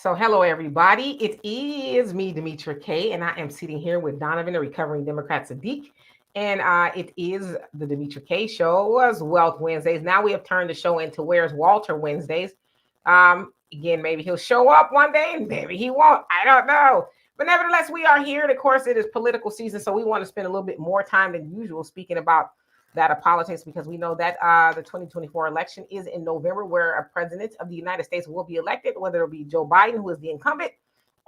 So, hello everybody. It is me, Demetra K, and I am sitting here with Donovan, a recovering Democrat Sadiq. And it is the Demetra K show, was Wealth Wednesdays. Now we have turned the show into Where's Walter Wednesdays. Again, maybe he'll show up one day and maybe he won't. I don't know. But nevertheless, we are here. And of course, it is political season. So we want to spend a little bit more time than usual speaking about that of politics because we know that the 2024 election is in November, where a president of the United States will be elected, whether it'll be Joe Biden, who is the incumbent,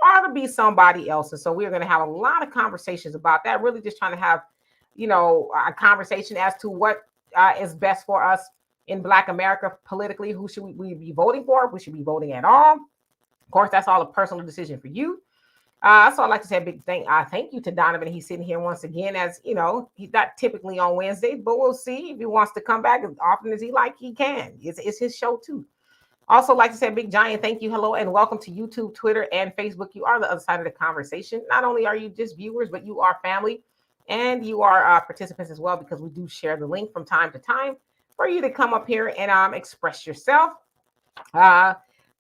or it'll be somebody else. And so we're going to have a lot of conversations about that, really just trying to have, a conversation as to what is best for us in Black America politically. Who should we be voting for? If we should be voting at all. Of course, that's all a personal decision for you. So I'd like to say a big thank you to Donovan. He's sitting here once again, as you know, he's not typically on Wednesdays, but we'll see if he wants to come back as often as he can. It's his show too. Also, like to say a big giant thank you, hello, and welcome to YouTube, Twitter, and Facebook. You are the other side of the conversation. Not only are you just viewers, but you are family, and you are participants as well, because we do share the link from time to time for you to come up here and express yourself.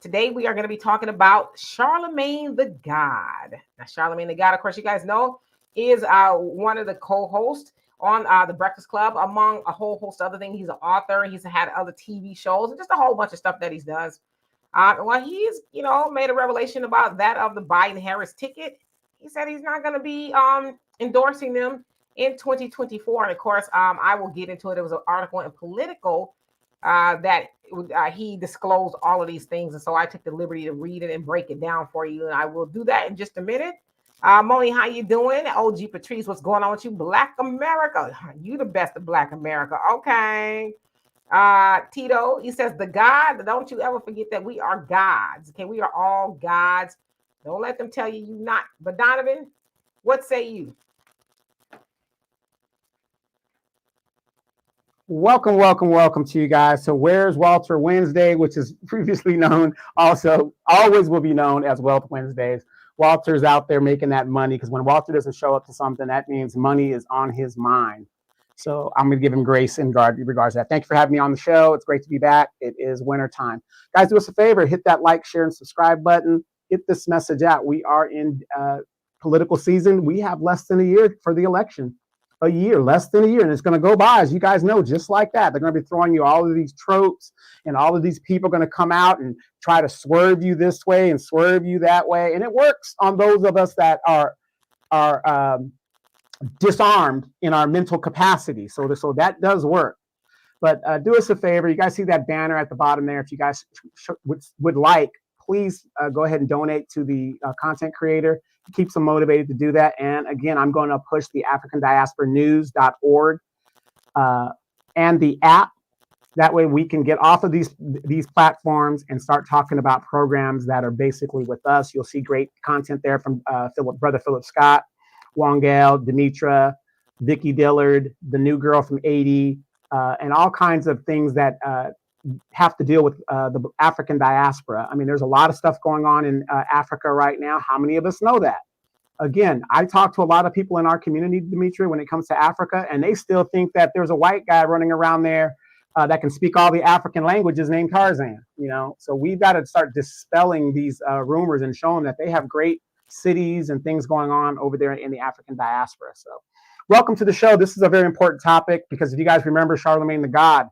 Today, we are going to be talking about Charlamagne the God. Now, Charlamagne the God, of course, you guys know, is one of the co-hosts on The Breakfast Club, among a whole host of other things. He's an author. He's had other TV shows and just a whole bunch of stuff that he does. Well, he's, made a revelation about that of the Biden-Harris ticket. He said he's not going to be endorsing them in 2024. And, of course, I will get into it. There was an article in Politico that he disclosed all of these things, and so I took the liberty to read it and break it down for you, and I will do that in just a minute. Moni, how you doing? OG Patrice, what's going on with you? Black America, you the best of Black America. Okay. Tito, he says, the God, don't you ever forget that we are gods. Okay, we are all gods. Don't let them tell you you're not. But Donovan, what say you? Welcome to you guys. So Where's Walter Wednesday, which is previously known, also always will be known as Wealth Wednesdays. Walter's out there making that money, because when Walter doesn't show up to something, that means money is on his mind. So I'm going to give him grace in regards to that. Thank you for having me on the show. It's great to be back. It is winter time. Guys, do us a favor. Hit that like, share, and subscribe button. Get this message out. We are in political season. We have less than a year for the election. Less than a year, and it's going to go by, as you guys know, just like that. They're going to be throwing you all of these tropes, and all of these people are going to come out and try to swerve you this way and swerve you that way, and it works on those of us that are disarmed in our mental capacity. So that does work. But do us a favor. You guys see that banner at the bottom there? If you guys would like, please go ahead and donate to the content creator. It keeps them motivated to do that. And again, I'm going to push the AfricanDiasporaNews.org and the app. That way we can get off of these platforms and start talking about programs that are basically with us. You'll see great content there from Brother Philip Scott, Wongale, Demetra, Vicki Dillard, the new girl from 80, and all kinds of things that have to deal with the African diaspora. I mean, there's a lot of stuff going on in Africa right now. How many of us know that? Again, I talk to a lot of people in our community, Demetra, when it comes to Africa, and they still think that there's a white guy running around there that can speak all the African languages named Tarzan. So we've got to start dispelling these rumors and showing that they have great cities and things going on over there in the African diaspora. So welcome to the show. This is a very important topic, because if you guys remember Charlamagne the God,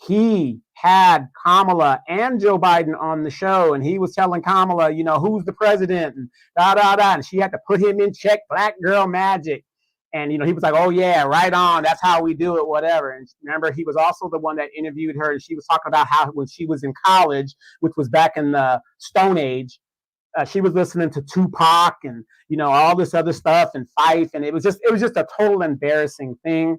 he had Kamala and Joe Biden on the show, and he was telling Kamala, who's the president, and and she had to put him in check, black girl magic. And, he was like, oh yeah, right on. That's how we do it, whatever. And remember, he was also the one that interviewed her, and she was talking about how when she was in college, which was back in the Stone Age, she was listening to Tupac and, all this other stuff and Fife. And it was just a total embarrassing thing.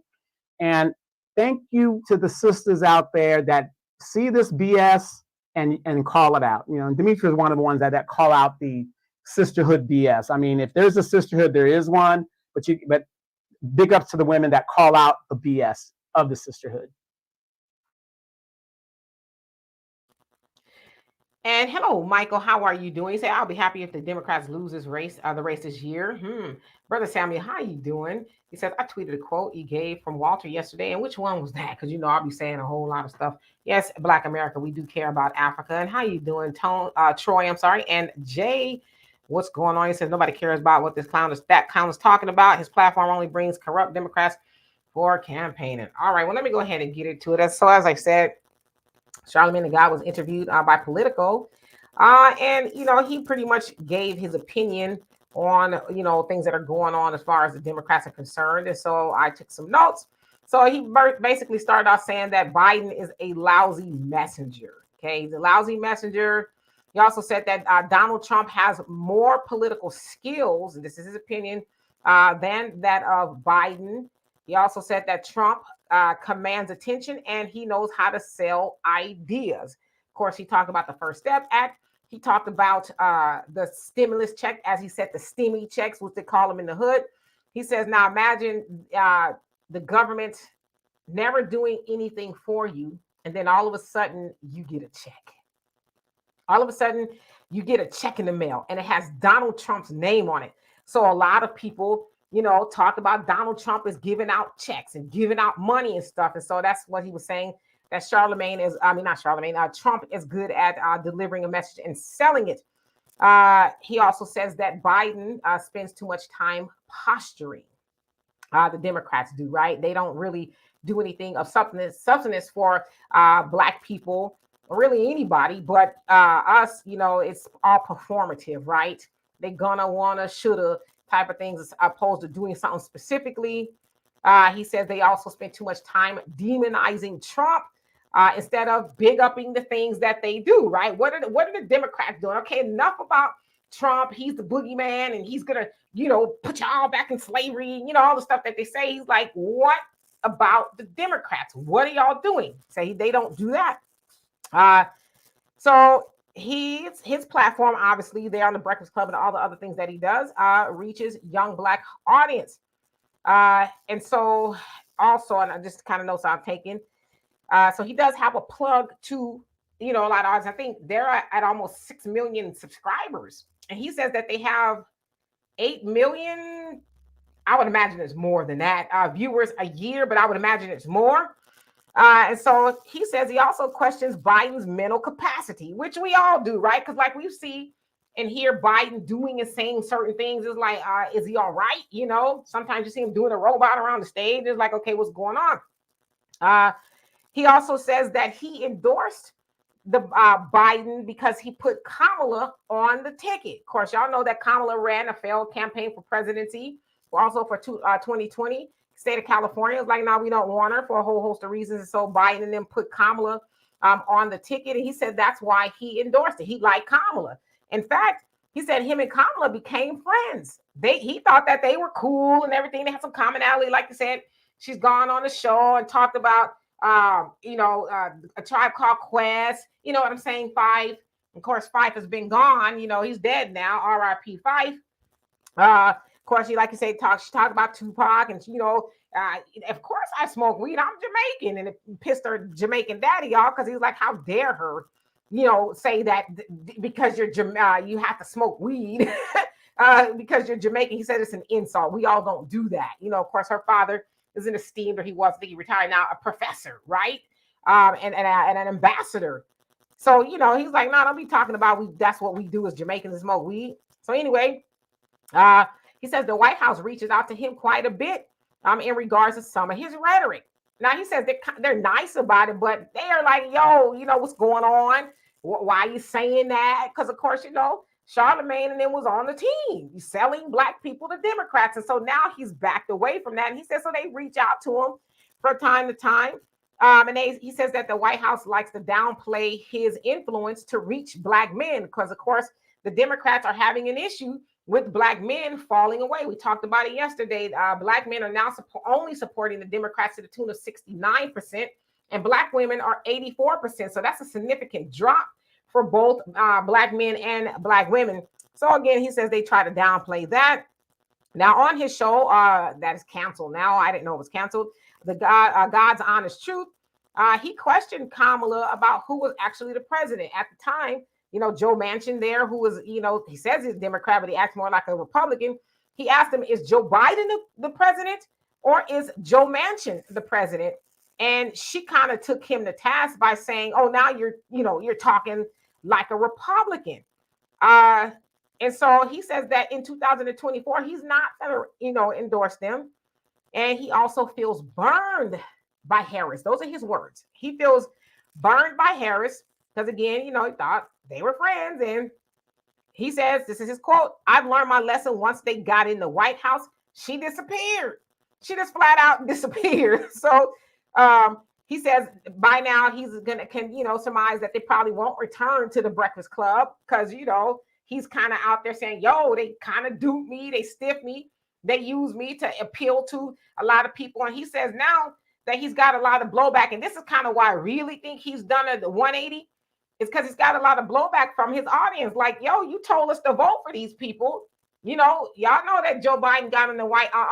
And thank you to the sisters out there that see this BS and call it out. Demetra is one of the ones that call out the sisterhood BS. I mean, if there's a sisterhood, there is one, but big ups to the women that call out the BS of the sisterhood. And hello, Michael. How are you doing? He said, "I'll be happy if the Democrats lose this race, the race this year." Brother Samuel, how you doing? He says, "I tweeted a quote he gave from Walter yesterday, and which one was that? Because I'll be saying a whole lot of stuff. Yes, Black America, we do care about Africa. And how you doing, Troy? I'm sorry, and Jay." What's going on? He says nobody cares about what that clown is talking about. His platform only brings corrupt Democrats for campaigning. All right, well, let me go ahead and get into it. So, as I said, Charlamagne the God was interviewed by Politico, and he pretty much gave his opinion on things that are going on as far as the Democrats are concerned. And so I took some notes. So he basically started off saying that Biden is a lousy messenger. Okay, he's a lousy messenger. He also said that Donald Trump has more political skills, and this is his opinion, than that of Biden. He also said that Trump commands attention and he knows how to sell ideas. Of course, he talked about the First Step Act. He talked about the stimulus check, as he said, the STEMI checks, which they call them in the hood. He says, now imagine the government never doing anything for you, and then all of a sudden you get a check. All of a sudden you get a check in the mail, and it has Donald Trump's name on it. So a lot of people talked about Donald Trump is giving out checks and giving out money and stuff. And so that's what he was saying, that Trump is good at delivering a message and selling it. He also says that Biden spends too much time posturing. The Democrats do, right? They don't really do anything of substance for Black people, or really anybody, but us, it's all performative, right? They gonna, wanna, shoulda type of things as opposed to doing something specifically. He says they also spend too much time demonizing Trump instead of big upping the things that they do, right? What are the Democrats doing? Okay, enough about Trump. He's the boogeyman and he's gonna, put y'all back in slavery, all the stuff that they say. He's like, what about the Democrats? What are y'all doing? Say they don't do that. So his platform, obviously, there on the Breakfast Club and all the other things that he does, reaches young Black audience. And so also, and I just kind of notes I'm taking. So he does have a plug to, a lot of audience. I think they're at almost 6 million subscribers. And he says that they have 8 million, I would imagine it's more than that, viewers a year, but I would imagine it's more. And so he says he also questions Biden's mental capacity, which we all do, right? Because like we see and hear Biden doing and saying certain things, is like, is he all right? Sometimes you see him doing a robot around the stage. It's like, okay, what's going on? He also says that he endorsed the Biden because he put Kamala on the ticket. Of course, y'all know that Kamala ran a failed campaign for presidency, also for 2020. State of California was like, no, we don't want her for a whole host of reasons. And so Biden then put Kamala on the ticket. And he said that's why he endorsed it. He liked Kamala. In fact, he said him and Kamala became friends. He thought that they were cool and everything. They had some commonality. Like I said, she's gone on the show and talked about, a Tribe Called Quest. You know what I'm saying? Fife. Of course, Fife has been gone. He's dead now. R.I.P. Fife. Of course, she, like you say, she talked about Tupac, and of course I smoke weed. I'm Jamaican, and it pissed her Jamaican daddy off because he was like, "How dare her, say that because you have to smoke weed because you're Jamaican." He said it's an insult. We all don't do that. Of course, her father is an esteemed, or he was, I think he retired now, a professor, right? And an ambassador. So he's like, "No, don't be talking about that's what we do as Jamaicans, smoke weed." So anyway. He says the White House reaches out to him quite a bit in regards to some of his rhetoric. Now, he says they're nice about it, but they are like, yo, what's going on? Why are you saying that? Because, of course, Charlamagne and them was on the team. He's selling Black people to Democrats. And so now he's backed away from that. And he says so they reach out to him from time to time. And he says that the White House likes to downplay his influence to reach Black men because, of course, the Democrats are having an issue with Black men falling away. We talked about it yesterday. Black men are now only supporting the Democrats to the tune of 69%, and Black women are 84%. So that's a significant drop for both Black men and Black women. So again, he says they try to downplay that. Now on his show, that is canceled now. I didn't know it was canceled. The God's Honest Truth. He questioned Kamala about who was actually the president. At the time, Joe Manchin there, who was, he says he's a Democrat, but he acts more like a Republican. He asked him, is Joe Biden the president or is Joe Manchin the president? And she kind of took him to task by saying, oh, now you're talking like a Republican. And so he says that in 2024, he's not going to, endorse them. And he also feels burned by Harris. Those are his words. He feels burned by Harris because, again, he thought they were friends. And he says, this is his quote, I've learned my lesson once they got in the White House. She disappeared. She just flat out disappeared. So he says by now he's can surmise that they probably won't return to the Breakfast Club because, he's kind of out there saying, yo, they kind of duped me. They stiffed me. They used me to appeal to a lot of people. And he says now that he's got a lot of blowback. And this is kind of why I really think he's done a 180. It's because he's got a lot of blowback from his audience. Like, yo, you told us to vote for these people. Y'all know that Joe Biden got on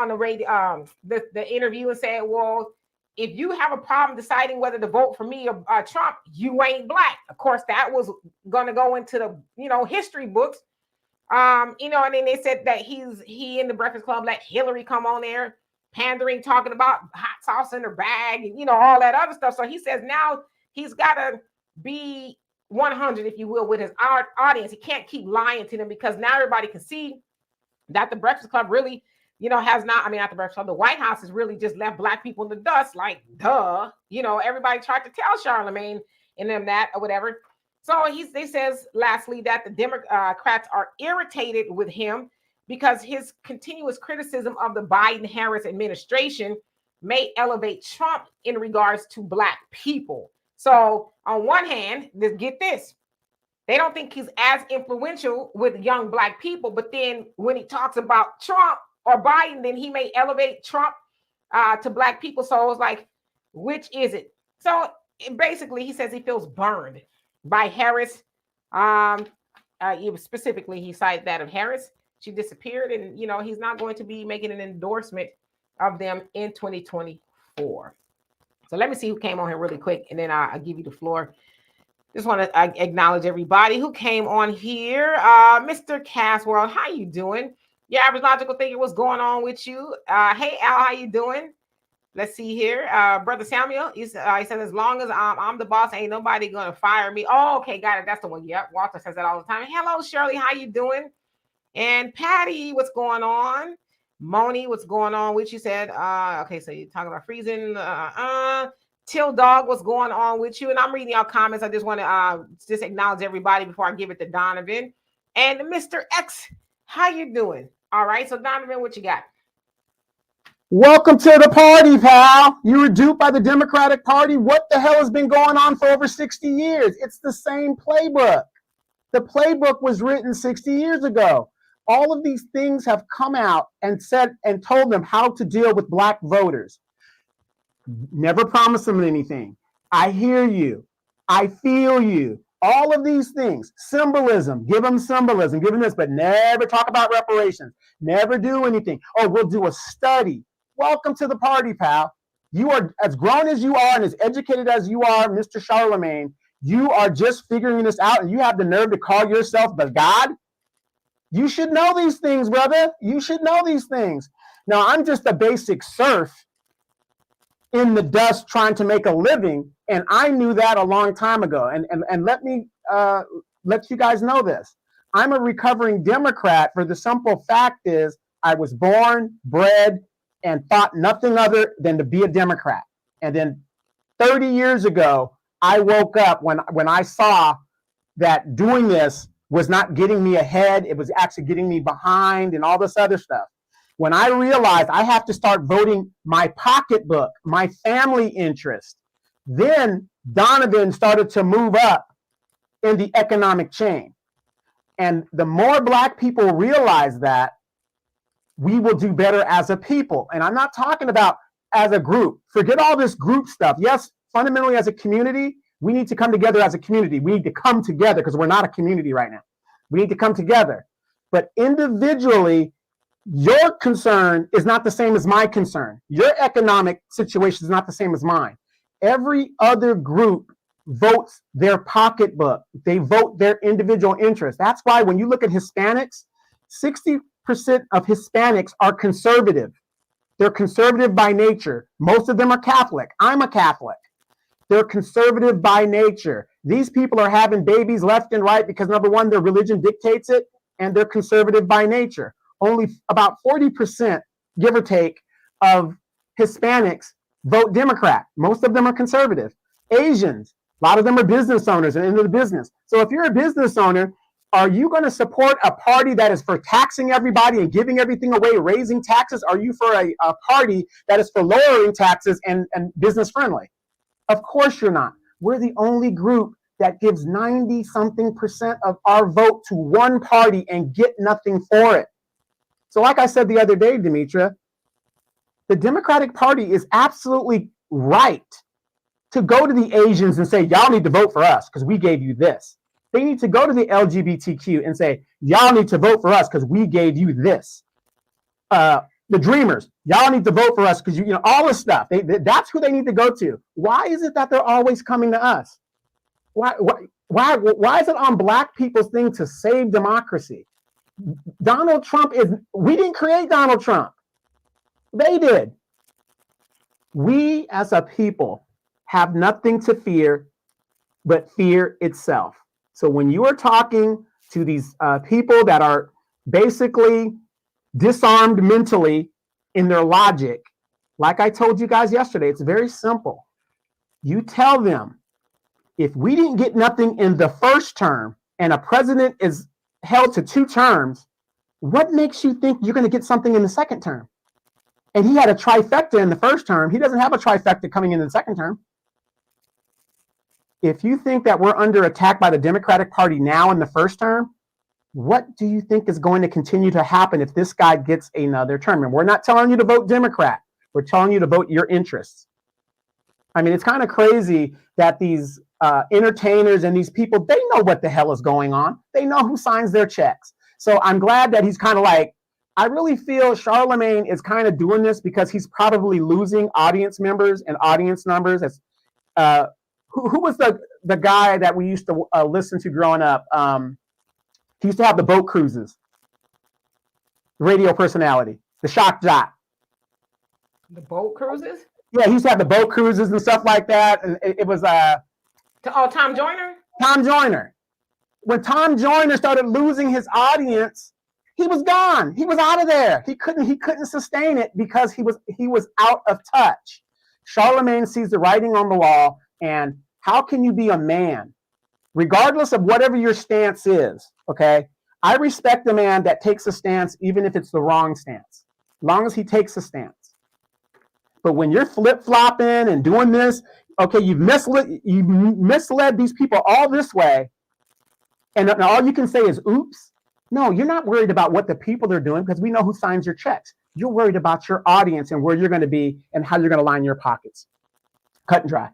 the radio, the interview and said, well, if you have a problem deciding whether to vote for me or Trump, you ain't black. Of course, that was going to go into the, history books. And then they said that he in the Breakfast Club let Hillary come on there, pandering, talking about hot sauce in her bag and, all that other stuff. So he says now he's got to be 100, if you will, with his audience. He can't keep lying to them because now everybody can see that the Breakfast Club really, has not the Breakfast Club, the White House has really just left black people in the dust. Like, duh, everybody tried to tell Charlamagne and them that or whatever. So they says lastly that the Democrats are irritated with him because his continuous criticism of the Biden-Harris administration may elevate Trump in regards to black people. So on one hand, get this, they don't think he's as influential with young black people, but then when he talks about Trump or Biden, then he may elevate Trump to black people. So it's like, which is it? So basically, he says he feels burned by Harris. Specifically, he cited that of Harris. She disappeared, and he's not going to be making an endorsement of them in 2024. So let me see who came on here really quick, and then I'll give you the floor. Just want to acknowledge everybody who came on here. Mr. Casworld, how you doing? Your average logical thinker, what's going on with you? Hey, Al, how you doing? Let's see here. Brother Samuel, he said, as long as I'm the boss, ain't nobody going to fire me. Oh, okay, got it. That's the one. Yep, Walter says that all the time. Hello, Shirley, how you doing? And Patty, what's going on? Moni, what's going on with you? Said, okay, so you're talking about freezing. Till Dog, what's going on with you? And I'm reading y'all comments. I just want to just acknowledge everybody before I give it to Donovan. And Mr. X, how you doing? All right, so Donovan, what you got? Welcome to the party, pal. You were duped by the Democratic Party. What the hell has been going on for over 60 years? It's the same playbook. The playbook was written 60 years ago. All of these things have come out and said and told them how to deal with black voters. Never promise them anything. I hear you. I feel you. All of these things, symbolism, give them symbolism, give them this, but never talk about reparations. Never do anything. Oh, we'll do a study. Welcome to the party, pal. You are as grown as you are and as educated as you are, Mr. Charlamagne. You are just figuring this out and you have the nerve to call yourself the God? You should know these things, brother. You should know these things. Now, I'm just a basic serf in the dust trying to make a living, and I knew that a long time ago. And let me let you guys know this. I'm a recovering Democrat for the simple fact is I was born, bred, and thought nothing other than to be a Democrat. And then 30 years ago, I woke up when I saw that doing this was not getting me ahead. It was actually getting me behind and all this other stuff. When I realized I have to start voting my pocketbook, my family interest, then Donovan started to move up in the economic chain. And the more black people realize that, we will do better as a people. And I'm not talking about as a group. Forget all this group stuff. Yes, fundamentally as a community, we need to come together as a community. We need to come together because we're not a community right now. We need to come together. But individually, your concern is not the same as my concern. Your economic situation is not the same as mine. Every other group votes their pocketbook. They vote their individual interest. That's why when you look at Hispanics, 60% of Hispanics are conservative. They're conservative by nature. Most of them are Catholic. I'm a Catholic. They're conservative by nature. These people are having babies left and right because, number one, their religion dictates it, and they're conservative by nature. Only about 40%, give or take, of Hispanics vote Democrat. Most of them are conservative. Asians, a lot of them are business owners and into the business. So if you're a business owner, are you going to support a party that is for taxing everybody and giving everything away, raising taxes? Are you for a party that is for lowering taxes and business friendly? Of course you're not. We're the only group that gives 90-something% of our vote to one party and get nothing for it. So like I said the other day, Demetra, the Democratic Party is absolutely right to go to the Asians and say, y'all need to vote for us because we gave you this. They need to go to the LGBTQ and say, y'all need to vote for us because we gave you this. The Dreamers, y'all need to vote for us because you know all this stuff. That's who they need to go to. Why is it that they're always coming to us? Why is it on Black people's thing to save democracy? Donald Trump we didn't create Donald Trump. They did. We as a people have nothing to fear but fear itself. So when you are talking to these people that are basically disarmed mentally in their logic, like I told you guys yesterday, it's very simple. You tell them, if we didn't get nothing in the first term and a president is held to 2 terms, what makes you think you're going to get something in the second term? And he had a trifecta in the first term. He doesn't have a trifecta coming in the second term. If you think that we're under attack by the Democratic Party now in the first term, what do you think is going to continue to happen if this guy gets another term? And we're not telling you to vote Democrat. We're telling you to vote your interests. I mean, it's kind of crazy that these entertainers and these people, they know what the hell is going on. They know who signs their checks. So I'm glad that he's kind of like, I really feel Charlamagne is kind of doing this because he's probably losing audience members and audience numbers. As who was the guy that we used to listen to growing up? He used to have the boat cruises. Radio personality, the shock jock. The boat cruises? Yeah, he used to have the boat cruises and stuff like that. And it was Tom Joyner? Tom Joyner. When Tom Joyner started losing his audience, he was gone. He was out of there. He couldn't sustain it because he was out of touch. Charlamagne sees the writing on the wall, and how can you be a man, regardless of whatever your stance is? Okay, I respect the man that takes a stance, even if it's the wrong stance, as long as he takes a stance. But when you're flip-flopping and doing this, okay, you've misled these people all this way, and all you can say is, oops. No, you're not worried about what the people are doing because we know who signs your checks. You're worried about your audience and where you're going to be and how you're going to line your pockets. Cut and dry.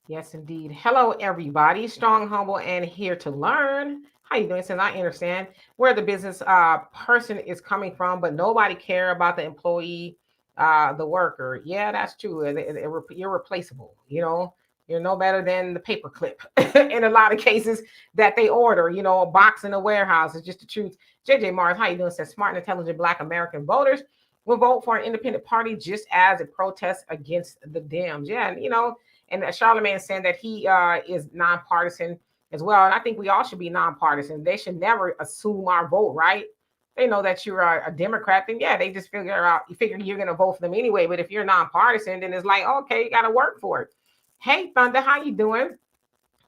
Yes, indeed. Hello, everybody. Strong, humble, and here to learn. How you doing? Since I understand where the business person is coming from, but nobody care about the employee, the worker. Yeah, that's true. You're replaceable. You know, you're no better than the paperclip in a lot of cases that they order. You know, a box in a warehouse is just the truth. JJ Mars, how you doing? Says smart and intelligent Black American voters will vote for an independent party just as it protests against the Dems. Yeah, and, you know. And Charlamagne saying that he is nonpartisan as well. And I think we all should be nonpartisan. They should never assume our vote, right? They know that you're a Democrat, then yeah, they just figure you're going to vote for them anyway. But if you're nonpartisan, then it's like, okay, you got to work for it. Hey, Thunder, how you doing?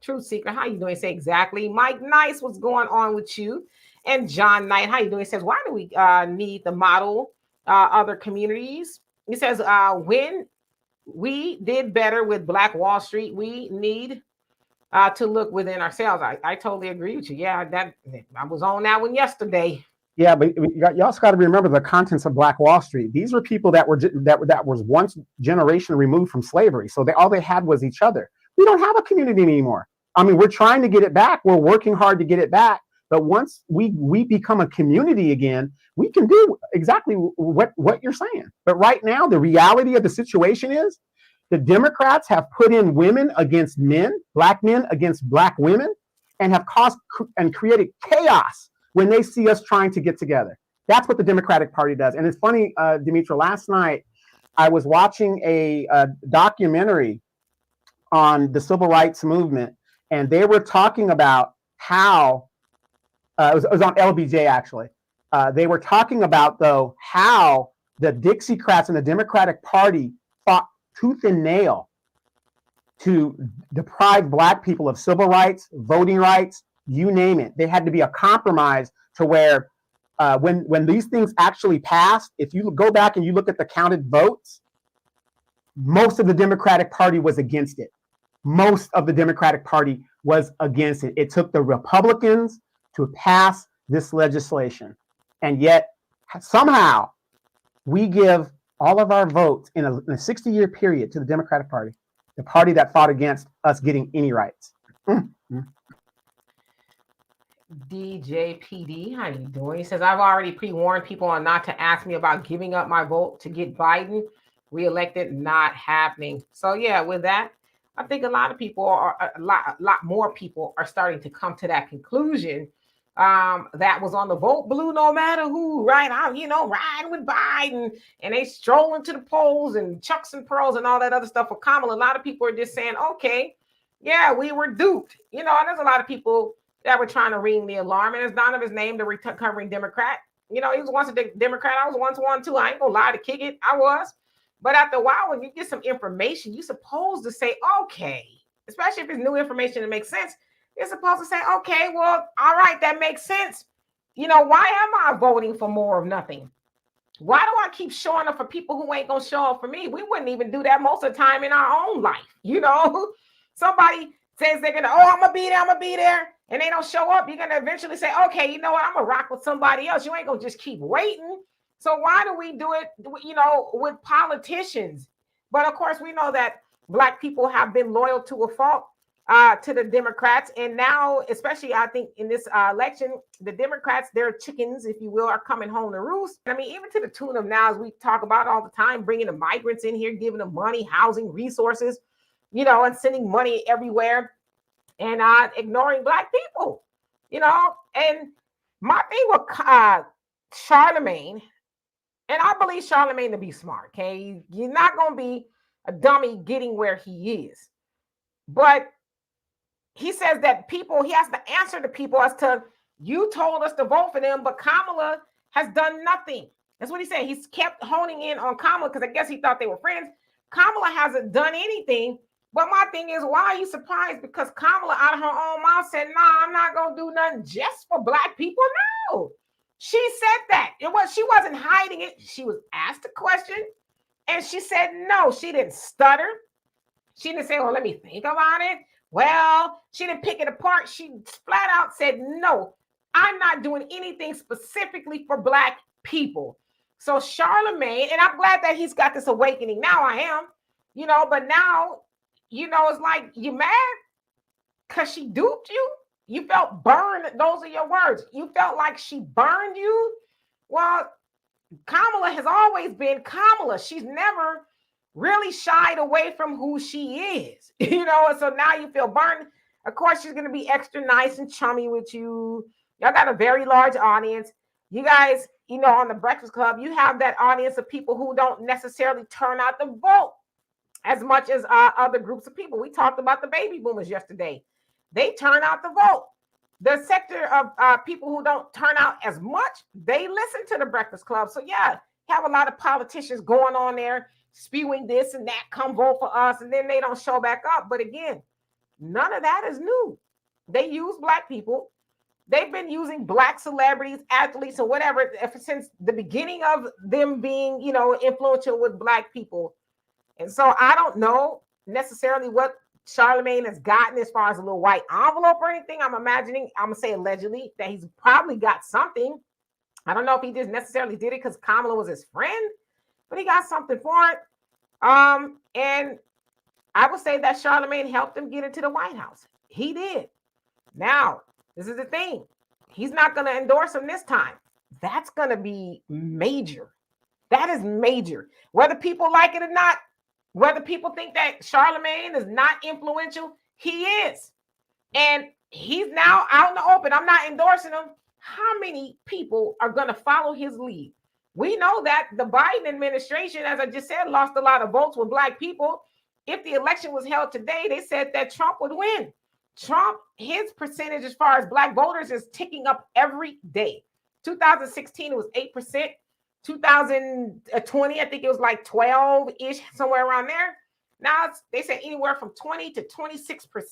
Truth Seeker, how you doing? Say exactly. Mike Nice, what's going on with you? And John Knight, how you doing? He says, why do we need the model other communities? He says, when we did better with Black Wall Street, we need to look within ourselves. I totally agree with you. Yeah, that I was on that one yesterday. Yeah, but you also got to remember the contents of Black Wall Street. These were people that was once generation removed from slavery. So all they had was each other. We don't have a community anymore. I mean, we're trying to get it back. We're working hard to get it back. But once we become a community again, we can do exactly what you're saying. But right now, the reality of the situation is The Democrats have put in women against men, black men against black women, and have caused and created chaos when they see us trying to get together. That's what the Democratic Party does. And it's funny, Dimitra, last night I was watching a documentary on the civil rights movement, and they were talking about how it was on LBJ actually. They were talking about though how the Dixiecrats and the Democratic Party fought tooth and nail to deprive black people of civil rights, voting rights, you name it. They had to be a compromise to where when these things actually passed, if you go back and you look at the counted votes, most of the Democratic Party was against it. Most of the Democratic Party was against it. It took the Republicans to pass this legislation. And yet somehow we give all of our votes in a 60-year period to the Democratic Party, the party that fought against us getting any rights. DJPD, how you doing? He says, I've already pre-warned people on not to ask me about giving up my vote to get Biden reelected. Not happening. So yeah, with that, I think a lot of people are a lot more people are starting to come to that conclusion. That was on the vote blue, no matter who, right? I'm, riding with Biden, and they strolling to the polls and chucks and pearls and all that other stuff for Kamala. A lot of people are just saying, okay, yeah, we were duped. And there's a lot of people that were trying to ring the alarm. And as Donovan's named the recovering Democrat, he was once a Democrat. I was once one too. I ain't gonna lie to kick it. I was. But after a while, when you get some information, you're supposed to say, okay, especially if it's new information that makes sense. You're supposed to say, okay, well, all right, that makes sense. Why am I voting for more of nothing? Why do I keep showing up for people who ain't going to show up for me? We wouldn't even do that most of the time in our own life. Somebody says they're going to, I'm going to be there. And they don't show up. You're going to eventually say, okay, you know what? I'm going to rock with somebody else. You ain't going to just keep waiting. So why do we do it, with politicians? But of course, we know that Black people have been loyal to a fault to the Democrats. And now, especially, I think in this election, the Democrats, their chickens, if you will, are coming home to roost. I mean, even to the tune of now, as we talk about all the time, bringing the migrants in here, giving them money, housing, resources, and sending money everywhere and ignoring Black people, And my thing with Charlamagne, and I believe Charlamagne to be smart, okay? You're not going to be a dummy getting where he is. But he says that he has to answer to people as to, you told us to vote for them, but Kamala has done nothing. That's what he said. He's kept honing in on Kamala because I guess he thought they were friends. Kamala hasn't done anything. But my thing is, why are you surprised? Because Kamala out of her own mouth said, I'm not going to do nothing just for Black people. No, she said that. She wasn't hiding it. She was asked a question and she said, no, she didn't stutter. She didn't say, well, let me think about it. Well, she didn't pick it apart. She flat out said, no, I'm not doing anything specifically for Black people. So Charlamagne, and I'm glad that he's got this awakening. Now I am, but now, it's like, you mad because she duped you? You felt burned. Those are your words. You felt like she burned you? Well, Kamala has always been Kamala. She's never really shied away from who she is, and so now you feel burned. Of course, she's going to be extra nice and chummy with you. Y'all got a very large audience. You guys, on the Breakfast Club, you have that audience of people who don't necessarily turn out to vote as much as other groups of people. We talked about the baby boomers yesterday. They turn out to vote. The sector of people who don't turn out as much, they listen to the Breakfast Club. So yeah, you have a lot of politicians going on there spewing this and that, come vote for us, and then they don't show back up. But again, none of that is new. They use Black people. They've been using Black celebrities, athletes, or whatever since the beginning of them being, influential with Black people. And so I don't know necessarily what Charlamagne has gotten as far as a little white envelope or anything. I'm imagining, I'm going to say allegedly, that he's probably got something. I don't know if he just necessarily did it because Kamala was his friend, but he got something for it. And I would say that Charlamagne helped him get into the White House. He did. Now, this is the thing. He's not going to endorse him this time. That's going to be major. That is major. Whether people like it or not, Whether people think that Charlamagne is not influential, he is. And he's now out in the open. I'm not endorsing him. How many people are going to follow his lead? We know that the Biden administration, as I just said, lost a lot of votes with black people. If the election was held today, they said that Trump would win. Trump, his percentage as far as black voters is ticking up every day. 2016, it was 8%. 2020, I think it was like 12-ish, somewhere around there. Now they say anywhere from 20 to 26%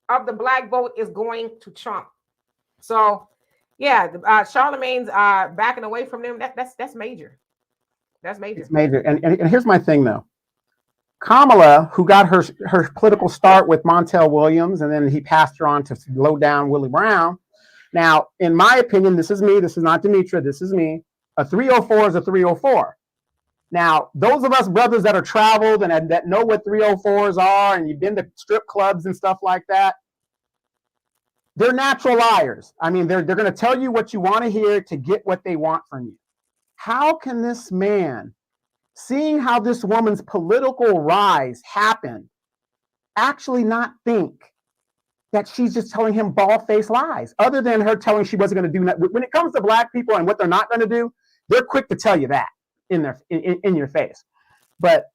of the black vote is going to Trump. So, yeah, Charlamagne's backing away from them. That's major. That's major. It's major. And here's my thing, though. Kamala, who got her political start with Montel Williams, and then he passed her on to low down Willie Brown. Now, in my opinion, this is me. This is not Demetra. This is me. A 304 is a 304. Now, those of us brothers that are traveled and that know what 304s are, and you've been to strip clubs and stuff like that, they're natural liars. I mean, they're going to tell you what you want to hear to get what they want from you. How can this man, seeing how this woman's political rise happened, actually not think that she's just telling him bald-faced lies, other than her telling she wasn't going to do that? When it comes to black people and what they're not going to do, they're quick to tell you that in your face. But,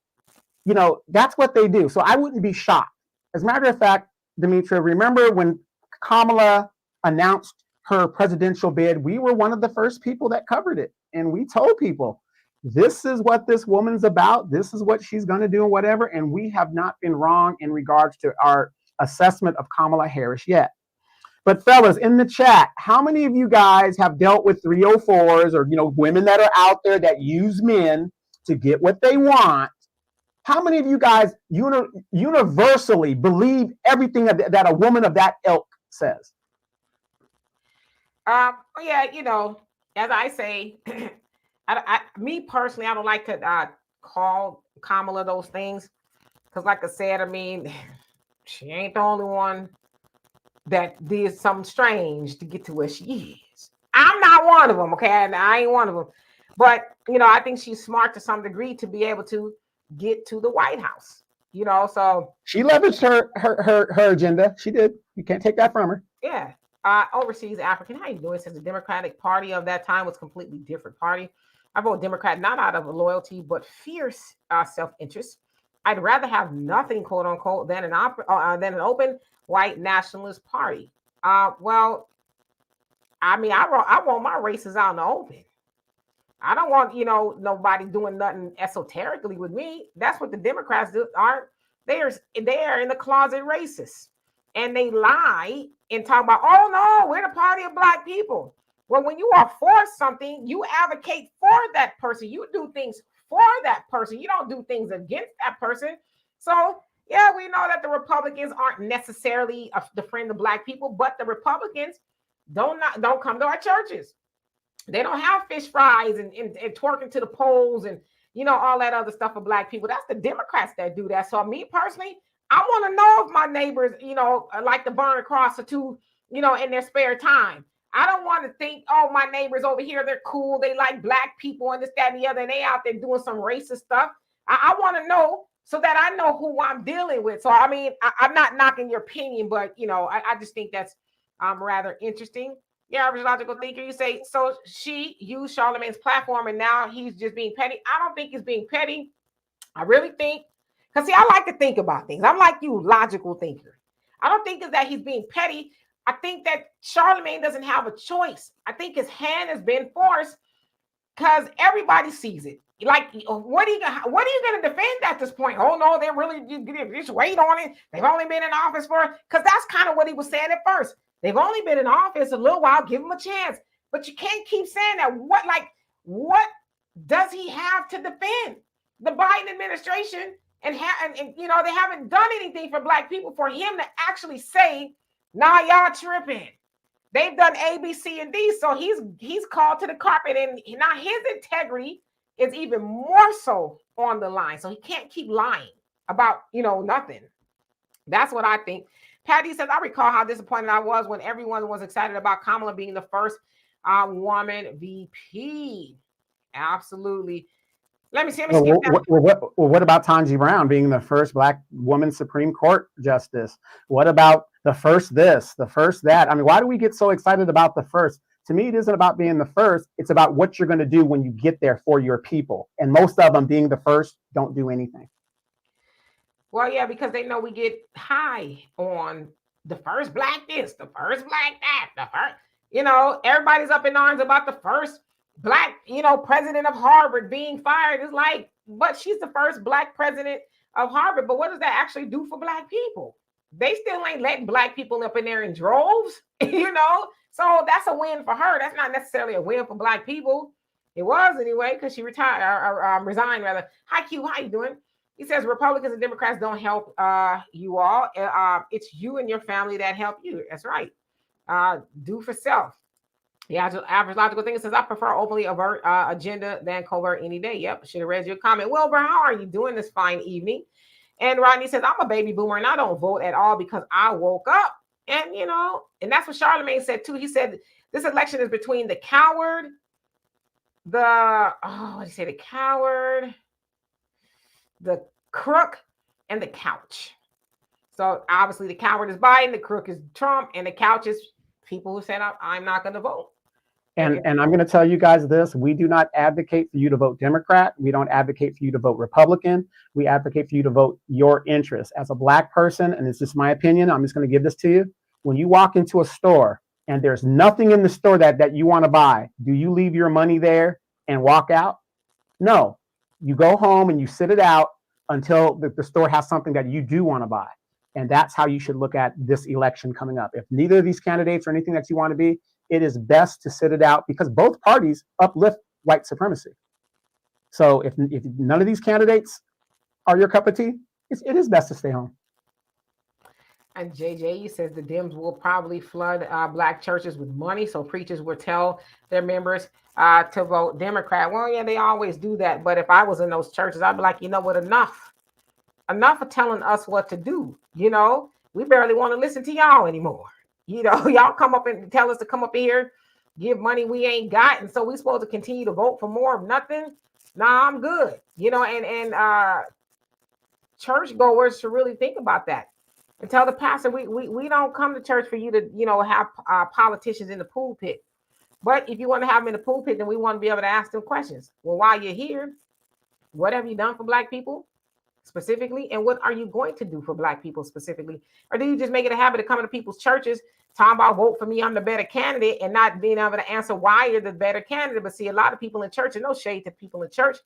you know, that's what they do. So I wouldn't be shocked. As a matter of fact, Demetra, remember when Kamala announced her presidential bid, we were one of the first people that covered it. And we told people, this is what this woman's about. This is what she's going to do and whatever. And we have not been wrong in regards to our assessment of Kamala Harris yet. But fellas, in the chat, how many of you guys have dealt with 304s or, you know, women that are out there that use men to get what they want? How many of you guys universally believe everything that a woman of that ilk says? Yeah, you know, as I say, me personally, I don't like to call Kamala those things because, like I said, I mean, she ain't the only one that did something strange to get to where she is. I'm not one of them, okay? I ain't one of them. But, you know, I think she's smart to some degree to be able to get to the White House, you know, so. She leveraged her agenda. She did. You can't take that from her. Yeah. Overseas African, how you doing? Since the Democratic Party of that time was a completely different party. I vote Democrat not out of loyalty, but fierce self-interest. I'd rather have nothing, quote unquote, than an open white nationalist party. Well, I mean, I want my races out in the open. I don't want, you know, nobody doing nothing esoterically with me. That's what the Democrats do. They are in the closet racists, and they lie and talk about, oh no, we're the party of black people. Well, when you are for something, you advocate for that person. You do things for that person. You don't do things against that person. So yeah, we know that the Republicans aren't necessarily the friend of black people, but the Republicans don't come to our churches. They don't have fish fries and twerking to the polls and, you know, all that other stuff for black people. That's the Democrats that do that. So me personally, I want to know if my neighbors, you know, like to burn a cross or two, you know, in their spare time. I don't want to think, oh, my neighbors over here, they're cool. They like black people and this, that, and the other, and they out there doing some racist stuff. I want to know so that I know who I'm dealing with. So, I mean, I'm not knocking your opinion, but, you know, I just think that's rather interesting. Yeah, average logical thinker, you say, so she used Charlamagne's platform and now he's just being petty. I don't think he's being petty. I really think, because see, I like to think about things. I'm like you, logical thinker. I don't think it's that he's being petty. I think that Charlamagne doesn't have a choice. I think his hand has been forced because everybody sees it. Like, what are you going to defend at this point? Oh no, they're really just wait on it. They've only been in office because that's kind of what he was saying at first. They've only been in office a little while. Give them a chance. But you can't keep saying that. What does he have to defend? The Biden administration and you know, they haven't done anything for black people for him to actually say, nah, y'all tripping. They've done A, B, C, and D. So he's called to the carpet, and now his integrity is even more so on the line. So he can't keep lying about, you know, nothing. That's what I think. Patty says, I recall how disappointed I was when everyone was excited about Kamala being the first woman VP. Absolutely. Let me see. Let me skip Well, that. what about Tanji Brown being the first Black woman Supreme Court justice? What about the first this, the first that? I mean, why do we get so excited about the first? To me, it isn't about being the first. It's about what you're going to do when you get there for your people. And most of them being the first don't do anything. Well, yeah, because they know we get high on the first black this, the first black that, the first, everybody's up in arms about the first black, president of Harvard being fired. It's like, but she's the first black president of Harvard. But what does that actually do for black people? They still ain't letting black people up in there in droves, So that's a win for her. That's not necessarily a win for black people. It was anyway, because she resigned rather. Hi Q, how you doing? He says Republicans and Democrats don't help you all. It's you and your family that help you. That's right. Do for self. The average logical thing says I prefer openly overt agenda than covert any day. Yep, should have read your comment. Wilbur, how are you doing this fine evening? And Rodney says I'm a baby boomer and I don't vote at all because I woke up. And and that's what Charlamagne said too. He said this election is between the coward, what did he say? The coward, the crook, and the couch. So obviously the coward is Biden, the crook is Trump, and the couch is people who said I'm not going to vote. And I'm going to tell you guys this: we do not advocate for you to vote Democrat. We don't advocate for you to vote Republican. We advocate for you to vote your interests. As a Black person, and it's just my opinion, I'm just going to give this to you. When you walk into a store and there's nothing in the store that you want to buy, do you leave your money there and walk out? No. You go home and you sit it out until the store has something that you do want to buy. And that's how you should look at this election coming up. If neither of these candidates are anything that you want to be, it is best to sit it out because both parties uplift white supremacy. So if none of these candidates are your cup of tea, it is best to stay home. And JJ says the Dems will probably flood Black churches with money, so preachers will tell their members to vote Democrat. Well, yeah, they always do that. But if I was in those churches, I'd be like, you know what, enough of telling us what to do. We barely want to listen to y'all anymore. Y'all come up and tell us to come up here, give money we ain't got, and so we supposed to continue to vote for more of nothing. Nah, I'm good. And churchgoers should really think about that. And tell the pastor, we don't come to church for you to, have politicians in the pulpit. But if you want to have them in the pulpit, then we want to be able to ask them questions. Well, while you're here, what have you done for Black people specifically? And what are you going to do for Black people specifically? Or do you just make it a habit of coming to people's churches, talking about vote for me, I'm the better candidate, and not being able to answer why you're the better candidate? But see, a lot of people in church, and no shade to people in church,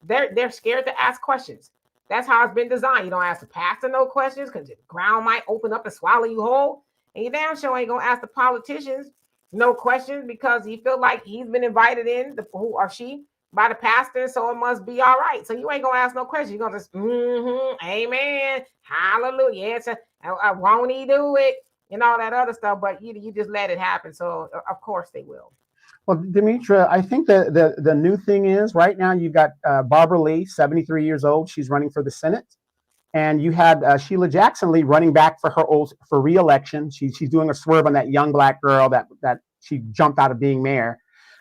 they're scared to ask questions. That's how it's been designed. You don't ask the pastor no questions because the ground might open up and swallow you whole. And you damn sure ain't going to ask the politicians no questions because he feel like he's been invited in, who or she, by the pastor, so it must be all right. So you ain't going to ask no questions. You're going to just, amen, hallelujah, yes, won't he do it, and all that other stuff. But you just let it happen. So, of course, they will. Well, Demetra, I think the new thing is right now you've got Barbara Lee, 73 years old. She's running for the Senate. And you had Sheila Jackson Lee running back for re-election. She's doing a swerve on that young Black girl that she jumped out of being mayor.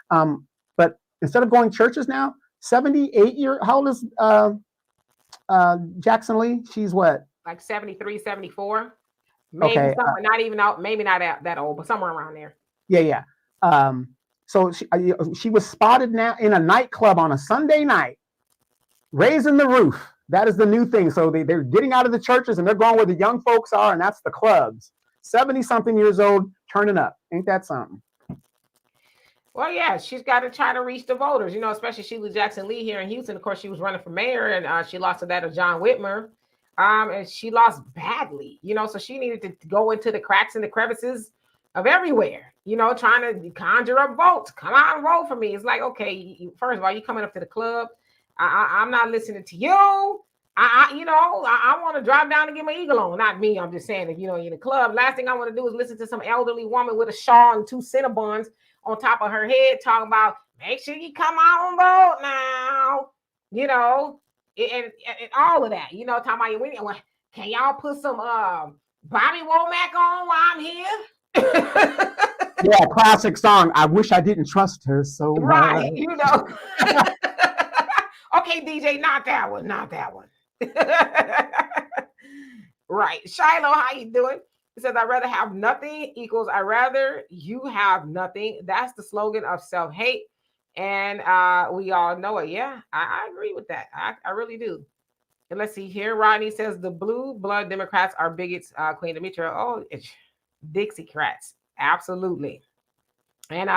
But instead of going churches now, 78 how old is Jackson Lee? She's what? Like 73, 74. Maybe okay, somewhere, not even out, maybe not that old, but somewhere around there. Yeah. So she was spotted now in a nightclub on a Sunday night, raising the roof. That is the new thing. So they're getting out of the churches and they're going where the young folks are, and that's the clubs. 70-something years old, turning up. Ain't that something? Well, yeah, she's got to try to reach the voters, especially Sheila Jackson Lee here in Houston. Of course, she was running for mayor, and she lost to that of John Whitmer. And she lost badly, so she needed to go into the cracks and the crevices of everywhere, trying to conjure up votes. Come on, vote for me. It's like, okay, first of all, you coming up to the club. I'm not listening to you. I want to drive down and get my eagle on. Not me. I'm just saying, if in the club, last thing I want to do is listen to some elderly woman with a shawl and 2 Cinnabons on top of her head talking about, make sure you come out and vote now, and all of that, talking about you. Can y'all put some Bobby Womack on while I'm here? Yeah, classic song. I wish I didn't trust her so much. Right, Okay, Okay, DJ, not that one, not that one. Right. Shiloh, how you doing? He says, I'd rather have nothing equals I'd rather you have nothing. That's the slogan of self-hate. And we all know it. Yeah, I agree with that. I really do. And let's see here. Rodney says the blue blood Democrats are bigots, Queen Demetria. Oh, it's Dixiecrats. Absolutely. And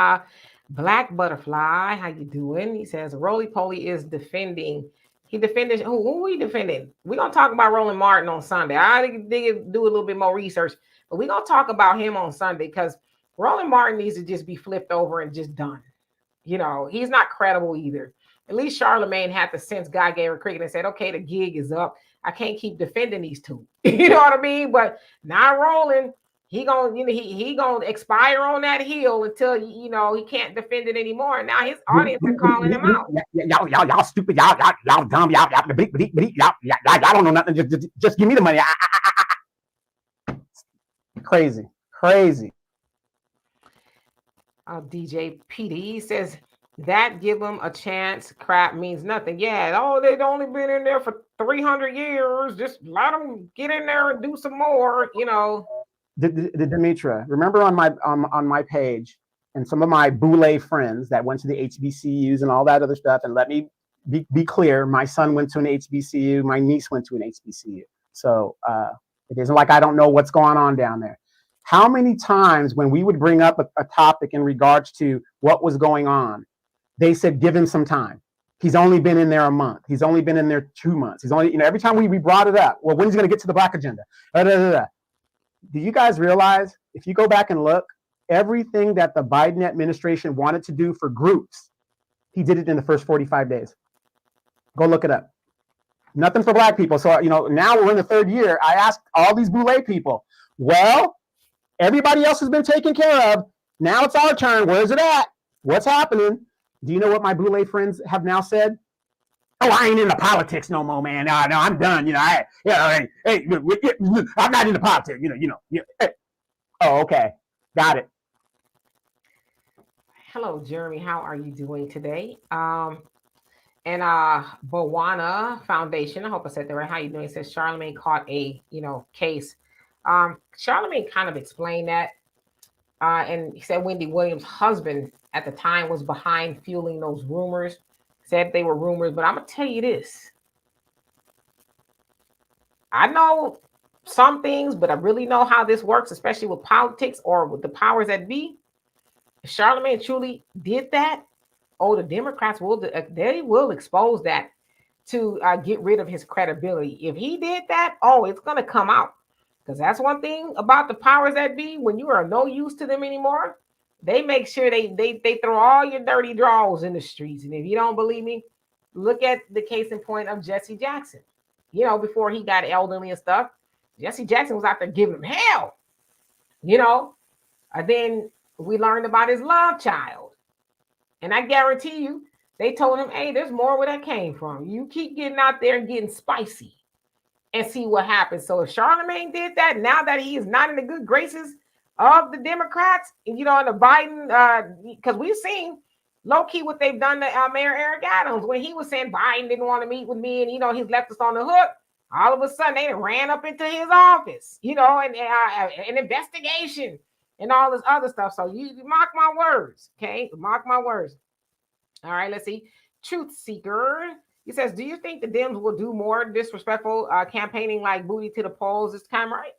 Black Butterfly, how you doing? He says Roly Poly is defending. He defended who he defending? We're gonna talk about Roland Martin on Sunday. I do a little bit more research, but we're gonna talk about him on Sunday because Roland Martin needs to just be flipped over and just done. You know, he's not credible either. At least Charlamagne had the sense God gave her cricket and said, okay, the gig is up. I can't keep defending these two. You know what I mean? But not Roland. He gonna, he gonna expire on that hill until he can't defend it anymore. And now his audience is calling him out. Y'all stupid, y'all dumb, y'all don't know nothing. Just give me the money. Crazy. DJ PD says that give them a chance. Crap means nothing. Yeah. Oh, they've only been in there for 300 years. Just let them get in there and do some more. The Demetra, remember on my page and some of my boule friends that went to the HBCUs and all that other stuff. And let me be clear, my son went to an HBCU, my niece went to an HBCU. So it isn't like I don't know what's going on down there. How many times when we would bring up a topic in regards to what was going on, they said, give him some time. He's only been in there a month. He's only been in there 2 months. He's only, every time we brought it up, well, when's he going to get to the Black agenda? Do you guys realize, if you go back and look, everything that the Biden administration wanted to do for groups, he did it in the first 45 days. Go look it up. Nothing for Black people. So, now we're in the third year. I asked all these boule people, well, everybody else has been taken care of. Now it's our turn. Where's it at? What's happening? Do you know what my boule friends have now said? Oh, I ain't into politics no more, man. No, I'm done. Hey, I'm not into politics. Oh, okay, got it. Hello, Jeremy. How are you doing today? And Bowana Foundation. I hope I said that right. How you doing? It says Charlamagne caught a case. Charlamagne kind of explained that, and he said Wendy Williams' husband at the time was behind fueling those rumors. Said they were rumors, but I'm gonna tell you this. I know some things, but I really know how this works, especially with politics or with the powers that be. If Charlamagne truly did that, the Democrats will expose that to get rid of his credibility. If he did that, it's gonna come out, because that's one thing about the powers that be. When you are no use to them anymore, they make sure they throw all your dirty draws in the streets. And if you don't believe me, look at the case in point of Jesse Jackson. Before he got elderly and stuff, Jesse Jackson was out there giving him hell. And then we learned about his love child. And I guarantee you, they told him, hey, there's more where that came from. You keep getting out there and getting spicy and see what happens. So if Charlamagne did that, now that he is not in the good graces of the Democrats, and the Biden, because we've seen low-key what they've done to Mayor Eric Adams when he was saying Biden didn't want to meet with me, and he's left us on the hook. All of a sudden, they ran up into his office, and an investigation and all this other stuff. So you mark my words, okay? Mark my words. All right, let's see. Truth Seeker. He says, do you think the Dems will do more disrespectful campaigning like booty to the polls this time, right?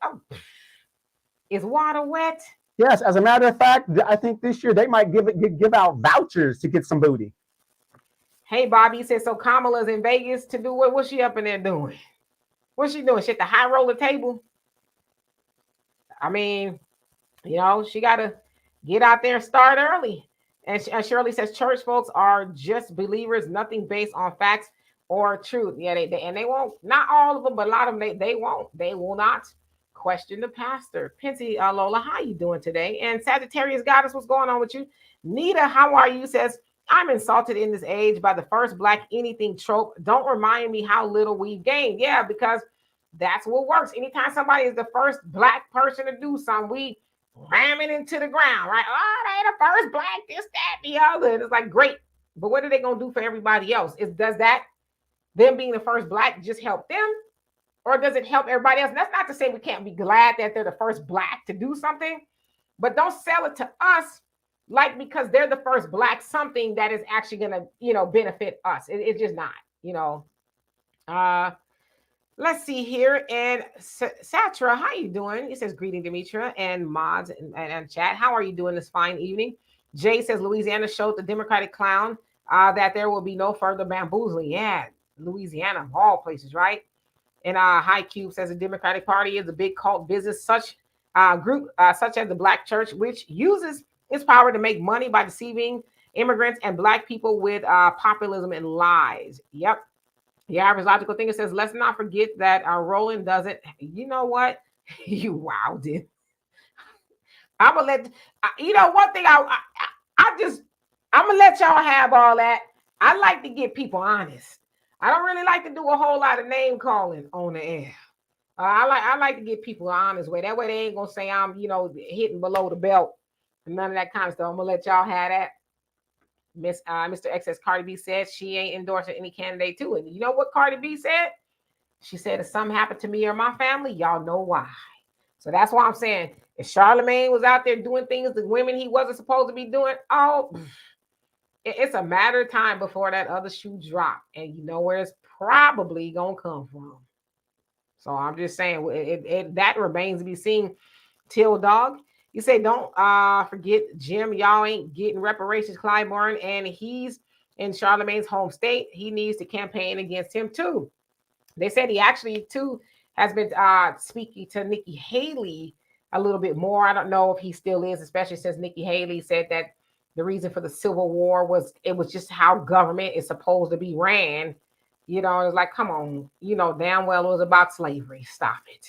Is water wet? Yes, as a matter of fact, I think this year they might give out vouchers to get some booty. Hey, Bobby says, so Kamala's in Vegas to do what? What's she up in there doing? What's she doing? She at the high roller table? I mean, she got to get out there and start early. And Shirley says, church folks are just believers, nothing based on facts or truth. Yeah, they won't, not all of them, but a lot of them, they will not question the pastor. Pensy Lola, how you doing today? And Sagittarius Goddess, what's going on with you? Nita, how are you? Says, I'm insulted in this age by the first Black anything trope. Don't remind me how little we've gained. Yeah, because that's what works. Anytime somebody is the first Black person to do something, we ram it into the ground, right? Oh, they the first Black, this, that, the other. And it's like, great. But what are they going to do for everybody else? Does that them being the first black just help them? Or does it help everybody else? And that's not to say we can't be glad that they're the first black to do something, but don't sell it to us like because they're the first black something that is actually going to, benefit us. It's just not, Uh, let's see here. And Satra, how you doing? He says, greeting, Demetra and mods and chat. How are you doing this fine evening? Jay says, Louisiana showed the Democratic clown that there will be no further bamboozling. Yeah, Louisiana, of all places, right? And High Cube says the Democratic Party is a big cult business, such group such as the Black Church, which uses its power to make money by deceiving immigrants and Black people with populism and lies. Yep. The average logical thinker says, let's not forget that Roland doesn't. You know what? You wowed it. I'm gonna let one thing. I'm gonna let y'all have all that. I like to get people honest. I don't really like to do a whole lot of name calling on the air. I like to get people honest way. That way they ain't gonna say I'm hitting below the belt and none of that kind of stuff. I'm gonna let y'all have that. Mr. XS Cardi B said she ain't endorsing any candidate too. And you know what Cardi B said? She said if something happened to me or my family, y'all know why. So that's why I'm saying if Charlamagne was out there doing things to women he wasn't supposed to be doing, it's a matter of time before that other shoe drop. And you know where it's probably gonna come from. So I'm just saying that remains to be seen. Till Dog, you say don't forget Jim. Y'all ain't getting reparations, Clyburn, and he's in Charlamagne's home state. He needs to campaign against him too. They said he actually too has been speaking to Nikki Haley a little bit more. I don't know if he still is, especially since Nikki Haley said that the reason for the Civil War was just how government is supposed to be ran. It's like, come on, damn well it was about slavery. Stop it.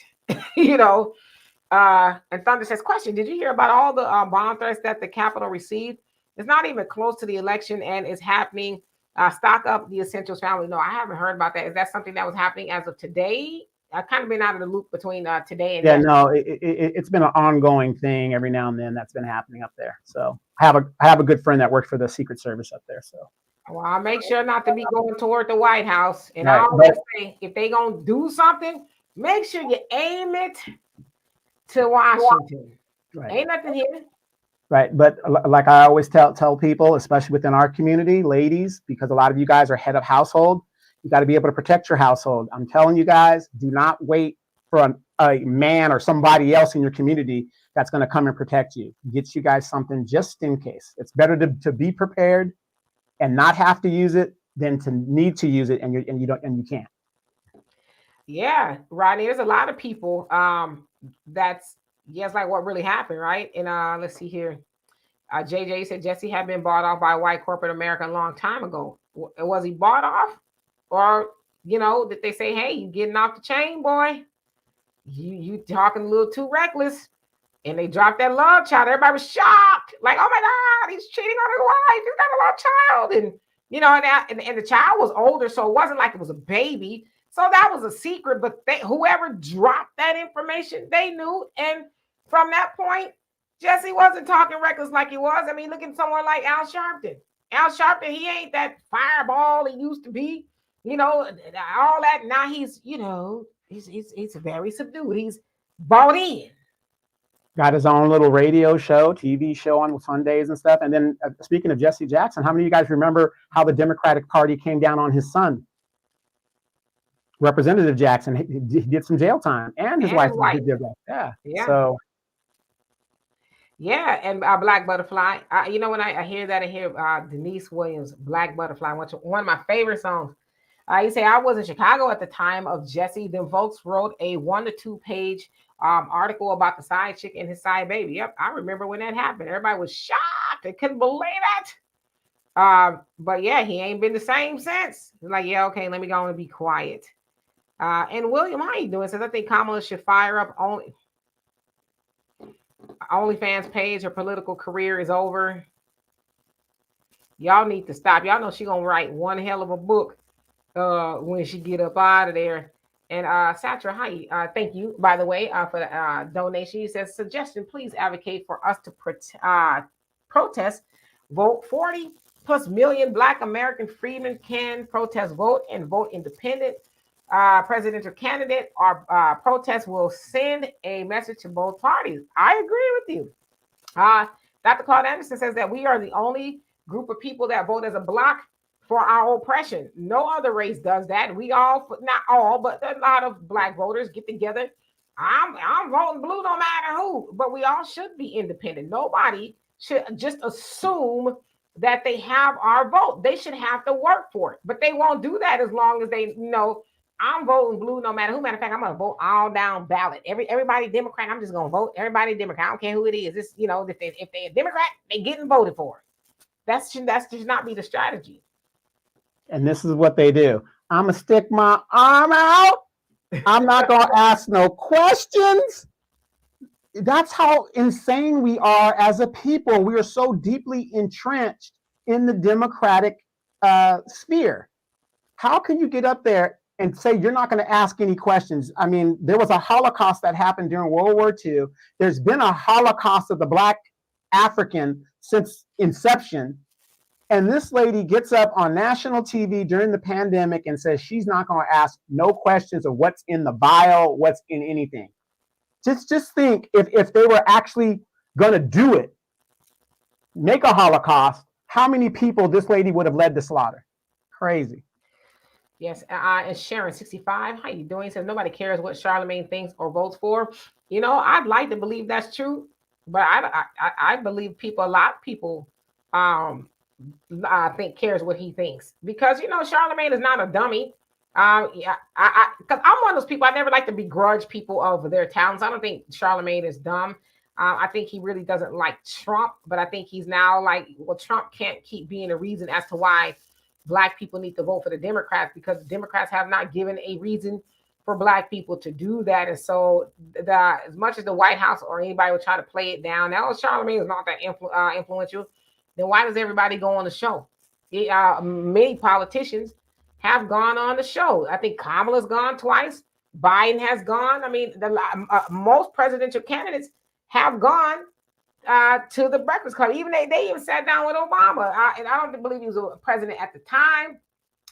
And Thunder says, question, did you hear about all the bomb threats that the Capitol received? It's not even close to the election and it's happening. Stock up the Essentials family. No, I haven't heard about that. Is that something that was happening as of today? I've kind of been out of the loop between today and yesterday. No, it's been an ongoing thing every now and then that's been happening up there. So I have a good friend that works for the Secret Service up there. So well, I'll make sure not to be going toward the White House. And I always say if they gonna do something, make sure you aim it to Washington. Right. Ain't nothing here. Right. But like I always tell people, especially within our community, ladies, because a lot of you guys are head of household, you got to be able to protect your household. I'm telling you guys, do not wait for a man or somebody else in your community that's going to come and protect you. Get you guys something just in case. It's better to be prepared and not have to use it than to need to use it and you can't. Yeah, Rodney, there's a lot of people that's like what really happened, right? And let's see here. JJ said Jesse had been bought off by white corporate America a long time ago. Was he bought off? Or, did they say, hey, you getting off the chain, boy? You talking a little too reckless. And they dropped that love child. Everybody was shocked. Like, oh my God, he's cheating on his wife. He's got a love child. And the child was older, so it wasn't like it was a baby. So that was a secret. But whoever dropped that information, they knew. And from that point, Jesse wasn't talking reckless like he was. I mean, look at someone like Al Sharpton. Al Sharpton, he ain't that fireball he used to be. All that. Now he's very subdued. He's bought in. Got his own little radio show, TV show on Sundays and stuff. And then speaking of Jesse Jackson, how many of you guys remember how the Democratic Party came down on his son? Representative Jackson, he did some jail time, and his wife did jail time. Yeah. So. Yeah, and Black Butterfly. When I hear that, I hear Denise Williams, Black Butterfly, one of my favorite songs. You say, I was in Chicago at the time of Jesse. Then folks wrote a 1 to 2 page article about the side chick and his side baby. Yep, I remember when that happened. Everybody was shocked. They couldn't believe it. But yeah, he ain't been the same since. He's like, yeah, okay, let me go and be quiet. And William, how you doing? Says, I think Kamala should fire up OnlyFans page. Her political career is over. Y'all need to stop. Y'all know she gonna write one hell of a book when she get up out of there. And Satra, hi, thank you, by the way, for the donation. He says, suggestion, please advocate for us to protest. Vote 40 plus million Black American freedmen can protest vote and vote independent. Presidential candidate or protest will send a message to both parties. I agree with you. Uh, Dr. Claude Anderson says that we are the only group of people that vote as a block for our oppression. No other race does that. We all, not all, but a lot of Black voters get together. I'm voting blue no matter who, but we all should be independent. Nobody should just assume that they have our vote. They should have to work for it, but they won't do that as long as they know I'm voting blue no matter who. Matter of fact, I'm gonna vote all down ballot. Everybody Democrat, I'm just gonna vote. Everybody Democrat. I don't care who it is. This, if they're a Democrat, they getting voted for. That should not be the strategy. And this is what they do. I'm gonna stick my arm out. I'm not gonna ask no questions. That's how insane we are as a people. We are so deeply entrenched in the Democratic sphere. How can you get up there and say you're not going to ask any questions? I mean, there was a Holocaust that happened during World War II. There's been a Holocaust of the Black African since inception. And this lady gets up on national TV during the pandemic and says she's not going to ask no questions of what's in the bio, what's in anything. Just think if they were actually going to do it, make a Holocaust, how many people this lady would have led to slaughter? Crazy. Yes, and Sharon 65, how you doing? Says nobody cares what Charlamagne thinks or votes for. I'd like to believe that's true, but I believe a lot of people I think cares what he thinks, because Charlamagne is not a dummy. Yeah, because I'm one of those people. I never like to begrudge people over their talents. I don't think Charlamagne is dumb. I think he really doesn't like Trump, but I think he's now like, well, Trump can't keep being a reason as to why Black people need to vote for the Democrats, because the Democrats have not given a reason for Black people to do that. And so, as much as the White House or anybody would try to play it down, now Charlamagne is not that influential, then why does everybody go on the show? Many politicians have gone on the show. I think Kamala's gone twice. Biden has gone. I mean, most presidential candidates have gone to the Breakfast Club. Even they even sat down with Obama. And I don't believe he was a president at the time.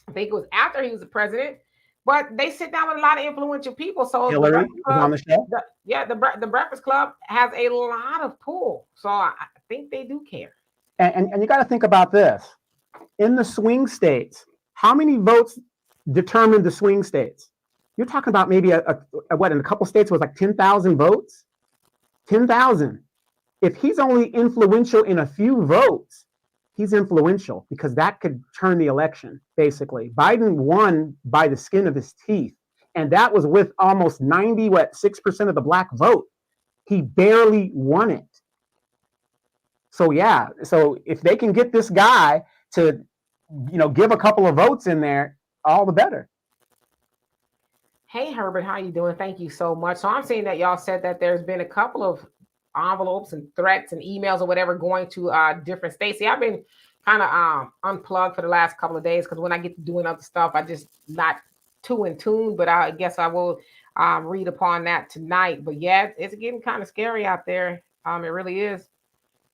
I think it was after he was the president. But they sit down with a lot of influential people. So Hillary was on the show. The Breakfast Club has a lot of pull. So I think they do care. And you got to think about this. In the swing states, how many votes determined the swing states? You're talking about maybe in a couple states it was like 10,000 votes. 10,000. If he's only influential in a few votes, he's influential, because that could turn the election, basically. Biden won by the skin of his teeth, and that was with almost 6% of the Black vote. He barely won it. So yeah, so if they can get this guy to, give a couple of votes in there, all the better. Hey Herbert, how you doing? Thank you so much. So I'm saying that y'all said that there's been a couple of envelopes and threats and emails or whatever going to different states. See, I've been kind of unplugged for the last couple of days, because when I get to doing other stuff, I just not too in tune. But I guess I will read upon that tonight. But yeah, it's getting kind of scary out there. It really is.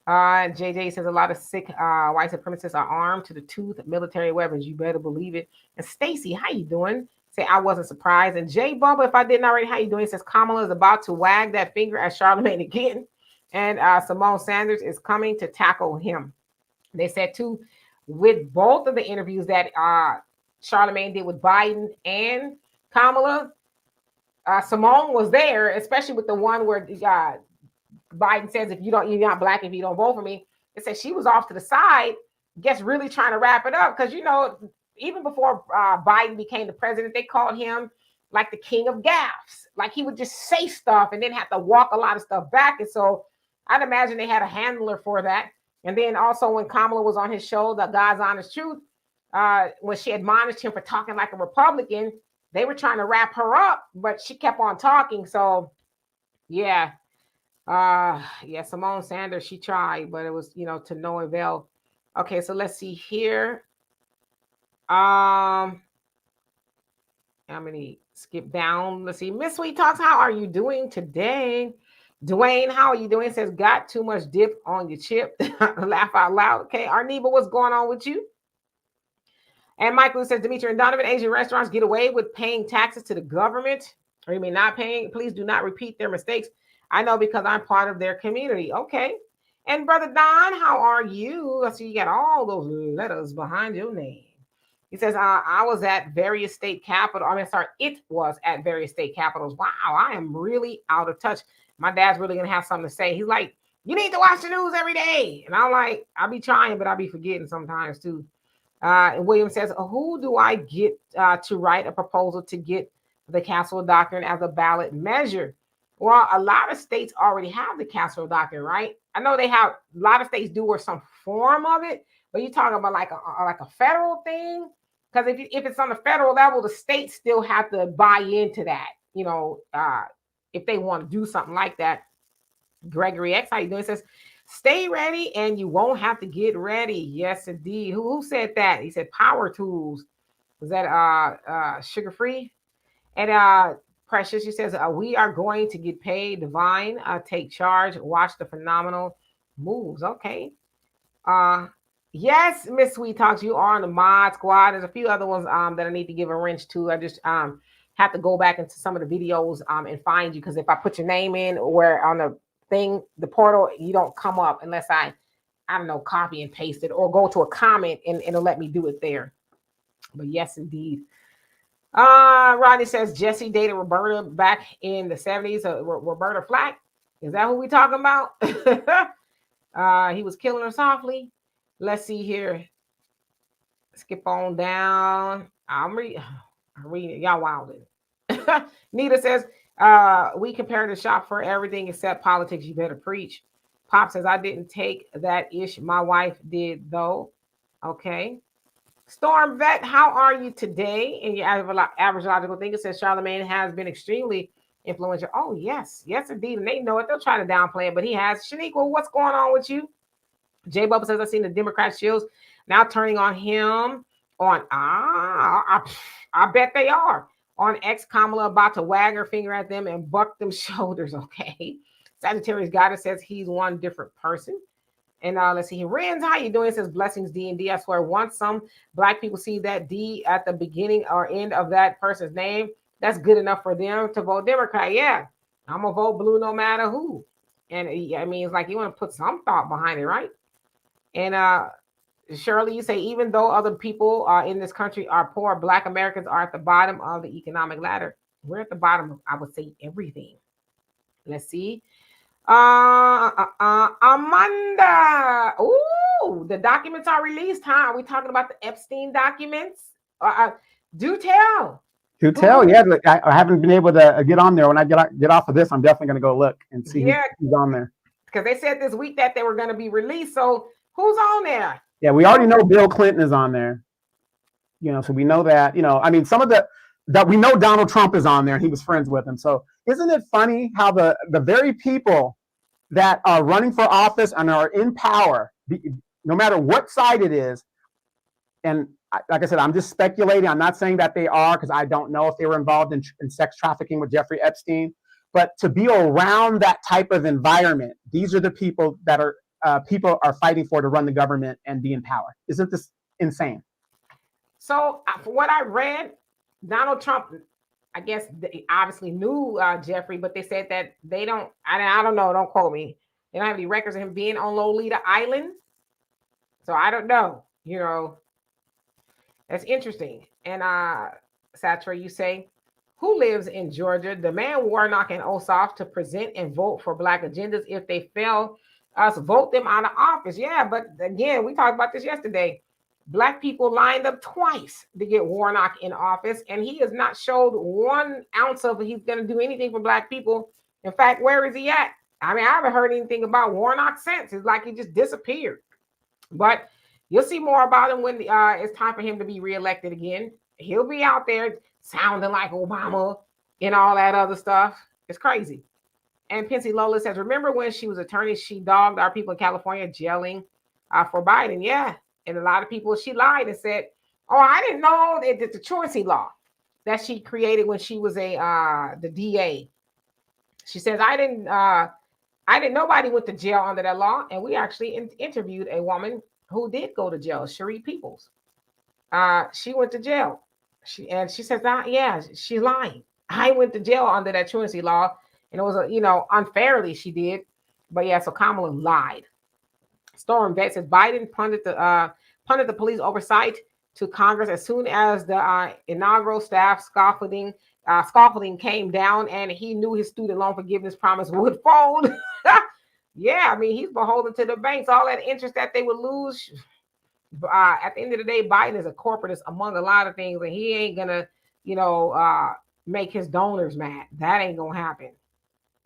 JJ says a lot of sick white supremacists are armed to the tooth with military weapons. You better believe it. And Stacy, how you doing? Say I wasn't surprised. And Jay Bubba, if I didn't already, how you doing? He says Kamala is about to wag that finger at Charlamagne again, and Simone Sanders is coming to tackle him. They said too, with both of the interviews that Charlamagne did with Biden and Kamala, Simone was there, especially with the one where Biden says, you're not Black if you don't vote for me. It said she was off to the side, guess really trying to wrap it up, because even before Biden became the president, they called him like the king of gaffes. Like he would just say stuff and then have to walk a lot of stuff back. And so I'd imagine they had a handler for that. And then also when Kamala was on his show, The God's Honest Truth, when she admonished him for talking like a Republican, they were trying to wrap her up, but she kept on talking. So yeah. Simone Sanders, she tried, but it was, to no avail. Okay, so let's see here. How many skip down? Let's see. Miss Sweet Talks, how are you doing today? Dwayne, how are you doing? Says, got too much dip on your chip. Laugh out loud. Okay. Arneva, what's going on with you? And Michael says, Dimitri and Donovan, Asian restaurants get away with paying taxes to the government, or you mean not paying. Please do not repeat their mistakes. I know because I'm part of their community. Okay. And Brother Don, how are you? I see you got all those letters behind your name. He says, I was at various state capitals. I mean, sorry, it was at various state capitals. Wow, I am really out of touch. My dad's really going to have something to say. He's like, you need to watch the news every day. And I'm like, I'll be trying, but I'll be forgetting sometimes too. And William says, who do I get to write a proposal to get the Castle Doctrine as a ballot measure? Well, a lot of states already have the Castle Doctrine, right? I know they have, a lot of states do or some form of it, but you're talking about like a federal thing? Because if it's on the federal level, the states still have to buy into that, if they want to do something like that. Gregory X, how you doing? It says, stay ready and you won't have to get ready. Yes, indeed. Who said that? He said power tools. Was that sugar free? And Precious, she says, we are going to get paid. Divine, take charge. Watch the phenomenal moves. Okay. Yes, Miss Sweet Talks, you are on the mod squad. There's a few other ones that I need to give a wrench to. I just have to go back into some of the videos and find you, because if I put your name in or on the thing, the portal, you don't come up unless I don't know, copy and paste it or go to a comment and it'll let me do it there. But yes, indeed. Rodney says Jesse dated Roberta back in the 70s. Roberta Flack. Is that who we talking about? He was killing her softly. Let's see here. Skip on down. I'm reading it. Y'all wilding. Nita says, we compare the shop for everything except politics. You better preach. Pop says, I didn't take that ish. My wife did, though. Okay. Storm Vet, how are you today? In your average logical thing, it says Charlamagne has been extremely influential. Oh, yes. Yes, indeed. And they know it. They'll try to downplay it, but he has. Shaniqua, what's going on with you? J Bubba says, I've seen the Democrat shields now turning on him. I bet they are. On ex Kamala about to wag her finger at them and buck them shoulders. Okay. Sagittarius Goddess says he's one different person. And let's see here. Renz, how you doing? It says blessings D&D. I swear, once some black people see that D at the beginning or end of that person's name, that's good enough for them to vote Democrat. Yeah. I'm going to vote blue no matter who. And I mean, it's like you want to put some thought behind it, right? And Shirley, you say, even though other people in this country are poor, Black Americans are at the bottom of the economic ladder. We're at the bottom of, I would say, everything. Let's see. Amanda. Ooh, the documents are released, huh? Are we talking about the Epstein documents? Do tell. Do tell. Yeah, look, I haven't been able to get on there. When I get off of this, I'm definitely going to go look and see who's on there. Because they said this week that they were going to be released. So who's on there? Yeah, we already know Bill Clinton is on there. So we know that. I mean, some of that we know Donald Trump is on there, and he was friends with him. So isn't it funny how the very people that are running for office and are in power, no matter what side it is, and like I said, I'm just speculating. I'm not saying that they are, because I don't know if they were involved in sex trafficking with Jeffrey Epstein. But to be around that type of environment, these are the people that people are fighting for to run the government and be in power. Isn't this insane? So from what I read, Donald Trump, I guess they obviously knew Jeffrey, but they said that they don't, I don't know, don't quote me. They don't have any records of him being on Lolita Island. So I don't know, That's interesting. And Satra, you say, who lives in Georgia? Demand Warnock and Ossoff to present and vote for Black agendas. If they fail us, vote them out of office. Yeah, but again, we talked about this yesterday. Black people lined up twice to get Warnock in office, and he has not showed 1 ounce of he's going to do anything for Black people. In fact, where is he at? I mean, I haven't heard anything about Warnock since. It's like he just disappeared. But you'll see more about him when it's time for him to be reelected again. He'll be out there sounding like Obama and all that other stuff. It's crazy. And Pensy Lola says, remember when she was attorney, she dogged our people in California jailing for Biden? Yeah. And a lot of people, she lied and said, oh, I didn't know that the truancy law that she created when she was the DA. She says, I didn't I didn't. Nobody went to jail under that law, and we actually interviewed a woman who did go to jail, Cherie Peoples. She went to jail. She says, yeah, she's lying. I went to jail under that truancy law, and it was unfairly she did. But yeah, so Kamala lied. Storm Vet says Biden punted the police oversight to Congress as soon as the inaugural staff scaffolding came down, and he knew his student loan forgiveness promise would fold. Yeah, I mean, he's beholden to the banks. All that interest that they would lose. At the end of the day, Biden is a corporatist among a lot of things, and he ain't gonna, make his donors mad. That ain't gonna happen.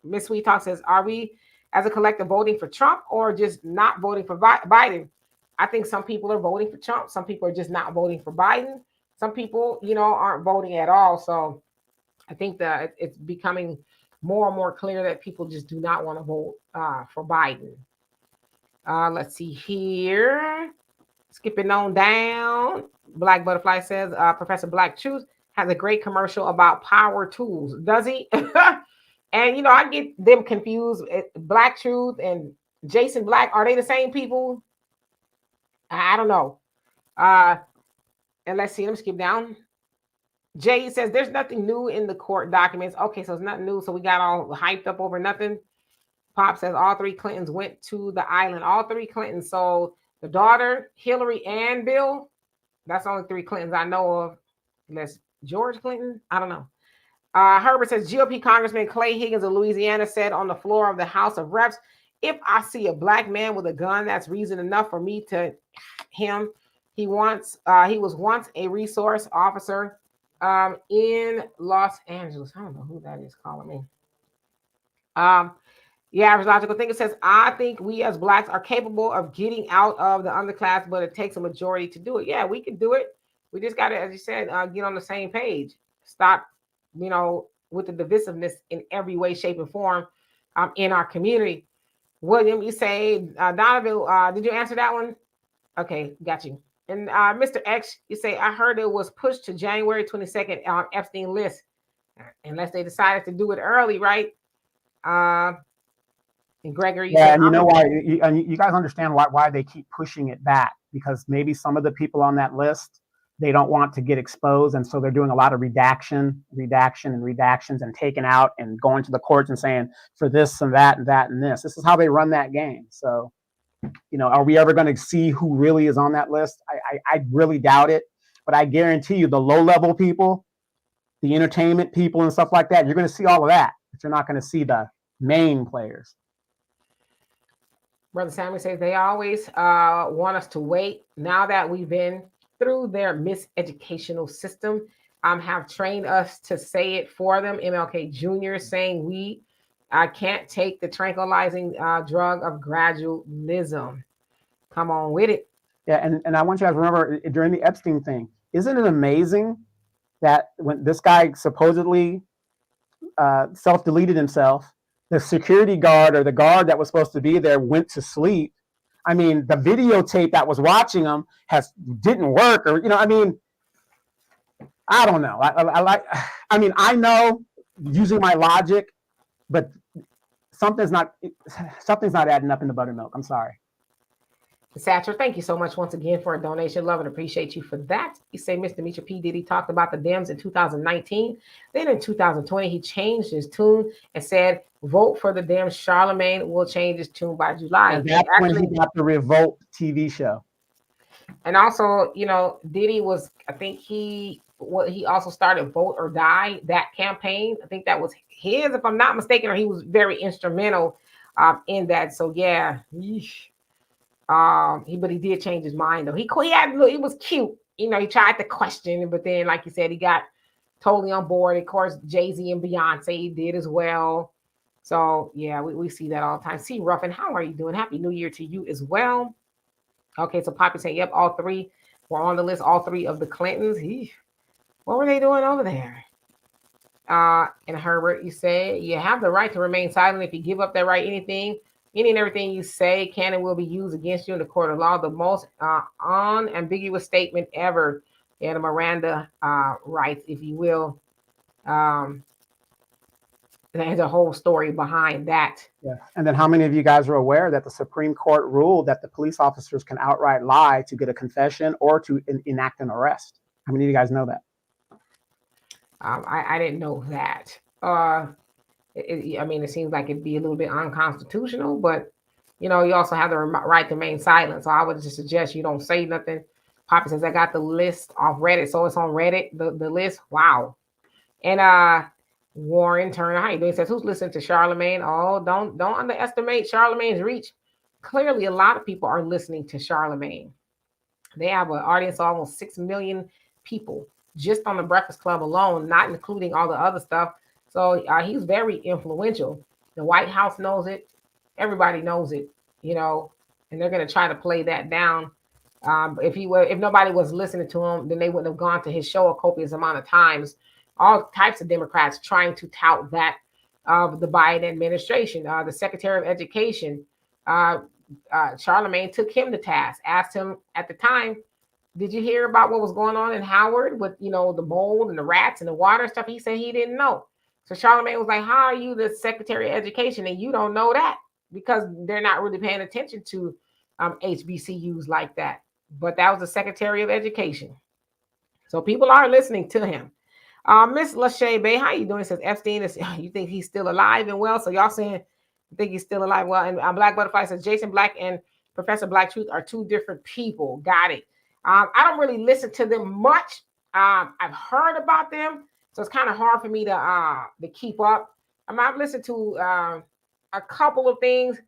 Miss Sweet Talk says, "Are we, as a collective, voting for Trump or just not voting for Biden?" I think some people are voting for Trump. Some people are just not voting for Biden. Some people, aren't voting at all. So I think that it's becoming more and more clear that people just do not want to vote for Biden. Let's see here. Skipping on down. Black Butterfly says, Professor Black Truth has a great commercial about power tools. Does he? And, I get them confused. Black Truth and Jason Black, are they the same people? I don't know. And let's see, let me skip down. Jay says, there's nothing new in the court documents. Okay, so it's nothing new. So we got all hyped up over nothing. Pop says all three Clintons went to the island. All three Clintons. So the daughter, Hillary, and Bill. That's only three Clintons I know of. Unless George Clinton. I don't know. Herbert says GOP Congressman Clay Higgins of Louisiana said on the floor of the House of Reps, if I see a black man with a gun, that's reason enough for me to him. He was once a resource officer in Los Angeles. I don't know who that is calling me. The average logical thinker says, I think we as blacks are capable of getting out of the underclass, but it takes a majority to do it. Yeah, we can do it. We just got to, as you said, get on the same page. Stop, with the divisiveness in every way, shape, and form in our community. William, you say, Donovan, did you answer that one? Okay, got you. And Mr. X, you say, I heard it was pushed to January 22nd on Epstein list, unless they decided to do it early, right? And Gregory, you and you know why? You guys understand why they keep pushing it back, because maybe some of the people on that list, they don't want to get exposed, and so they're doing a lot of redactions and taking out and going to the courts and saying for this and that and that and this. This is how they run that game. So, are we ever going to see who really is on that list? I really doubt it, but I guarantee you the low-level people, the entertainment people and stuff like that, you're going to see all of that, but you're not going to see the main players. Brother Sammy says they always want us to wait. Now that we've been through their miseducational system, have trained us to say it for them. MLK Jr. saying we can't take the tranquilizing drug of gradualism. Come on with it. Yeah, and I want you guys to remember during the Epstein thing, isn't it amazing that when this guy supposedly self-deleted himself, the security guard or the guard that was supposed to be there went to sleep. I mean, the videotape that was watching him didn't work, or I don't know. I know using my logic, but something's not adding up in the buttermilk. I'm sorry. Satcher, thank you so much once again for a donation. Love and appreciate you for that. You say Mr. Demetri P. Diddy talked about the Dems in 2019. Then in 2020, he changed his tune and said, vote for the Dems. Charlamagne will change his tune by July. And that's when he got the Revolt TV show. And also, Diddy was, I think he also started Vote or Die, that campaign. I think that was his, if I'm not mistaken, or he was very instrumental in that. So yeah. But he did change his mind though. He was cute. He tried to question, but then, like you said, he got totally on board. Of course, Jay-Z and Beyonce did as well. So yeah, we see that all the time. See, Ruffin, how are you doing? Happy New Year to you as well. Okay, so Poppy saying, yep, all three were on the list. All three of the Clintons. What were they doing over there? And Herbert, you say you have the right to remain silent. If you give up that right, any and everything you say can and will be used against you in the court of law. The most unambiguous statement ever. Yeah, the Miranda rights, if you will. There's a whole story behind that. Yeah. And then how many of you guys are aware that the Supreme Court ruled that the police officers can outright lie to get a confession or to enact an arrest? How many of you guys know that? I didn't know that. I mean, it seems like it'd be a little bit unconstitutional, but you also have the right to remain silent. So I would just suggest you don't say nothing. Poppy says I got the list off Reddit, so it's on Reddit. The list. Wow. And Warren Turner, how you doing? He says who's listening to Charlamagne? Oh, don't underestimate Charlamagne's reach. Clearly, a lot of people are listening to Charlamagne. They have an audience of almost 6 million people just on the Breakfast Club alone, not including all the other stuff. So he's very influential. The White House knows it. Everybody knows it, and they're going to try to play that down. If nobody was listening to him, then they wouldn't have gone to his show a copious amount of times. All types of Democrats trying to tout that of the Biden administration. The Secretary of Education, Charlamagne took him to task, asked him at the time, did you hear about what was going on in Howard with, the mold and the rats and the water stuff? He said he didn't know. So Charlamagne was like, how are you the Secretary of Education and you don't know that? Because they're not really paying attention to HBCUs like that. But that was the Secretary of Education. So people are listening to him. Miss Lachey Bay, how you doing? Says Epstein is, you think he's still alive and well? So y'all saying you think he's still alive? Well, and Black Butterfly says Jason Black and Professor Black Truth are two different people. Got it. I don't really listen to them much. I've heard about them, so it's kind of hard for me to keep up. I've listened to a couple of things.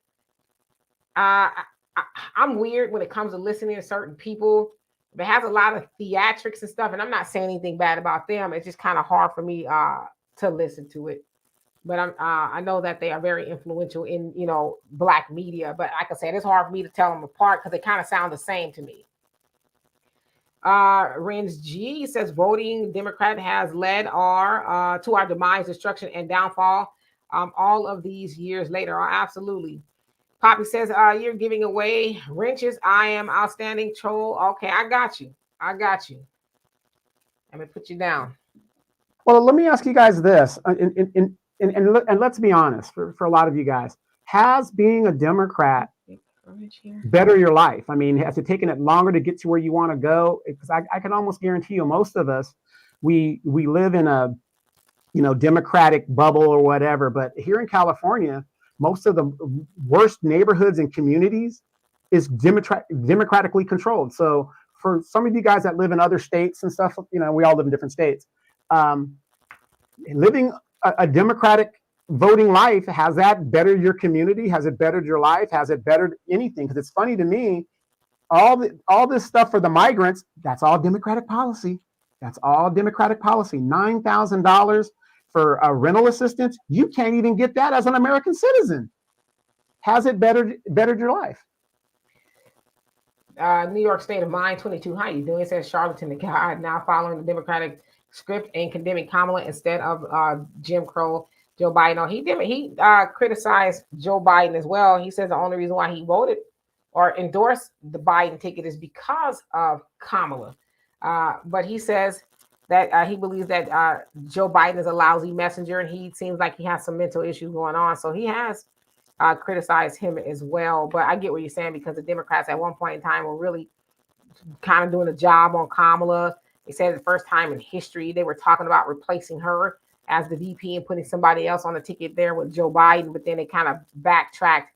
I'm weird when it comes to listening to certain people. It has a lot of theatrics and stuff, and I'm not saying anything bad about them. It's just kind of hard for me to listen to it. But I know that they are very influential in Black media. But like I said, it's hard for me to tell them apart because they kind of sound the same to me. Renz G says voting Democrat has led to our demise, destruction, and downfall. All of these years later, absolutely. Poppy says, you're giving away wrenches. I am outstanding troll. Okay, I got you. Let me put you down. Well, let me ask you guys this, and let's be honest, for a lot of you guys, has being a Democrat better your life? I mean, has it taken it longer to get to where you want to go? Because I can almost guarantee you, most of us, we live in a Democratic bubble or whatever. But here in California, most of the worst neighborhoods and communities is democratically controlled. So for some of you guys that live in other states and stuff, we all live in different states. Living a democratic voting life, has that bettered your community? Has it bettered your life? Has it bettered anything? Because it's funny to me, all this stuff for the migrants, that's all Democratic policy. That's all Democratic policy. $9,000 for a rental assistance. You can't even get that as an American citizen. Has it bettered your life? New York State of Mind 22. How you doing? It says charlatan the guy now following the Democratic script and condemning Kamala instead of Jim Crow Joe Biden. No, he criticized Joe Biden as well. He says the only reason why he voted or endorsed the Biden ticket is because of Kamala. But he says that he believes that Joe Biden is a lousy messenger, and he seems like he has some mental issues going on. So he has criticized him as well. But I get what you're saying, because the Democrats at one point in time were really kind of doing a job on Kamala. They said the first time in history they were talking about replacing her as the VP and putting somebody else on the ticket there with Joe Biden. But then they kind of backtracked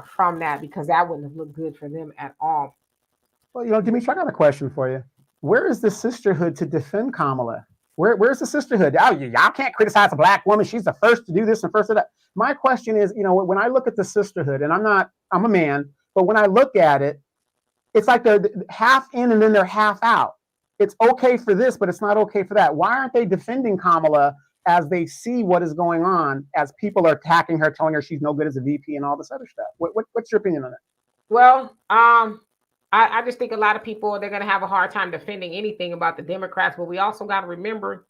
from that, because that wouldn't have looked good for them at all. Well, Dimitri, I got a question for you. Where is the sisterhood to defend Kamala? Where's the sisterhood? Y'all can't criticize a Black woman. She's the first to do this and first to that. My question is, when I look at the sisterhood, and I'm a man, but when I look at it, it's like they're half in and then they're half out. It's okay for this, but it's not okay for that. Why aren't they defending Kamala as they see what is going on, as people are attacking her, telling her she's no good as a VP and all this other stuff? What's your opinion on that? Well, I just think a lot of people, they're going to have a hard time defending anything about the Democrats. But we also got to remember,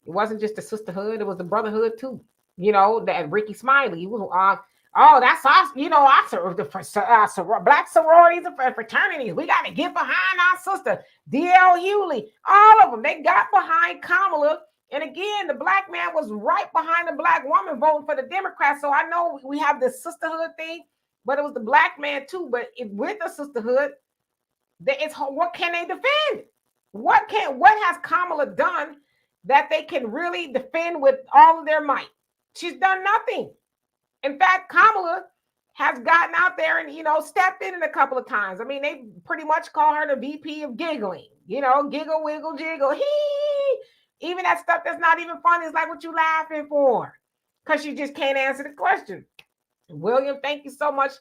it wasn't just the sisterhood, it was the brotherhood too. That Ricky Smiley was that's us. I serve the Black sororities and fraternities. We got to get behind our sister, D.L. Hewley. All of them, they got behind Kamala And again, the black man was right behind the black woman voting for the Democrats. So I know we have this sisterhood thing, but it was the black man too. But with the sisterhood, it's what can they defend? What has Kamala done that they can really defend with all of their might? She's done nothing. In fact, Kamala has gotten out there and stepped in a couple of times. I mean, they pretty much call her the VP of giggling. Giggle, wiggle, jiggle, hee. Even that stuff that's not even funny is like, what you laughing for? Because you just can't answer the question. William, thank you so much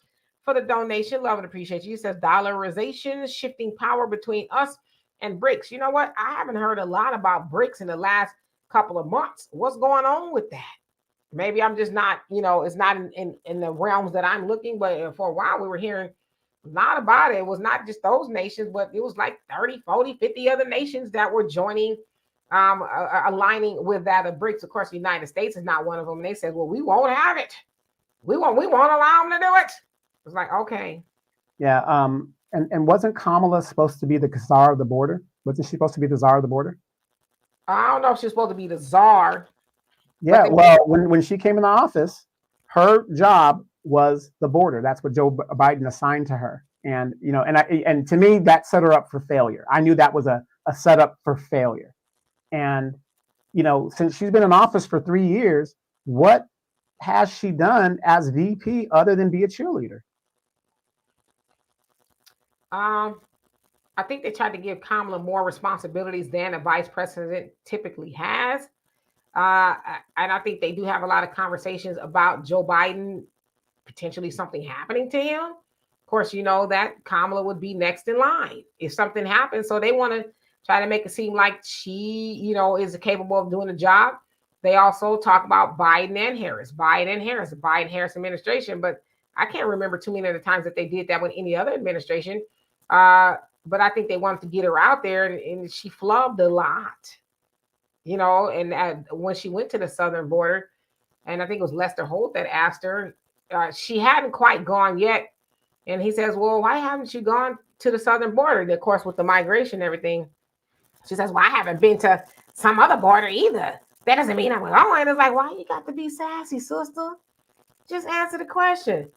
for the donation. Love and appreciate you. He says dollarization, shifting power between us and BRICS. You know what? I haven't heard a lot about BRICS in the last couple of months. What's going on with that? Maybe I'm just not, it's not in the realms that I'm looking, but for a while we were hearing a lot about it. It was not just those nations, but it was like 30, 40, 50 other nations that were joining, aligning with that of BRICS. Of course, the United States is not one of them. And they said, well, we won't have it. We won't allow them to do it. It's like, okay. Yeah. And wasn't Kamala supposed to be the czar of the border? Wasn't she supposed to be the czar of the border? I don't know if she's supposed to be the czar. Yeah. Well, when she came in the office, her job was the border. That's what Joe Biden assigned to her. And, and to me, that set her up for failure. I knew that was a setup for failure. And, since she's been in office for 3 years, what has she done as VP other than be a cheerleader? I think they tried to give Kamala more responsibilities than a vice president typically has. And I think they do have a lot of conversations about Joe Biden, potentially something happening to him. Of course, that Kamala would be next in line if something happens. So they want to try to make it seem like she, is capable of doing the job. They also talk about Biden and Harris, the Biden-Harris administration. But I can't remember too many of the times that they did that with any other administration. But I think they wanted to get her out there, and she flubbed a lot. And when she went to the southern border, and I think it was Lester Holt that asked her, she hadn't quite gone yet. And he says, well, why haven't you gone to the southern border? And of course, with the migration and everything, she says, well, I haven't been to some other border either. That doesn't mean I'm going. It's like, why you got to be sassy, sister? Just answer the question.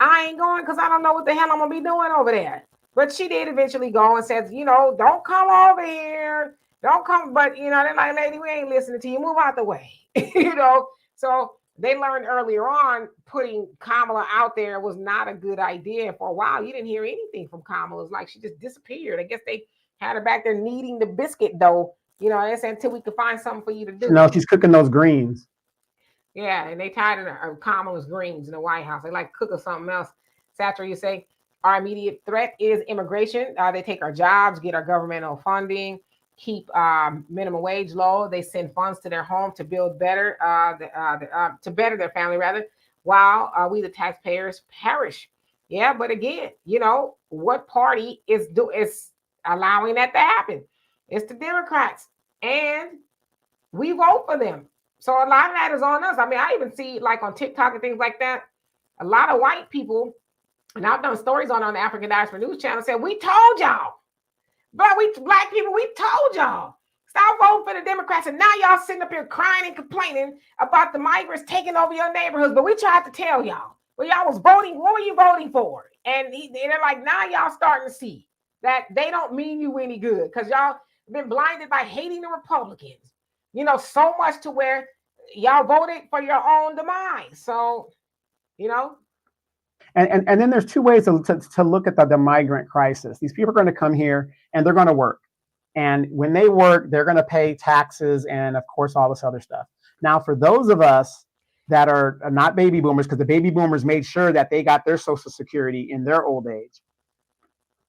I ain't going because I don't know what the hell I'm going to be doing over there. But she did eventually go and said, don't come over here. Don't come. But, they're like, lady, we ain't listening to you. Move out the way. So they learned earlier on putting Kamala out there was not a good idea. For a while, you didn't hear anything from Kamala. It was like she just disappeared. I guess they had her back there kneading the biscuit dough. They said until we could find something for you to do. No, she's cooking those greens. Yeah, and they tied her Kamala's greens in the White House. They like cook or something else. Satcher, you say, our immediate threat is immigration. They take our jobs, get our governmental funding, keep minimum wage low. They send funds to their home to build better, to better their family rather, while we the taxpayers perish. Yeah, but again, what party is allowing that to happen? It's the Democrats, and we vote for them. So a lot of that is on us. I mean, I even see like on TikTok and things like that, a lot of white people, and I've done stories on the African Diaspora News Channel, said, we told y'all. But we black people, we told y'all. Stop voting for the Democrats. And now y'all sitting up here crying and complaining about the migrants taking over your neighborhoods. But we tried to tell y'all. Well, y'all was voting. What were you voting for? And they're like, now y'all starting to see that they don't mean you any good because y'all been blinded by hating the Republicans. So much to where y'all voted for your own demise. So, And then there's two ways to look at the migrant crisis. These people are going to come here and they're going to work. And when they work, they're going to pay taxes and, of course, all this other stuff. Now, for those of us that are not baby boomers, because the baby boomers made sure that they got their Social Security in their old age,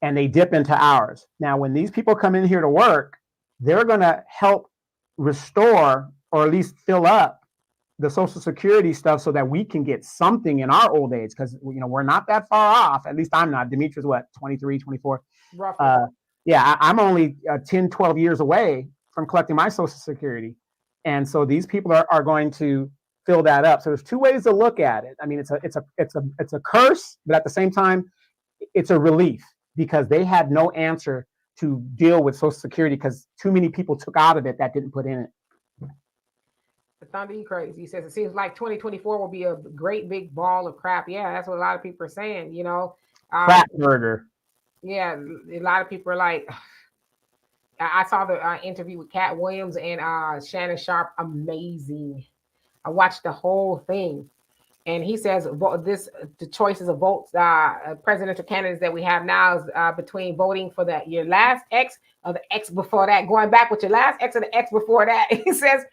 and they dip into ours. Now, when these people come in here to work, they're going to help restore or at least fill up the Social Security stuff so that we can get something in our old age, because we're not that far off. At least I'm not. Dimitri's what, 23, 24? Yeah, I'm only 10, 12 years away from collecting my Social Security. And so these people are going to fill that up. So there's two ways to look at it. I mean, it's a curse, but at the same time, it's a relief because they had no answer to deal with Social Security because too many people took out of it that didn't put in it. Thunder, you crazy. He says it seems like 2024 will be a great big ball of crap. Yeah, that's what a lot of people are saying. Crap burger. Yeah, a lot of people are like, I saw the interview with Cat Williams and Shannon Sharp. Amazing. I watched the whole thing, and he says the choices of votes presidential candidates that we have now is between voting for your last ex or the ex before that, going back with your last ex or the ex before that. He says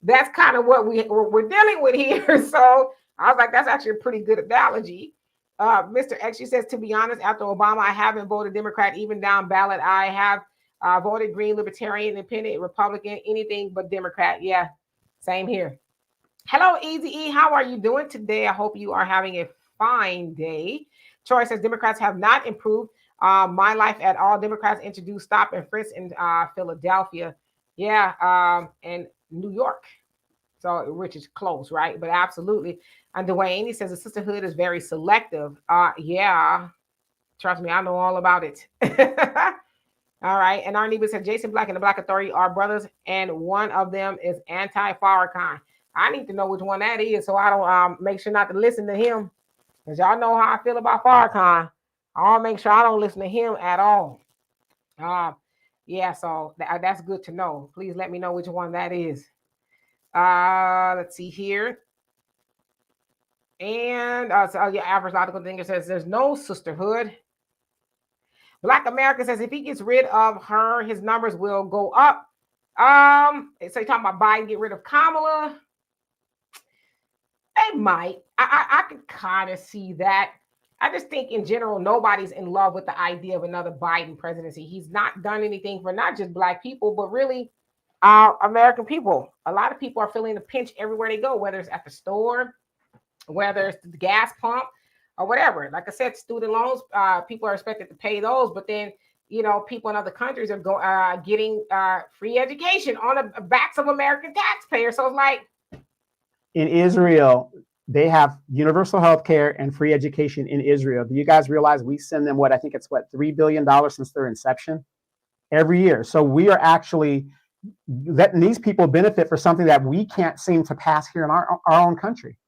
that's kind of what we're dealing with here. So I was like, that's actually a pretty good analogy. Mr. X, she says, to be honest, after Obama, I haven't voted Democrat, even down ballot. I have voted Green, Libertarian, Independent, Republican, anything but Democrat. Yeah, same here. Hello, Easy E. How are you doing today? I hope you are having a fine day. Troy says Democrats have not improved my life at all. Democrats introduced stop and frisk in Philadelphia. Yeah, and New York. So, which is close, right? But absolutely. And Dwayne, he says the sisterhood is very selective. Yeah, trust me, I know all about it. All right. And our neighbor said Jason Black and the Black Authority are brothers, and one of them is anti-Farrakhan. I need to know which one that is, so I don't make sure not to listen to him. Because y'all know how I feel about Farrakhan. I'll make sure I don't listen to him at all. Yeah, so that's good to know. Please let me know which one that is. Let's see here. And your average logical thinker says there's no sisterhood. Black America says if he gets rid of her, his numbers will go up. So you're talking about Biden get rid of Kamala? They might. I can kind of see that. I just think in general, nobody's in love with the idea of another Biden presidency. He's not done anything for not just Black people, but really American people. A lot of people are feeling the pinch everywhere they go, whether it's at the store, whether it's the gas pump, or whatever. Like I said, student loans, people are expected to pay those, but then people in other countries are getting free education on the backs of American taxpayers. So it's like, in Israel, they have universal health care and free education in Israel. Do you guys realize we send them I think it's $3 billion since their inception every year. So we are actually letting these people benefit for something that we can't seem to pass here in our own country.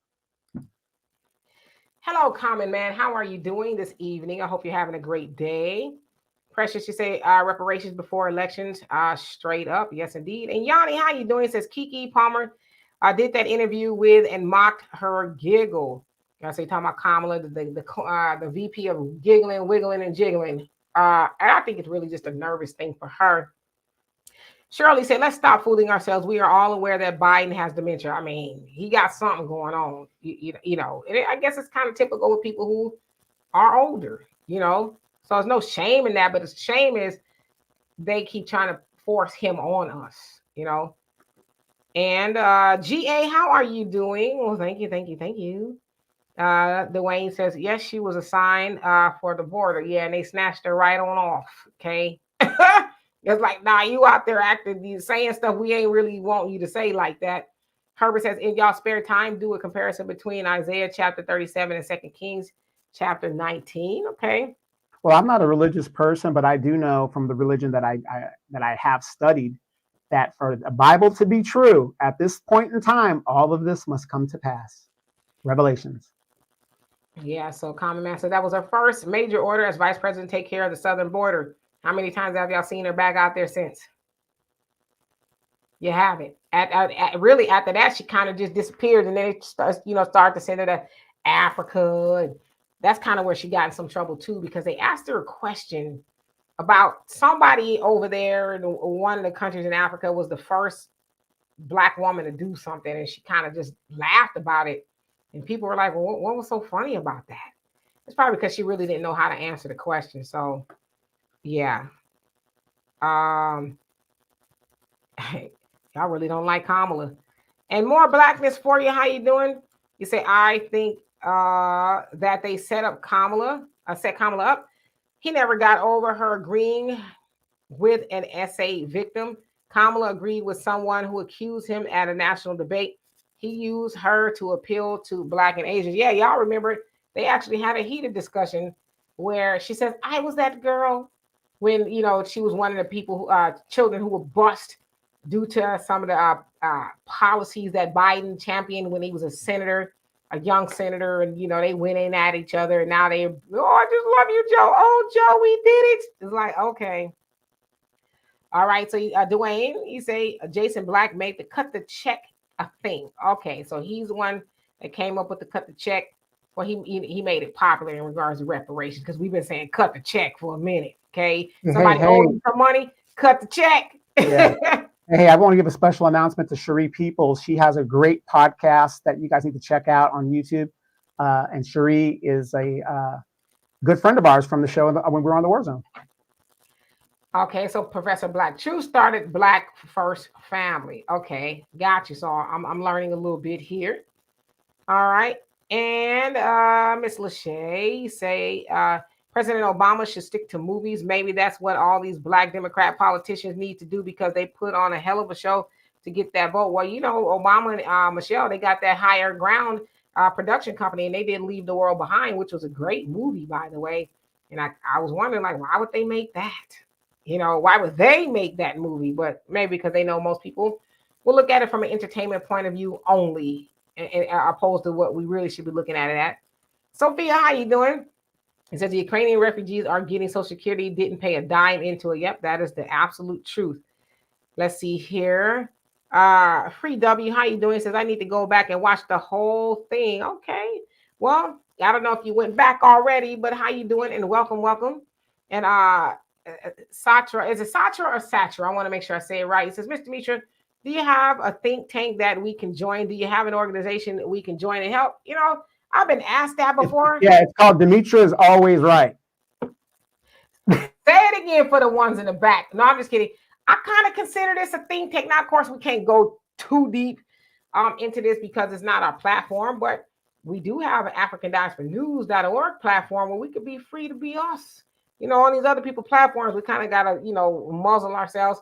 Hello, Common Man. How are you doing this evening? I hope you're having a great day. Precious, you say reparations before elections, straight up. Yes, indeed. And Yanni, how you doing? It says Kiki Palmer did that interview with and mocked her giggle. I say talking about Kamala, the VP of giggling, wiggling, and jiggling. And I think it's really just a nervous thing for her. Shirley said, let's stop fooling ourselves. We are all aware that Biden has dementia. I mean, he got something going on, and I guess it's kind of typical with people who are older, So there's no shame in that, but the shame is they keep trying to force him on us, And GA, how are you doing? Well, thank you. Dwayne says, yes, she was assigned for the border. Yeah, and they snatched her right on off. Okay. It's like, nah, you out there acting, saying stuff we ain't really want you to say like that. Herbert says, in y'all spare time, do a comparison between Isaiah chapter 37 and 2 Kings chapter 19. Okay. Well, I'm not a religious person, but I do know from the religion that I have studied that for the Bible to be true at this point in time, all of this must come to pass. Revelations. Yeah, so Common Man said that was her first major order as vice president, take care of the southern border. How many times have y'all seen her back out there since? You haven't. Really, after that, she kind of just disappeared, and then it starts, started to send her to Africa, and that's kind of where she got in some trouble too, because they asked her a question about somebody over there in one of the countries in Africa was the first Black woman to do something, and she kind of just laughed about it, and people were like, well, what was so funny about that? It's probably because she really didn't know how to answer the question. So yeah. Y'all really don't like Kamala. And more blackness for you. How you doing? You say, I think that they set Kamala up. He never got over her agreeing with an SA victim. Kamala agreed with someone who accused him at a national debate. He used her to appeal to Black and Asians. Yeah, y'all remember they actually had a heated discussion where she says, I was that girl when, she was one of the people, children who were bused due to some of the policies that Biden championed when he was a senator, a young senator, and they went in at each other, and now I just love you, Joe. Oh, Joe, we did it. It's like, okay, all right. So Dwayne, you say Jason Black made the cut the check a thing. Okay, so he's the one that came up with the cut the check. Well, he made it popular in regards to reparations because we've been saying cut the check for a minute. Okay, Hey, somebody hey, owes you some money, cut the check. yeah. Hey, I want to give a special announcement to Cherie Peoples. She has a great podcast that you guys need to check out on YouTube. And Cherie is a good friend of ours from the show when we were on the War Zone. Okay, so Professor Black True started Black First Family. Okay, got you. So I'm learning a little bit here. All right. And Miss Lachey say President Obama should stick to movies. Maybe that's what all these Black Democrat politicians need to do because they put on a hell of a show to get that vote. Well, Obama and Michelle, they got that Higher Ground production company, and they didn't leave the world behind, which was a great movie, by the way. And I was wondering, like, why would they make that? Why would they make that movie? But maybe because they know most people will look at it from an entertainment point of view only, and opposed to what we really should be looking at it at. Sophia, how you doing? It says the Ukrainian refugees are getting Social Security, didn't pay a dime into it. Yep, that is the absolute truth. Let's see here. Free W, how you doing? It says I need to go back and watch the whole thing. Okay. Well, I don't know if you went back already, but how you doing? And welcome. And Satra, is it Satra or Satra? I want to make sure I say it right. It says, Mr. Mitra, do you have a think tank that we can join? Do you have an organization that we can join and help? I've been asked that before. It's called Demetra is Always Right. Say it again for the ones in the back. No, I'm just kidding. I kind of consider this a think tank. Now, of course, we can't go too deep into this because it's not our platform, but we do have an AfricanDiasporaNews.org platform where we could be free to be us. On these other people platforms, we kind of got to, muzzle ourselves.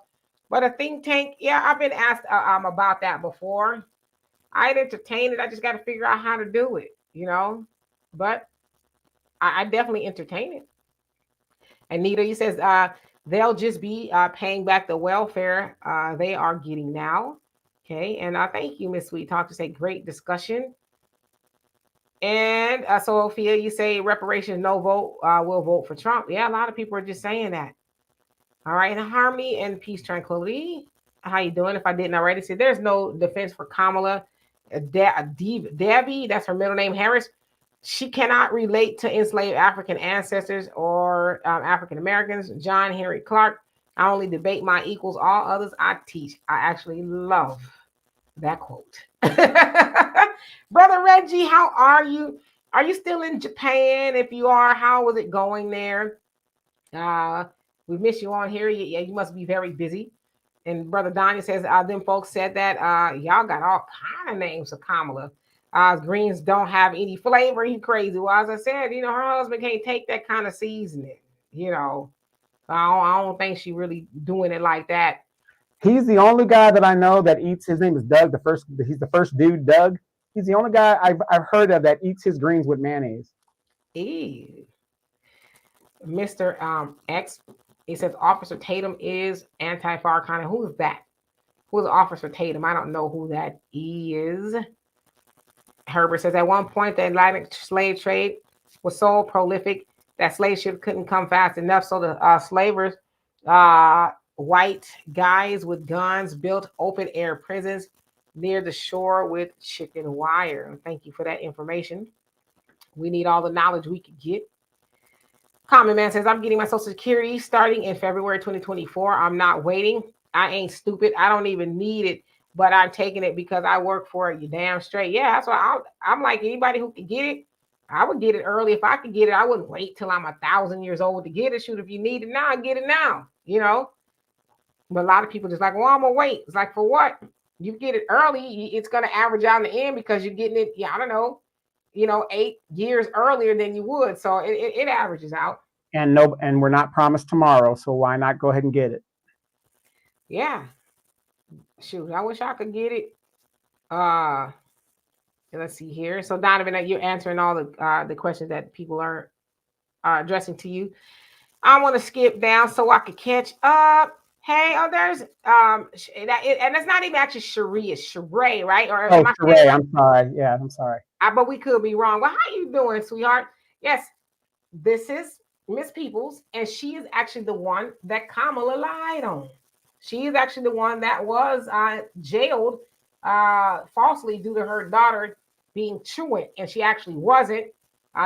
But a think tank, yeah, I've been asked about that before. I'd entertain it. I just got to figure out how to do it, But I definitely entertain it. Anita, you says they'll just be paying back the welfare they are getting now. Okay, and thank you, Miss Sweet Talk, to say great discussion. And Sophia, you say reparations, no vote, will vote for Trump. Yeah, a lot of people are just saying that. All right, and harmony and peace, tranquility. How you doing? If I didn't already say, there's no defense for Kamala. Debbie, that's her middle name, Harris. She cannot relate to enslaved African ancestors or African Americans. John Henry Clark. I only debate my equals. All others I teach. I actually love that quote. Brother Reggie, how are you? Are you still in Japan? If you are, how was it going there? We miss you on here. Yeah, you must be very busy. And Brother Donnie says, them folks said that y'all got all kind of names for Kamala. Greens don't have any flavor. You crazy. Well, as I said, her husband can't take that kind of seasoning. I don't think she really doing it like that. He's the only guy that I know that eats. His name is Doug. He's the first dude, Doug. He's the only guy I've heard of that eats his greens with mayonnaise. Ew. Mr. X, he says Officer Tatum is anti-Farrakhan. Who is that? Who is Officer Tatum? I don't know who that is. Herbert says at one point the Atlantic slave trade was so prolific that slave ships couldn't come fast enough, so the slavers, white guys with guns, built open air prisons near the shore with chicken wire. Thank you for that information. We need all the knowledge we could get. Common Man says, I'm getting my Social Security starting in February 2024. I'm not waiting. I ain't stupid. I don't even need it, but I'm taking it because I work for it. You damn straight. Yeah, that's why I'm like anybody who can get it. I would get it early. If I could get it, I wouldn't wait till I'm 1,000 years old to get it. Shoot, if you need it now, get it now, But a lot of people just like, well, I'm going to wait. It's like, for what? You get it early, it's going to average out in the end because you're getting it, I don't know, 8 years earlier than you would. So it averages out. And we're not promised tomorrow, so why not go ahead and get it? Yeah. Shoot, I wish I could get it. Let's see here. So Donovan, you're answering all the questions that people are addressing to you. I want to skip down so I could catch up. Hey, oh, there's and it's not even actually Cherie, it's Sheree, right? Or Oh, am I saying it Sheree, right? I'm sorry. Yeah, I'm sorry. But we could be wrong. Well, how you doing, sweetheart? Yes, this is Miss Peoples, and she is actually the one that Kamala lied on. She is actually the one that was jailed falsely due to her daughter being truant, and she actually wasn't.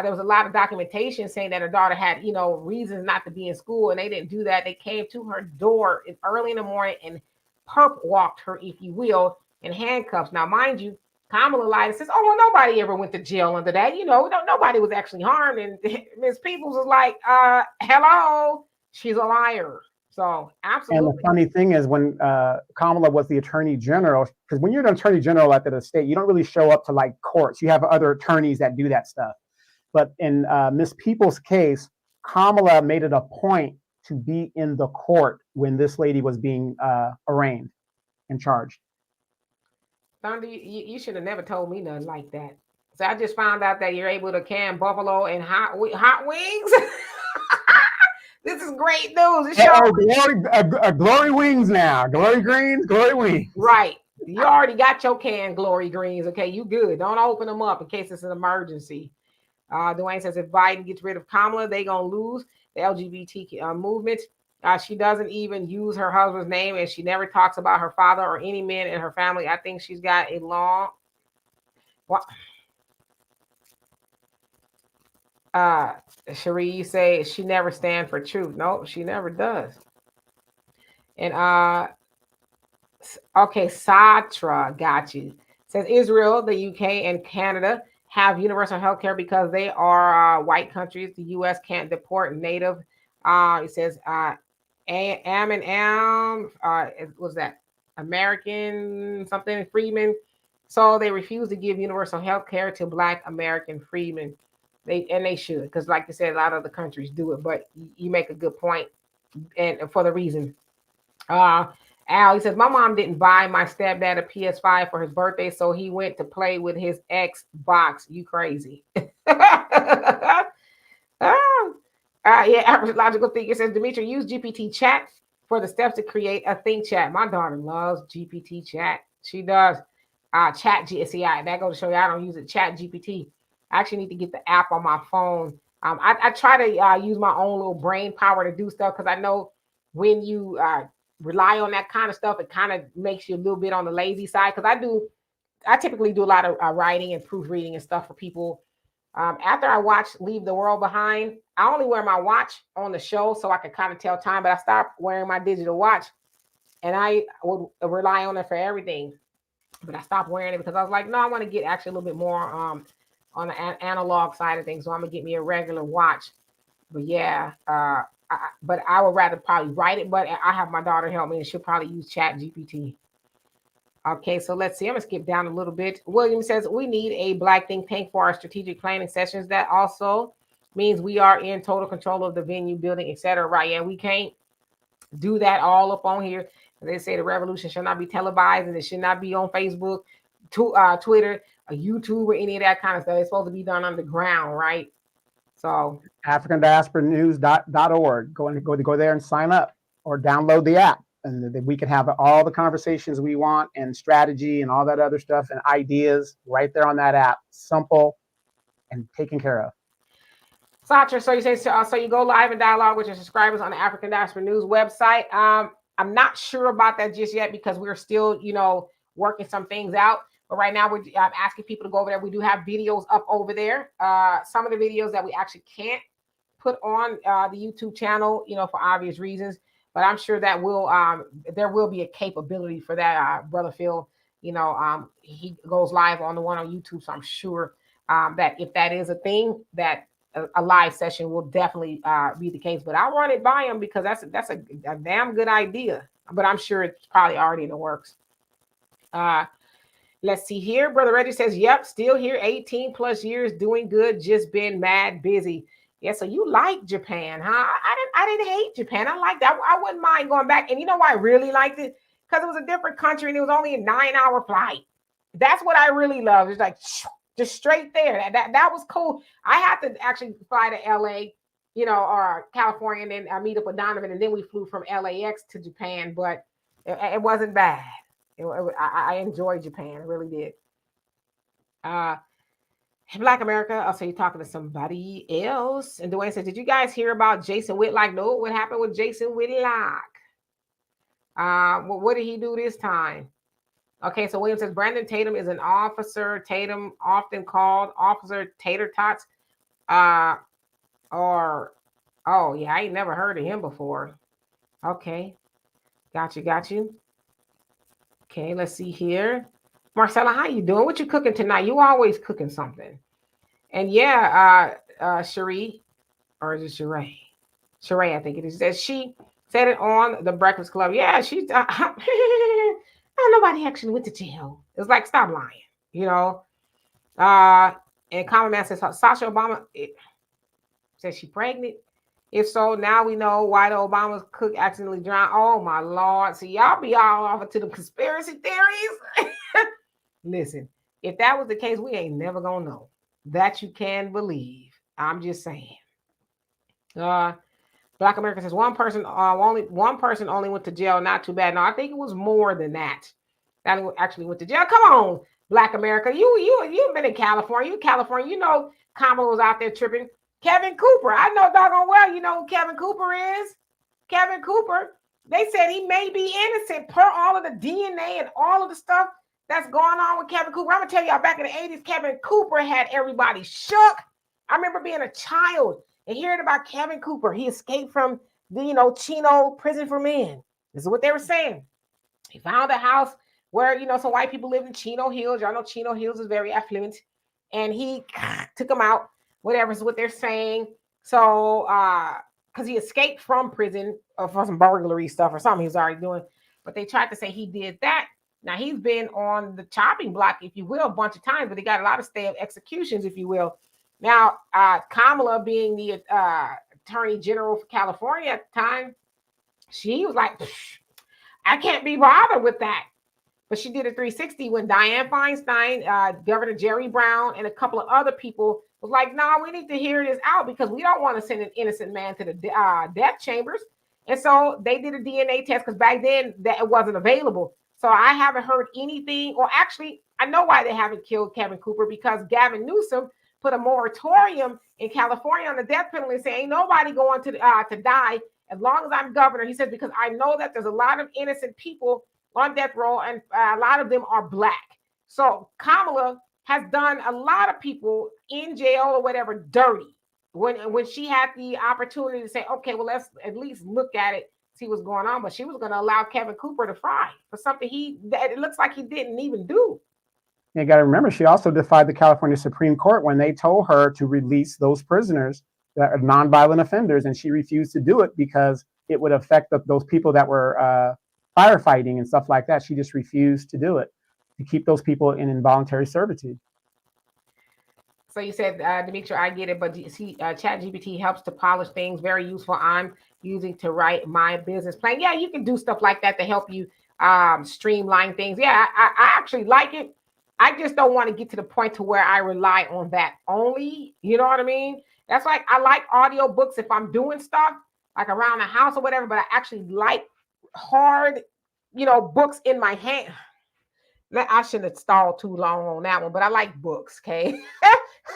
There was a lot of documentation saying that her daughter had, reasons not to be in school, and they didn't do that. They came to her door early in the morning and perp walked her, if you will, in handcuffs. Now, mind you, Kamala lied and says, "Oh well, nobody ever went to jail under that. Nobody was actually harmed." And Miss Peoples was like, "Hello, she's a liar." So And the absolutely, funny thing is, when Kamala was the attorney general, because when you're an attorney general at the state, you don't really show up to like courts. You have other attorneys that do that stuff. But in Miss People's case, Kamala made it a point to be in the court when this lady was being arraigned and charged. Thunder, you should have never told me nothing like that. So I just found out that you're able to can buffalo and hot wings. This is great news. It shows Oh, glory wings now. Glory greens, glory wings. right. You already got your canned glory greens. Okay, you good. Don't open them up in case it's an emergency. Dwayne says if Biden gets rid of Kamala, they gonna lose the LGBT movement. She doesn't even use her husband's name, and she never talks about her father or any men in her family. I think she's got a long. Well, Cherie, you say she never stand for truth. No, she never does. And okay, Satra got you. Says Israel, the UK, and Canada have universal health care because they are white countries. The US can't deport native. It says Am and Am, was that American something freedmen? So they refuse to give universal health care to Black American freedmen. They should, because like you said, a lot of the countries do it. But you make a good point, and for the reason. Uh, Al, he says, my mom didn't buy my stepdad a PS5 for his birthday, so he went to play with his Xbox. You crazy. Yeah, average logical thinker says, Dimitri, use GPT chat for the steps to create a think chat. My daughter loves GPT chat. She does. Chat GSCI. That goes to show you I don't use it. Chat GPT. I actually need to get the app on my phone. I try to use my own little brain power to do stuff because I know when you rely on that kind of stuff, it kind of makes you a little bit on the lazy side. Because I typically do a lot of writing and proofreading and stuff for people. After I watch Leave the World Behind, I only wear my watch on the show so I can kind of tell time, but I stopped wearing my digital watch and I would rely on it for everything. But I stopped wearing it because I was like, no, I want to get actually a little bit more on the analog side of things. So I'm going to get me a regular watch. But yeah, but I would rather probably write it, but I have my daughter help me and she'll probably use Chat GPT. Okay, so let's see. I'm gonna skip down a little bit. William says we need a Black think tank for our strategic planning sessions. That also means we are in total control of the venue, building, etc. Right? Yeah, we can't do that all up on here. They say the revolution should not be televised and it should not be on Facebook, Twitter, YouTube, or any of that kind of stuff. It's supposed to be done underground, right? So AfricanDiasporaNews.org. Go there and sign up or download the app. And then we can have all the conversations we want and strategy and all that other stuff and ideas right there on that app. Simple and taken care of. Satra, so you say so you go live and dialogue with your subscribers on the African Diaspora News website. I'm not sure about that just yet because we're still, working some things out. But right now we're asking people to go over there. We do have videos up over there. Some of the videos that we actually can't put on the YouTube channel, for obvious reasons. But I'm sure that there will be a capability for that. Brother Phil, he goes live on the one on YouTube, so I'm sure that if that is a thing, that a live session will definitely be the case. But I'll run it by him because that's a damn good idea. But I'm sure it's probably already in the works. Let's see here. Brother Reggie says, yep, still here, 18 plus years, doing good, just been mad busy. Yeah, so you like Japan, huh? I didn't hate Japan. I liked that. I wouldn't mind going back. And you know why I really liked it? Because it was a different country and it was only a 9-hour flight. That's what I really loved. It's like just straight there. That was cool. I had to actually fly to LA or California, and then I meet up with Donovan, and then we flew from LAX to Japan. But it wasn't bad. I enjoyed Japan, I really did. Uh, Black America. Also, you're talking to somebody else. And Dwayne said, "Did you guys hear about Jason Whitlock? No, what happened with Jason Whitlock? What did he do this time?" Okay, so William says Brandon Tatum is an officer. Tatum often called Officer Tater Tots. Uh, or oh yeah, I ain't never heard of him before. Okay, got you. Okay, let's see here. Marcella, how you doing? What you cooking tonight? You always cooking something. And yeah, Cherie, or is it Sheree? Sheree, I think it is. Says she said it on the Breakfast Club. Yeah, she's. Nobody actually went to jail. It's like stop lying, you know. Uh, and Common Man says Sasha Obama says she pregnant. If so, now we know why the Obama's cook accidentally drowned. Oh my Lord! So y'all be all off into the conspiracy theories. Listen, if that was the case, we ain't never gonna know. That you can believe. I'm just saying. Uh, Black America says one person only went to jail. Not too bad. No, I think it was more than that. That actually went to jail. Come on, Black America. You've been in California. You California. You know Kamala was out there tripping. Kevin Cooper. I know doggone well. You know who Kevin Cooper is. Kevin Cooper. They said he may be innocent per all of the DNA and all of the stuff that's going on with Kevin Cooper. I'm gonna tell y'all, back in the 80s, Kevin Cooper had everybody shook. I remember being a child and hearing about Kevin Cooper. He escaped from the Chino prison for men. This is what they were saying. He found a house where some white people lived in Chino Hills. Y'all know Chino Hills is very affluent, and he took them out. Whatever is what they're saying. So, because he escaped from prison for some burglary stuff or something he was already doing, but they tried to say he did that. Now he's been on the chopping block, if you will, a bunch of times, but he got a lot of stay of executions, if you will. Now, Kamala, being the Attorney General for California at the time, she was like, I can't be bothered with that. But she did a 360 when Dianne Feinstein, Governor Jerry Brown, and a couple of other people was like, no, we need to hear this out because we don't want to send an innocent man to the death chambers. And so they did a DNA test because back then that it wasn't available. So I haven't heard anything, or actually, I know why they haven't killed Kevin Cooper, because Gavin Newsom put a moratorium in California on the death penalty, saying ain't nobody going to die as long as I'm governor. He says, because I know that there's a lot of innocent people on death row, and a lot of them are Black. So Kamala has done a lot of people in jail or whatever dirty when she had the opportunity to say, okay, well, let's at least look at it, see what's going on. But she was going to allow Kevin Cooper to fry for something that it looks like he didn't even do. You got to remember, she also defied the California Supreme Court when they told her to release those prisoners that are nonviolent offenders, and she refused to do it because it would affect those people that were firefighting and stuff like that. She just refused to do it, to keep those people in involuntary servitude. So you said, Demetri, I get it, but see, ChatGPT helps to polish things. Very useful. I'm using to write my business plan. Yeah, you can do stuff like that to help you streamline things. Yeah, I actually like it. I just don't want to get to the point to where I rely on that only. You know what I mean? That's like, I like audio books if I'm doing stuff like around the house or whatever, but I actually like hard, books in my hand. I shouldn't have stalled too long on that one, but I like books, okay?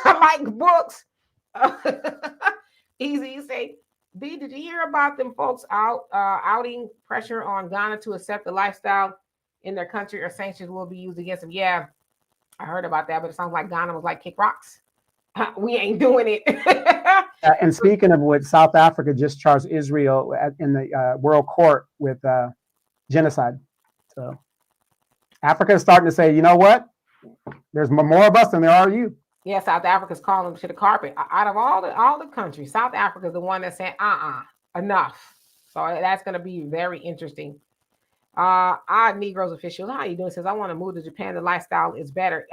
I like books. Easy, you say, D, did you hear about them folks outing pressure on Ghana to accept the lifestyle in their country, or sanctions will be used against them? Yeah, I heard about that, but it sounds like Ghana was like, kick rocks. We ain't doing it. And speaking of which, South Africa just charged Israel in the World Court with genocide. So Africa is starting to say, you know what? There's more of us than there are you. Yeah, South Africa's calling them to the carpet. Out of all the countries, South Africa is the one that's saying, enough. So that's going to be very interesting. Odd Negroes officials, how you doing? Says, I want to move to Japan. The lifestyle is better.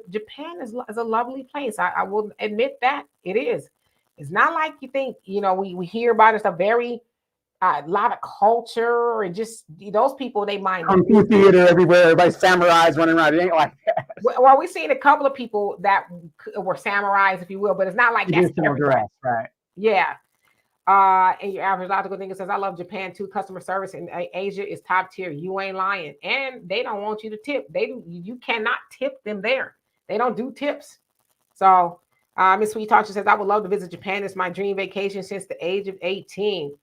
Japan is a lovely place. I will admit that it is. It's not like you think. We hear about it. It's a very a lot of culture, and just those people, they mind Kung Fu theater everywhere. Everybody's samurais running around. It ain't like that. Well, we've seen a couple of people that were samurais, if you will, but it's not like that's dress, right? Yeah. And your average logical thinker says, I love Japan too. Customer service in Asia is top tier. You ain't lying. And they don't want you to tip. You cannot tip them there. They don't do tips. So Miss Sweet Talk says, I would love to visit Japan. It's my dream vacation since the age of 18.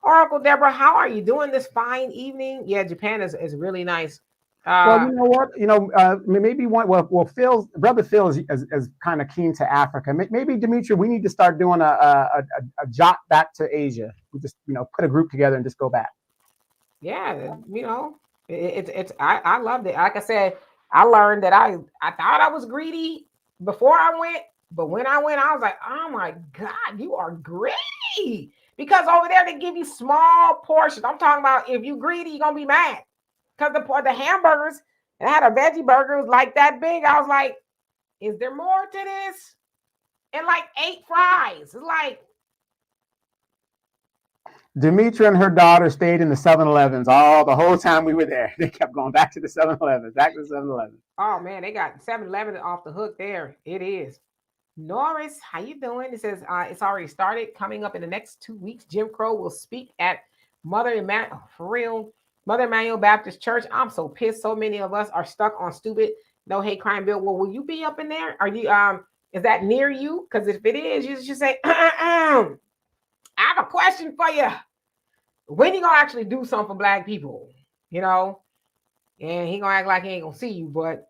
Oracle Deborah, how are you doing this fine evening? Yeah, Japan is really nice. Well, you know what? Maybe brother Phil is kind of keen to Africa. Maybe Dimitri, we need to start doing a jot back to Asia. We just put a group together and just go back. Yeah, I loved it. Like I said, I learned that I thought I was greedy before I went, but when I went, I was like, oh my God, you are greedy. Because over there they give you small portions. I'm talking about if you greedy, you're gonna be mad. Because the hamburgers, and I had a veggie burger, it was like that big. I was like, is there more to this? And like 8 fries. It's like Demetra and her daughter stayed in the 7-Elevens the whole time we were there. They kept going back to the 7-Elevens, back to the 7-Elevens. Oh man, they got 7-Eleven off the hook there. It is. Norris, how you doing? It says it's already started. Coming up in the next 2 weeks, Jim Crow will speak at Mother Emmanuel Baptist Church. I'm so pissed. So many of us are stuck on stupid no hate crime bill. Well, will you be up in there? Are you is that near you? Because if it is, you should say, I have a question for you. When you gonna actually do something for Black people? And he gonna act like he ain't gonna see you, but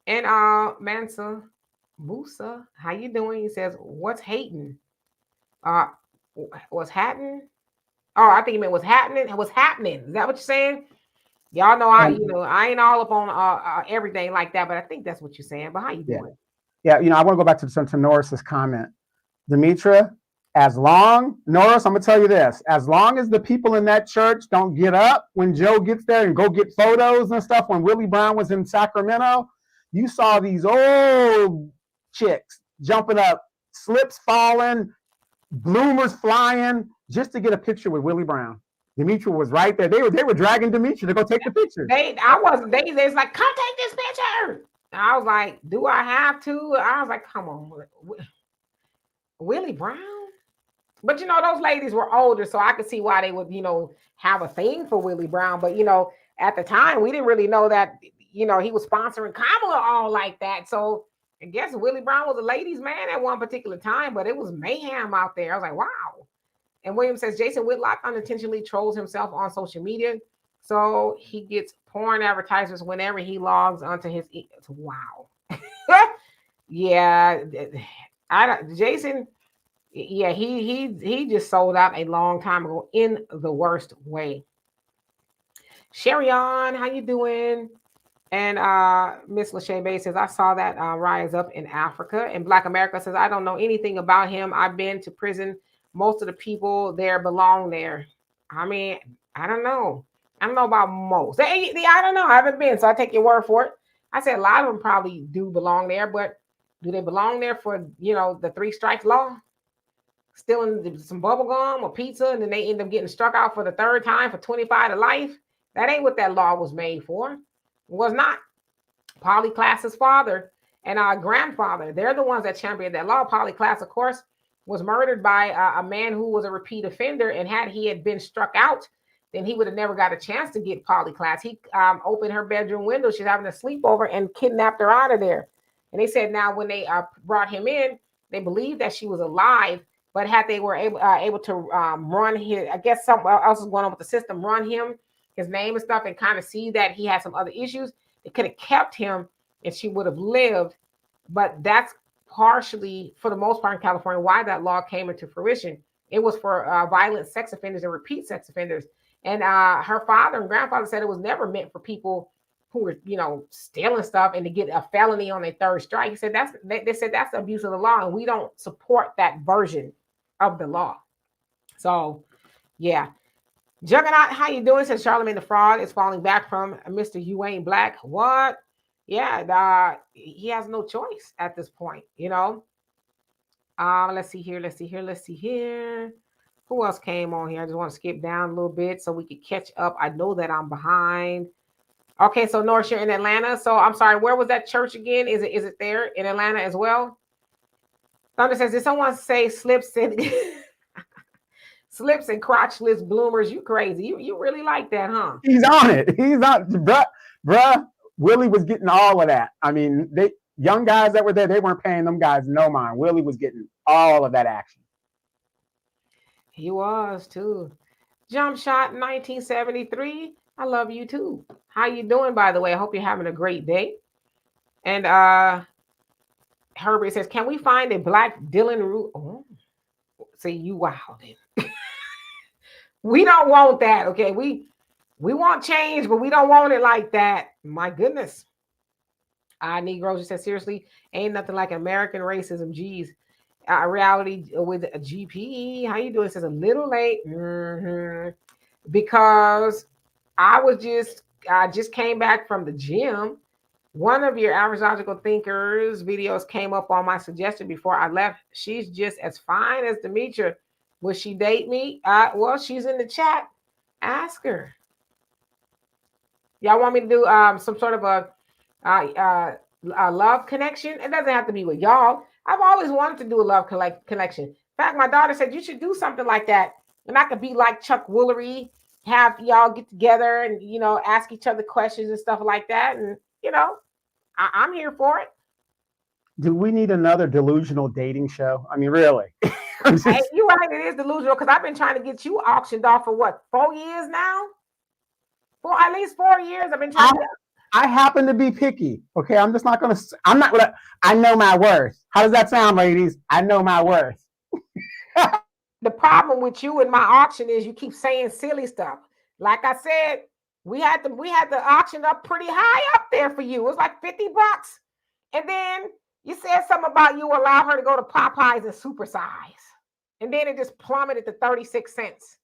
Mansa Musa, how you doing? He says, what's hating? What's happening? Oh, I think he meant what's happening. What's happening? Is that what you're saying? Y'all know I ain't all up on everything like that, but I think that's what you're saying. But how you doing? Yeah, I want to go back to Norris's comment. Demetra, Norris, I'm gonna tell you this: as long as the people in that church don't get up when Joe gets there and go get photos and stuff. When Willie Brown was in Sacramento, you saw these old chicks jumping up, slips falling, bloomers flying, just to get a picture with Willie Brown. Demetra was right there. They were dragging Demetra to go take the picture. They was like, come take this picture. And I was like, do I have to? I was like, come on, Willie Brown. But those ladies were older, so I could see why they would, have a thing for Willie Brown. But at the time, we didn't really know that, he was sponsoring Kamala all like that. So I guess Willie Brown was a ladies' man at one particular time, but it was mayhem out there. I was like, wow. And William says Jason Whitlock unintentionally trolls himself on social media, so he gets porn advertisements whenever he logs onto his. Wow. Yeah, Jason. Yeah, he just sold out a long time ago in the worst way. Sherry on, how you doing? And Miss Lachey Bay says, I saw that rise up in Africa. And Black America says, I don't know anything about him. I've been to prison. Most of the people there belong there. I mean, I don't know. I don't know about most. I don't know. I haven't been, so I take your word for it. I said a lot of them probably do belong there, but do they belong there for, the 3 strikes law? Stealing some bubble gum or pizza, and then they end up getting struck out for the 3rd time for 25 to life? That ain't what that law was made for. It was not. Polly Klaas's father and our grandfather, they're the ones that championed that law. Polly Klaas, of course, was murdered by a man who was a repeat offender, and had he had been struck out, then he would have never got a chance to get Polly Klaas. He opened her bedroom window. She's having a sleepover and kidnapped her out of there. And they said now when they brought him in, they believed that she was alive, but had they were able to run his, I guess something else was going on with the system, run him, his name and stuff, and kind of see that he had some other issues, it could have kept him and she would have lived. But that's partially, for the most part in California, why that law came into fruition. It was for violent sex offenders and repeat sex offenders. And her father and grandfather said it was never meant for people who were, stealing stuff and to get a felony on their 3rd strike. He said they said that's the abuse of the law, and we don't support that version of the law. So, yeah. Juggernaut, how you doing? Says Charlamagne the fraud is falling back from Mr. You Ain't Black. What? Yeah, he has no choice at this point, Let's see here. Who else came on here? I just want to skip down a little bit so we could catch up. I know that I'm behind. Okay, so Norris, you're in Atlanta. So I'm sorry, where was that church again? Is it there in Atlanta as well? Thunder says, did someone say slips in? slips and crotchless bloomers. You crazy. You really like that, huh? He's on it. He's on, bruh. Willie was getting all of that. I mean, they young guys that were there, they weren't paying them guys no mind. Willie was getting all of that action. He was too. Jump shot 1973. I love you too. How you doing, by the way? I hope you're having a great day. And Herbert says, can we find a black Dylan Root? Oh, see, you wildin'. We don't want that, okay? We want change, but we don't want it like that. My goodness. Negroes says, seriously, ain't nothing like American racism. Geez. Reality with a GPE. How you doing? It says a little late. Because I just came back from the gym. One of your average logical thinkers videos came up on my suggestion before I left. She's just as fine as Demetra. Would she date me? Well, she's in the chat. Ask her. Y'all want me to do some sort of a love connection? It doesn't have to be with y'all. I've always wanted to do a love connection. In fact, my daughter said you should do something like that. And I could be like Chuck Woolery, have y'all get together and, ask each other questions and stuff like that. And, I'm here for it. Do we need another delusional dating show? I mean, really? Hey, you're right. It is delusional because I've been trying to get you auctioned off for what, 4 years now? For at least 4 years, I've been trying to. I happen to be picky. Okay, I'm just not gonna. I'm not gonna. I know my worth. How does that sound, ladies? I know my worth. The problem with you and my auction is you keep saying silly stuff. Like I said, we had the auction up pretty high up there for you. It was like $50, and then you said something about you allow her to go to Popeyes and supersize, and then it just plummeted to 36 cents.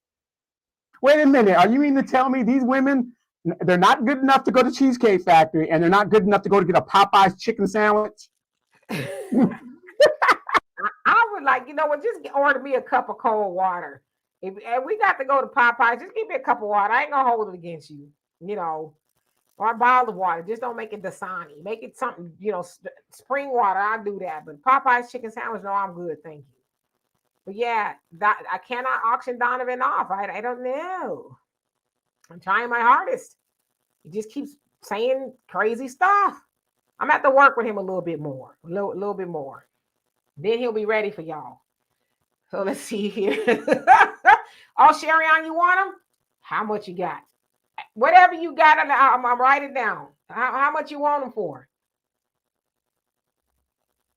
Wait a minute. Are you mean to tell me these women, they're not good enough to go to Cheesecake Factory and they're not good enough to go to get a Popeyes chicken sandwich? I would like, just order me a cup of cold water. If we got to go to Popeyes, just give me a cup of water. I ain't gonna hold it against you, or a bottle of water. Just don't make it Dasani. Make it something, spring water. I'll do that. But Popeyes chicken sandwich, no, I'm good. Thank you. But yeah, I cannot auction Donovan off. I don't know. I'm trying my hardest. He just keeps saying crazy stuff. I'm at to work with him a little bit more. A little bit more. Then he'll be ready for y'all. So let's see here. Oh, Sherion, you want him? How much you got? Whatever you got, I'm write it down. How much you want him for?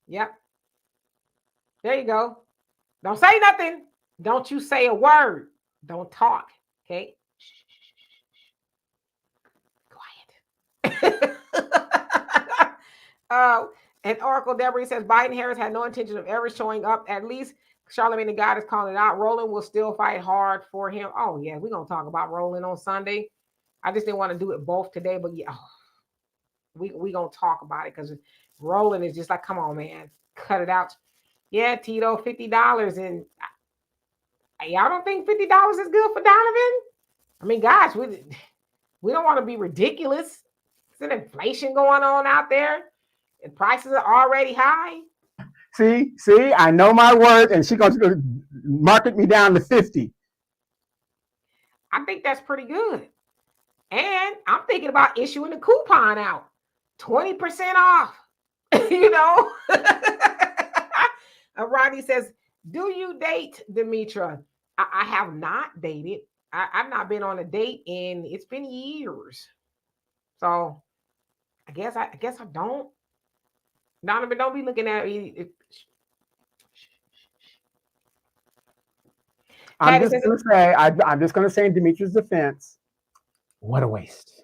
Yep. There you go. Don't say nothing. Don't you say a word. Don't talk. Okay? Quiet. And Oracle Deborah says Biden Harris had no intention of ever showing up. At least Charlamagne the God is calling it out. Roland will still fight hard for him. Oh, yeah, we're going to talk about Roland on Sunday. I just didn't want to do it both today, but yeah, we going to talk about it because Roland is just like, come on, man, cut it out. Yeah, Tito, $50. And y'all don't think $50 is good for Donovan? I mean, gosh, we don't want to be ridiculous. There's an inflation going on out there. And prices are already high. See, I know my worth, and she's going to market me down to 50. I think that's pretty good. And I'm thinking about issuing a coupon out. 20% off. Rodney says, do you date, Demetra? I have not dated. I've not been on a date in, it's been years. So I guess I don't. Donovan, don't be looking at me. I'm just going to say in Demetra's defense, what a waste.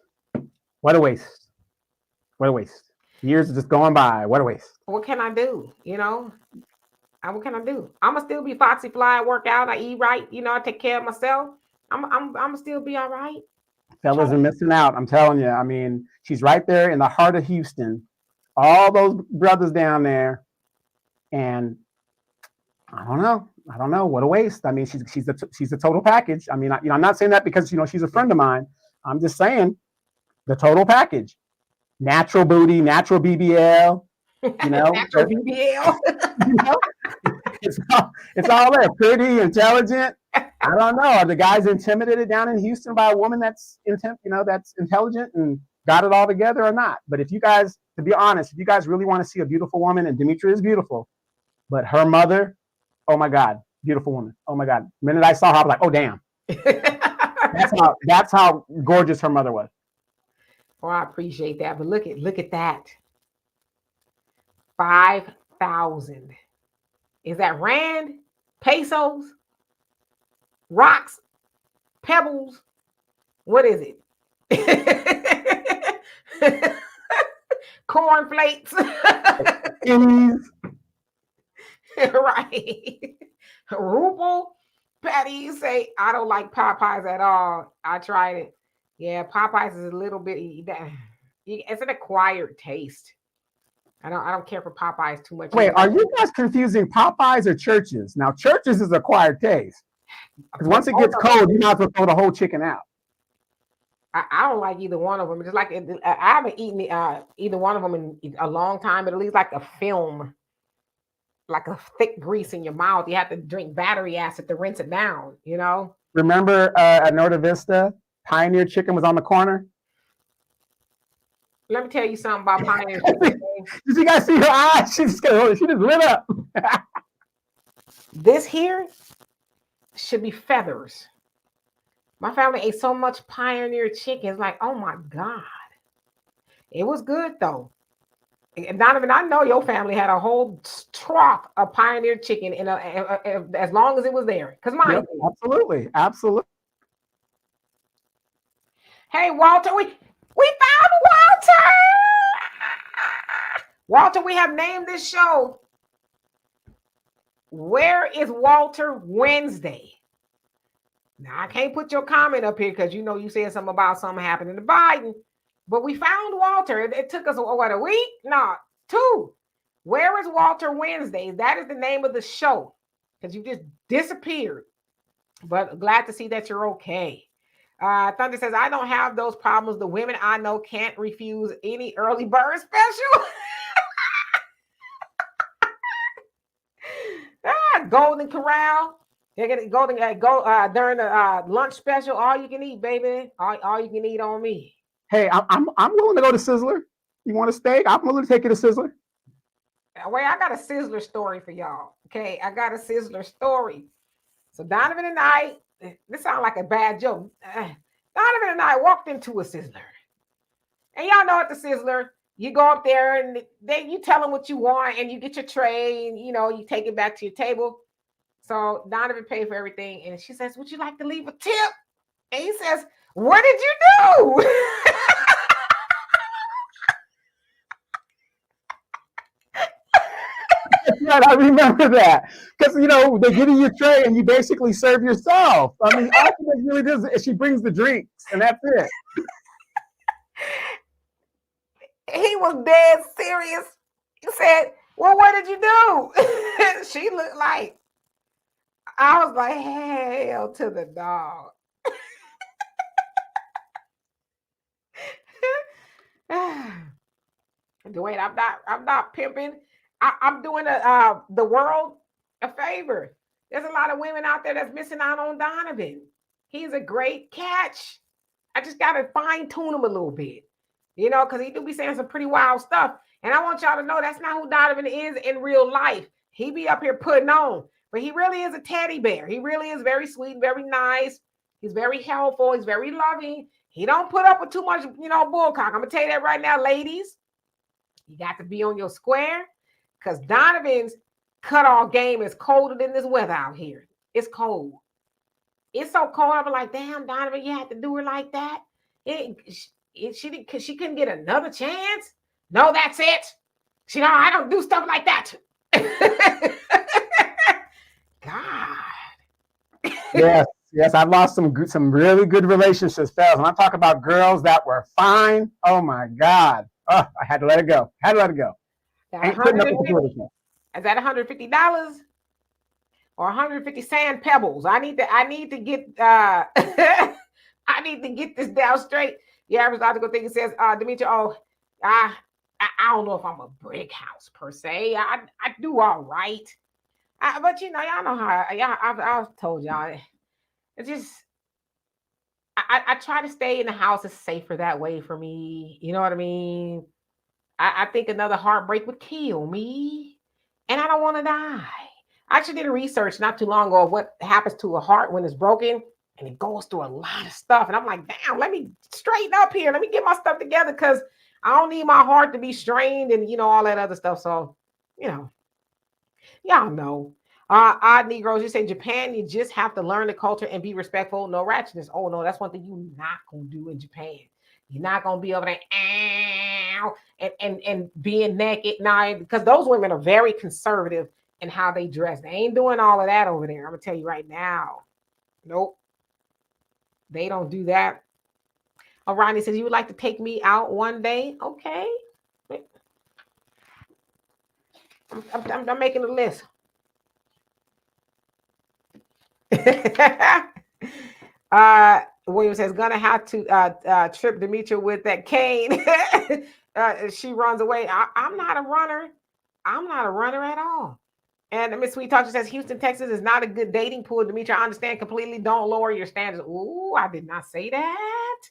What a waste. What a waste. Years are just going by. What a waste. What can I do? What can I do? I'm going to still be foxy fly, work out, I eat right, I take care of myself. I'm going to still be all right. Fellas are missing out. I'm telling you. I mean, she's right there in the heart of Houston. All those brothers down there. And I don't know. What a waste. I mean, she's a total package. I mean, I'm not saying that because, she's a friend of mine. I'm just saying the total package. Natural booty, natural BBL, Natural BBL. It's all there. Pretty, intelligent, I don't know. Are the guys intimidated down in Houston by a woman that's that's intelligent and got it all together or not? But if you guys, to be honest, if you guys really want to see a beautiful woman, and Demetra is beautiful, but her mother, oh my God, beautiful woman. Oh my God. The minute I saw her, I was like, oh damn. That's how gorgeous her mother was. Oh, I appreciate that. But look at that. 5,000. Is that rand, pesos, rocks, pebbles? What is it? Cornflakes. Right. Ruble. Patty, you say, I don't like Popeyes at all. I tried it. Yeah, Popeyes is a little bit, it's an acquired taste. I don't care for Popeyes too much. Wait, are you guys confusing Popeyes or Churches? Now, Churches is acquired taste. Because once it gets cold, you might as well throw the whole chicken out. I don't like either one of them. Just like I haven't eaten either one of them in a long time. It leaves like a film, like a thick grease in your mouth. You have to drink battery acid to rinse it down, Remember at Norta Vista, Pioneer Chicken was on the corner? Let me tell you something about Pioneer Chicken. Did you guys see her eyes? She just lit up. This here should be feathers. My family ate so much Pioneer Chicken. It's like, oh my God. It was good though. And Donovan, I know your family had a whole trough of Pioneer Chicken as long as it was there. Because mine did. Absolutely. Hey, Walter, we found Walter. Walter, we have named this show Where is Walter Wednesday? Now, I can't put your comment up here because you said something about something happening to Biden, but we found Walter. It took us, a week? No, 2. Where is Walter Wednesday? That is the name of the show because you just disappeared. But glad to see that you're okay. Thunder says, I don't have those problems. The women I know can't refuse any early bird special. Golden Corral. They're gonna go during the lunch special. All you can eat, baby. All you can eat on me. Hey, I'm willing to go to Sizzler. You want a steak? I'm willing to take you to Sizzler. Wait, I got a Sizzler story for y'all. Okay, I got a Sizzler story. So Donovan and I, this sounds like a bad joke. Donovan and I walked into a Sizzler, and y'all know at the Sizzler, you go up there and you tell them what you want, and you get your tray, and you take it back to your table. So Donovan paid for everything, and she says, "Would you like to leave a tip?" And he says, "What did you do?" Right, I remember that because they give you your tray and you basically serve yourself. I mean, all she really does is she brings the drinks, and that's it. He was dead serious. He said, "Well, what did you do?" She looked like, I was like, hell to the dog. Dwayne, I'm not pimping. I'm doing the world a favor. There's a lot of women out there that's missing out on Donovan. He's a great catch. I just gotta fine tune him a little bit, because he do be saying some pretty wild stuff. And I want y'all to know that's not who Donovan is in real life. He be up here putting on, but he really is a teddy bear. He really is very sweet, very nice. He's very helpful. He's very loving. He don't put up with too much, bullcock. I'm gonna tell you that right now, ladies. You got to be on your square because Donovan's cutoff game is colder than this weather out here. It's cold. It's so cold. I'm like, damn, Donovan, you had to do her like that. She couldn't get another chance. No, that's it. I don't do stuff like that. God. Yes, I've lost some really good relationships, fellas. When I talk about girls that were fine, oh my God. Oh, I had to let it go. Ain't putting up with the is that $150 or 150 sand pebbles? I need to get I need to get this down straight. The average logical thing says, Demetra, I don't know if I'm a brick house per se. I do all right. But y'all know how I've told y'all It's just I try to stay in the house. It's safer that way for me. You know what I mean? I think another heartbreak would kill me, and I don't want to die. I actually did a research not too long ago of what happens to a heart when it's broken, and it goes through a lot of stuff. And I'm like, damn, let me straighten up here. Let me get my stuff together because I don't need my heart to be strained and all that other stuff. So, you know, y'all know. Odd Negroes, you say Japan, you just have to learn the culture and be respectful. No ratchetness. Oh no, that's one thing you're not gonna do in Japan. You're not gonna be over there ow, and being naked now because those women are very conservative in how they dress. They ain't doing all of that over there. I'm gonna tell you right now. Nope, they don't do that. Oh, Ronnie says you would like to take me out one day. Okay, I'm making a list. William says gonna have to trip Demetria with that cane. She runs away. I'm not a runner. I'm not a runner at all. And Miss Sweet Talker says Houston, Texas is not a good dating pool. Demetria, I understand completely. Don't lower your standards. Ooh, I did not say that.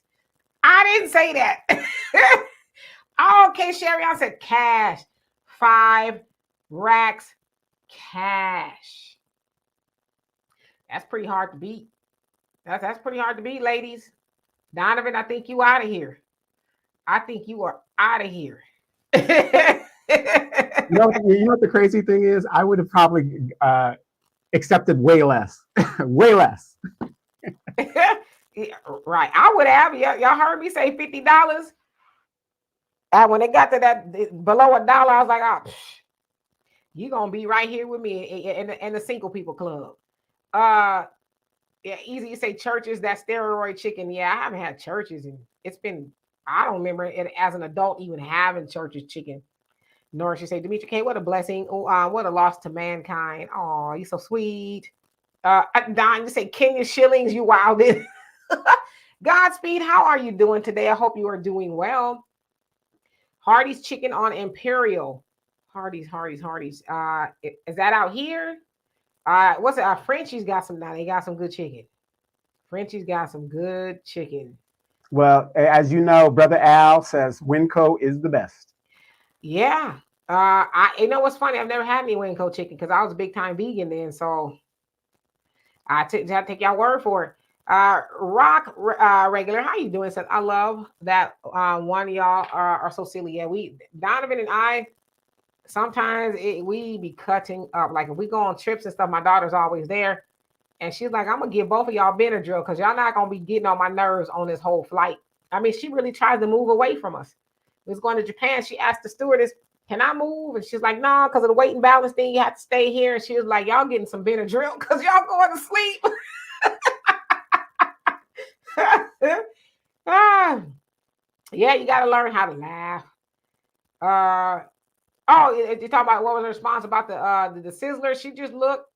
I didn't say that. Okay, Sherry, I said cash. 5 racks cash. That's pretty hard to beat. That's pretty hard to beat, ladies. Donovan, I think you out of here. I think you are out of here. You know what the crazy thing is? I would have probably accepted way less. Way less. Yeah, right. I would have. Y'all heard me say $50. And when it got to that below $1, I was like, oh, you're going to be right here with me in the single people club. Yeah, easy to say churches, that steroid chicken. Yeah, I haven't had churches and it's been, I don't remember it as an adult even having churches chicken. Nor she say, Demetria K, what a blessing. What a loss to mankind. Oh, you're so sweet. Don, you say Kenya shillings, you wilded. Godspeed, how are you doing today? I hope you are doing well. Hardy's chicken on Imperial. Hardy's. Is that out here? What's it? Frenchie's got some now. They got some good chicken. Frenchie's got some good chicken. Well, as you know, Brother Al says Winco is the best. Yeah. You know what's funny? I've never had any Winco chicken because I was a big time vegan then. So I take y'all word for it. Rock regular, how you doing? Says I love that one of y'all are so silly. Yeah, Donovan and I sometimes we be cutting up. Like if we go on trips and stuff, my daughter's always there, and she's like, "I'm gonna give both of y'all Benadryl because y'all not gonna be getting on my nerves on this whole flight." I mean, she really tries to move away from us. We was going to Japan. She asked the stewardess, "Can I move?" And she's like, "No, because of the weight and balance thing, you have to stay here." And she was like, "Y'all getting some Benadryl because y'all going to sleep." Yeah, you got to learn how to laugh. You talk about what was her response about the Sizzler? She just looked.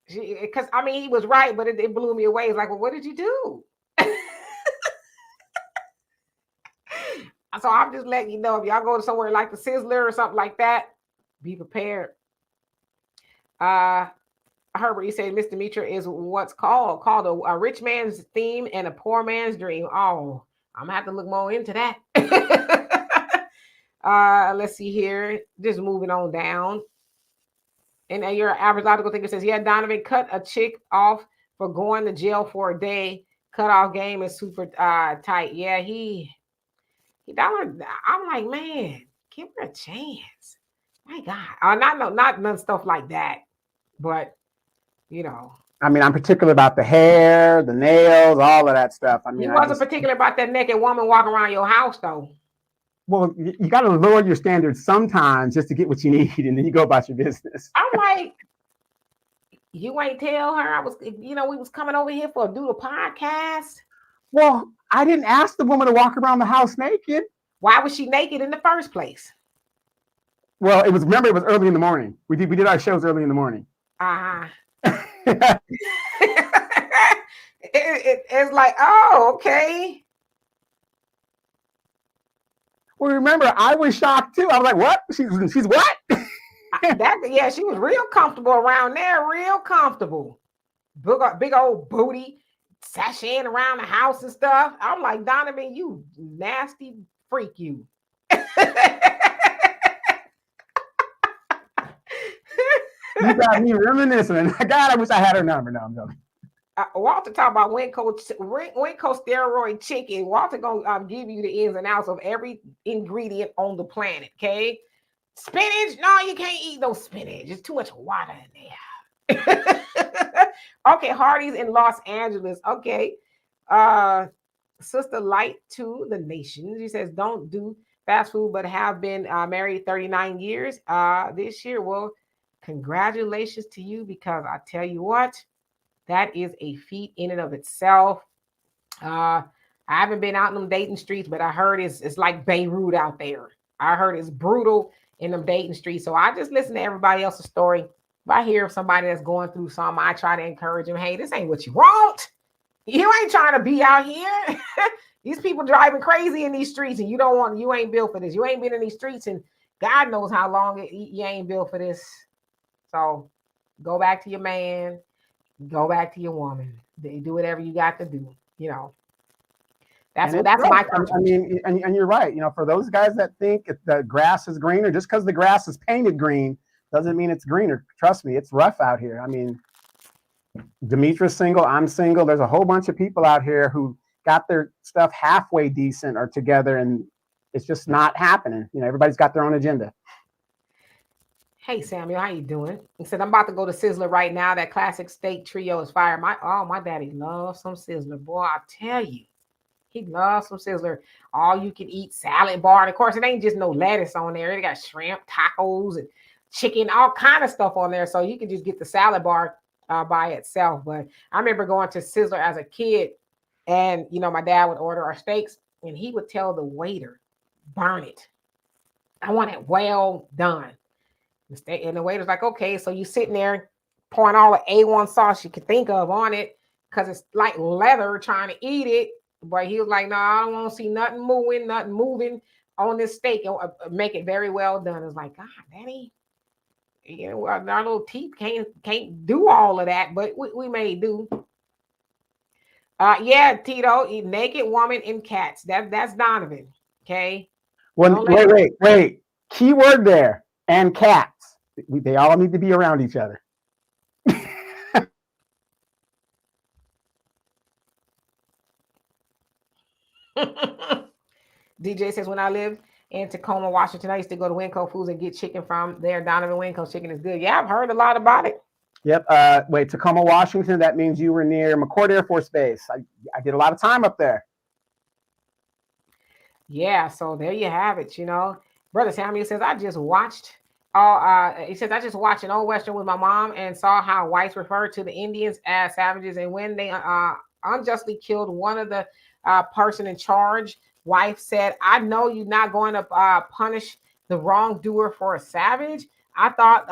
Because I mean he was right, but it blew me away. It's like, well, what did you do? So I'm just letting you know if y'all go to somewhere like the Sizzler or something like that, be prepared. Herbert, you say Miss Demetria is what's called a rich man's theme and a poor man's dream. Oh, I'm gonna have to look more into that. Let's see here. Just moving on down. And your average logical thinker says, yeah, Donovan cut a chick off for going to jail for a day. Cut off game is super tight. Yeah, he Donovan. I'm like, man, give her a chance. My God, not none stuff like that, but you know. I mean, I'm particular about the hair, the nails, all of that stuff. I mean, he wasn't particular about that naked woman walking around your house, though. Well, you got to lower your standards sometimes just to get what you need, and then you go about your business. I'm like, you ain't tell her I was, we was coming over here do the podcast. Well, I didn't ask the woman to walk around the house naked. Why was she naked in the first place? Well, it was early in the morning. We did our shows early in the morning. It's like, oh, okay. Well, remember, I was shocked too. I was like, what? She's what? Yeah, she was real comfortable around there, real comfortable. big old booty, sashaying around the house and stuff. I'm like, Donovan, you nasty freak, you. You got me reminiscing. God, I wish I had her number. No, I'm joking. Walter talk about Winco steroid chicken. Walter gonna give you the ins and outs of every ingredient on the planet. Okay, spinach. No, you can't eat no spinach. There's too much water in there. Okay, Hardee's in Los Angeles. Okay, Sister Light to the nation. She says, don't do fast food, but have been married 39 years this year. Well, congratulations to you, because I tell you what, that is a feat in and of itself. I haven't been out in them dating streets, but I heard it's like Beirut out there. I heard it's brutal in them dating streets. So I just listen to everybody else's story. If I hear of somebody that's going through something, I try to encourage them. Hey, this ain't what you want. You ain't trying to be out here. These people driving crazy in these streets, and you ain't built for this. You ain't been in these streets, and God knows how long you ain't built for this. So go back to your man, go back to your woman. They do whatever you got to do. That's my contribution. I mean, and you're right. For those guys that think if the grass is greener, just because the grass is painted green doesn't mean it's greener. Trust me, it's rough out here. I mean, Demetra's single, I'm single. There's a whole bunch of people out here who got their stuff halfway decent or together, and it's just not happening. Everybody's got their own agenda. Hey Samuel, how you doing? He said, I'm about to go to Sizzler right now. That classic steak trio is fire. My daddy loves some Sizzler. Boy, I tell you, he loves some Sizzler. All you can eat salad bar. And of course, it ain't just no lettuce on there. It got shrimp, tacos, and chicken, all kind of stuff on there. So you can just get the salad bar by itself. But I remember going to Sizzler as a kid, and my dad would order our steaks, and he would tell the waiter, burn it. I want it well done. And the waiter's like, okay, so you sitting there pouring all the A1 sauce you could think of on it, because it's like leather trying to eat it. But he was like, no, I don't want to see nothing moving on this steak. Make it very well done. It's like, God, Daddy, our little teeth can't do all of that, but we may do. Yeah, Tito, naked woman and cats. That's Donovan. Okay. Well, wait. Key word there. And cats. They all need to be around each other. DJ says, when I lived in Tacoma, Washington, I used to go to Winco Foods and get chicken from there. Donovan, Winco chicken is good. Yeah, I've heard a lot about it. Yep. Wait, Tacoma, Washington. That means you were near McCord Air Force Base. I did a lot of time up there. Yeah, so there you have it. Brother Samuel says, I just watched an old Western with my mom and saw how whites referred to the Indians as savages, and when they unjustly killed one of the person in charge, wife said, I know you're not going to punish the wrongdoer for a savage. I thought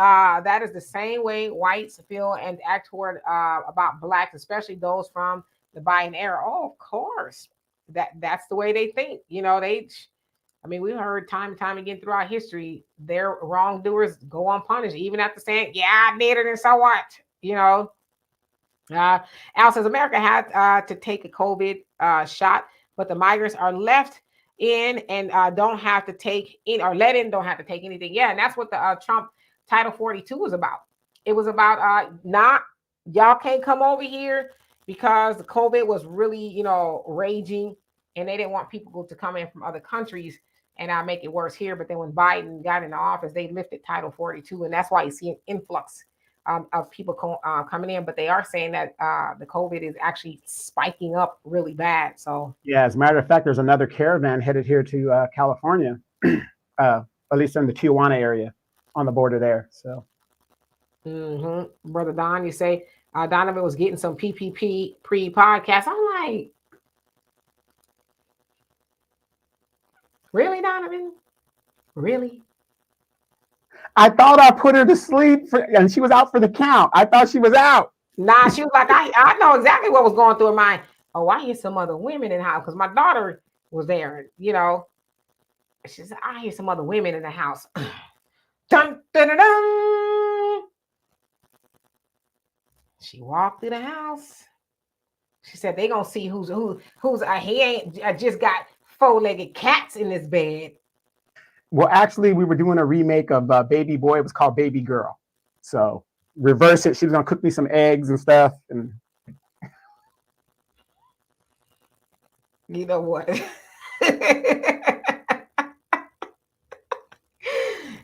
that is the same way whites feel and act toward about blacks, especially those from the Biden era. Oh, of course. That's the way they think. We've heard time and time again throughout history, their wrongdoers go unpunished, even after saying, yeah, I did it, and so what? Al says, America had to take a COVID shot, but the migrants are left in and don't have to take in, or let in, don't have to take anything. Yeah, and that's what the Trump Title 42 was about. It was about y'all can't come over here, because the COVID was really, raging, and they didn't want people to come in from other countries and make it worse here. But then when Biden got into office, they lifted Title 42, and that's why you see an influx of people coming in. But they are saying that the COVID is actually spiking up really bad. So yeah, as a matter of fact, there's another caravan headed here to California, at least in the Tijuana area on the border there. So, Brother Don, you say Donovan was getting some PPP pre-podcast. I'm like, really, Donovan? Really? I thought I put her to sleep, and she was out for the count. I thought she was out. Nah, she was like, I know exactly what was going through her mind. Oh, I hear some other women in the house, because my daughter was there, She said, I hear some other women in the house. Dun, dun, dun, dun. She walked through the house. She said they gonna see who's he ain't just got four-legged cats in this bed. Well, actually, we were doing a remake of Baby Boy. It was called Baby Girl. So reverse it. She was gonna cook me some eggs and stuff. And You know what?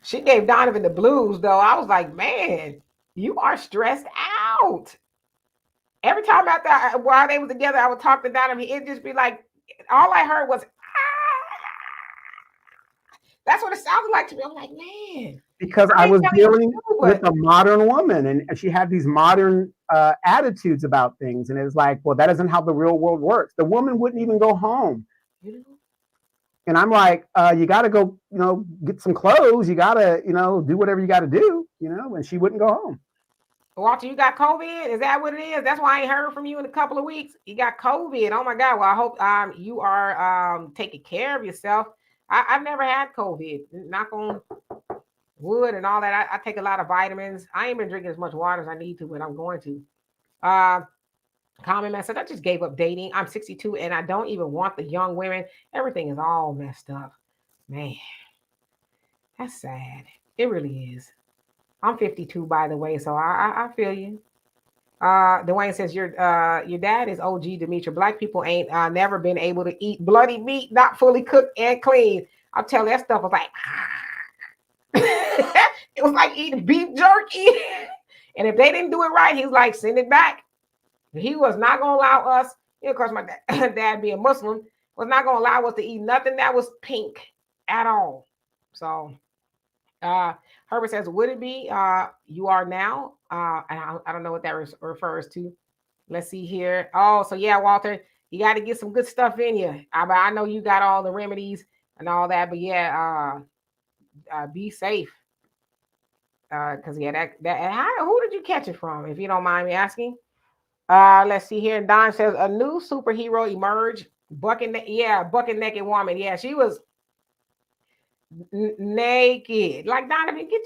She gave Donovan the blues, though. I was like, man, you are stressed out. Every time while they were together, I would talk to Donovan. It'd just be like, all I heard was, ah. That's what it sounded like to me. I'm like, man. because I was dealing with a modern woman, and she had these modern attitudes about things, and it's like, well, that isn't how the real world works. The woman wouldn't even go home. And I'm like, you got to go, get some clothes. You got to, do whatever you got to do, and she wouldn't go home. Walter, you got COVID? Is that what it is? That's why I ain't heard from you in a couple of weeks. You got COVID. Oh my God. Well, I hope you are taking care of yourself. I've never had COVID. Knock on wood and all that. I take a lot of vitamins. I ain't been drinking as much water as I need to, but I'm going to. Common man said, I just gave up dating. I'm 62 and I don't even want the young women. Everything is all messed up. Man, that's sad. It really is. I'm 52, by the way, so I feel you. Dwayne says your dad is OG Demetri. Black people ain't never been able to eat bloody meat, not fully cooked and clean. I'm telling you, that stuff was like it was like eating beef jerky. And if they didn't do it right, he was like, send it back. He was not gonna allow us, of course, my dad being Muslim, was not gonna allow us to eat nothing that was pink at all. So Herbert says, would it be you are now? And I don't know what that refers to. Let's see here. Oh, so yeah, Walter, you got to get some good stuff in you. I know you got all the remedies and all that, but yeah, be safe. Because yeah, who did you catch it from, if you don't mind me asking? Let's see here. Don says a new superhero emerged. Bucket naked woman. Yeah, she was naked. Like Donovan, get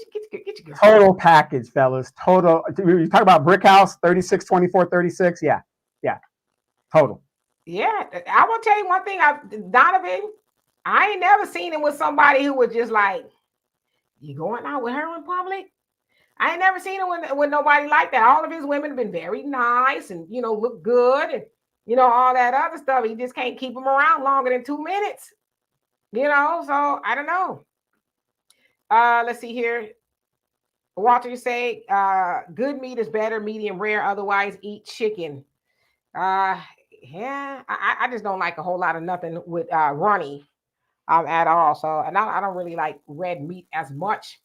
your total package, fellas. Total. You talk about Brick House 36, 24, 36. Yeah. Total. Yeah, I will tell you one thing. Donovan, I ain't never seen him with somebody who was just like, you going out with her in public? I ain't never seen him with nobody like that. All of his women have been very nice and, look good and, all that other stuff. He just can't keep them around longer than 2 minutes, so I don't know. Let's see here. Walter, you say good meat is better, medium rare. Otherwise, eat chicken. Yeah, I just don't like a whole lot of nothing with runny at all. So, and I don't really like red meat as much.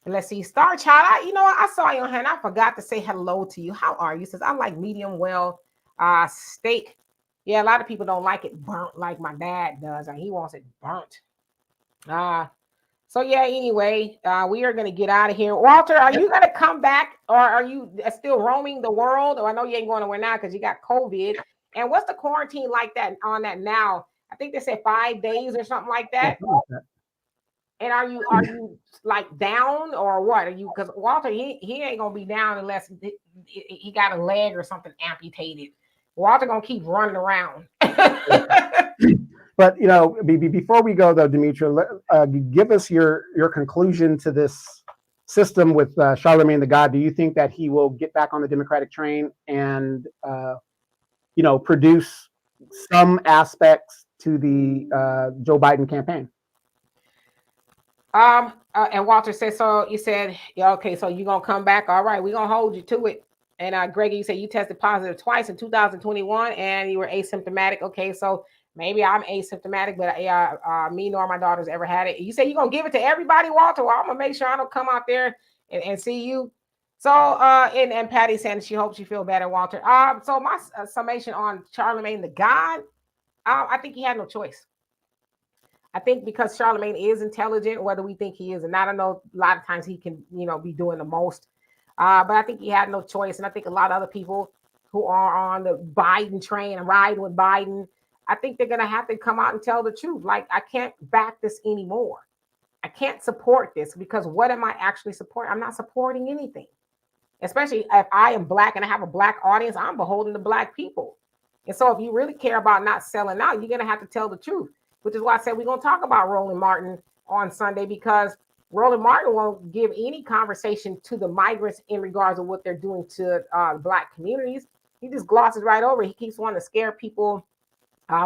Let's see, Star Child. I saw you on here and I forgot to say hello to you. How are you? Says I like medium well steak. Yeah, a lot of people don't like it burnt like my dad does, and he wants it burnt. So yeah. Anyway, we are gonna get out of here. Walter, are you gonna come back, or are you still roaming the world? Or I know you ain't going nowhere now because you got COVID. And what's the quarantine like that on that now? I think they said 5 days or something like that. And are you like down or what? Are you, because Walter, he ain't gonna be down unless he got a leg or something amputated. Walter gonna keep running around. But before we go though, Demetri, give us your conclusion to this system with Charlamagne the God. Do you think that he will get back on the Democratic train and produce some aspects to the Joe Biden campaign? And Walter said, so you said, yeah, okay, so you're gonna come back. All right, we're gonna hold you to it. And Greg, you said you tested positive twice in 2021 and you were asymptomatic. Okay, so maybe I'm asymptomatic, but me nor my daughter's ever had it. You say you're gonna give it to everybody, Walter. Well, I'm gonna make sure I don't come out there and see you. So and Patty said she hopes you feel better, Walter. So my summation on Charlamagne the God, I think he had no choice. I think because Charlamagne is intelligent, whether we think he is or not, I know a lot of times he can, be doing the most. But I think he had no choice. And I think a lot of other people who are on the Biden train and riding with Biden, I think they're going to have to come out and tell the truth. Like, I can't back this anymore. I can't support this because what am I actually supporting? I'm not supporting anything. especially if I am black and I have a black audience, I'm beholden to black people. And so if you really care about not selling out, you're going to have to tell the truth, which is why I said we're going to talk about Roland Martin on Sunday, because Roland Martin won't give any conversation to the migrants in regards to what they're doing to black communities. He just glosses right over. He keeps wanting to scare people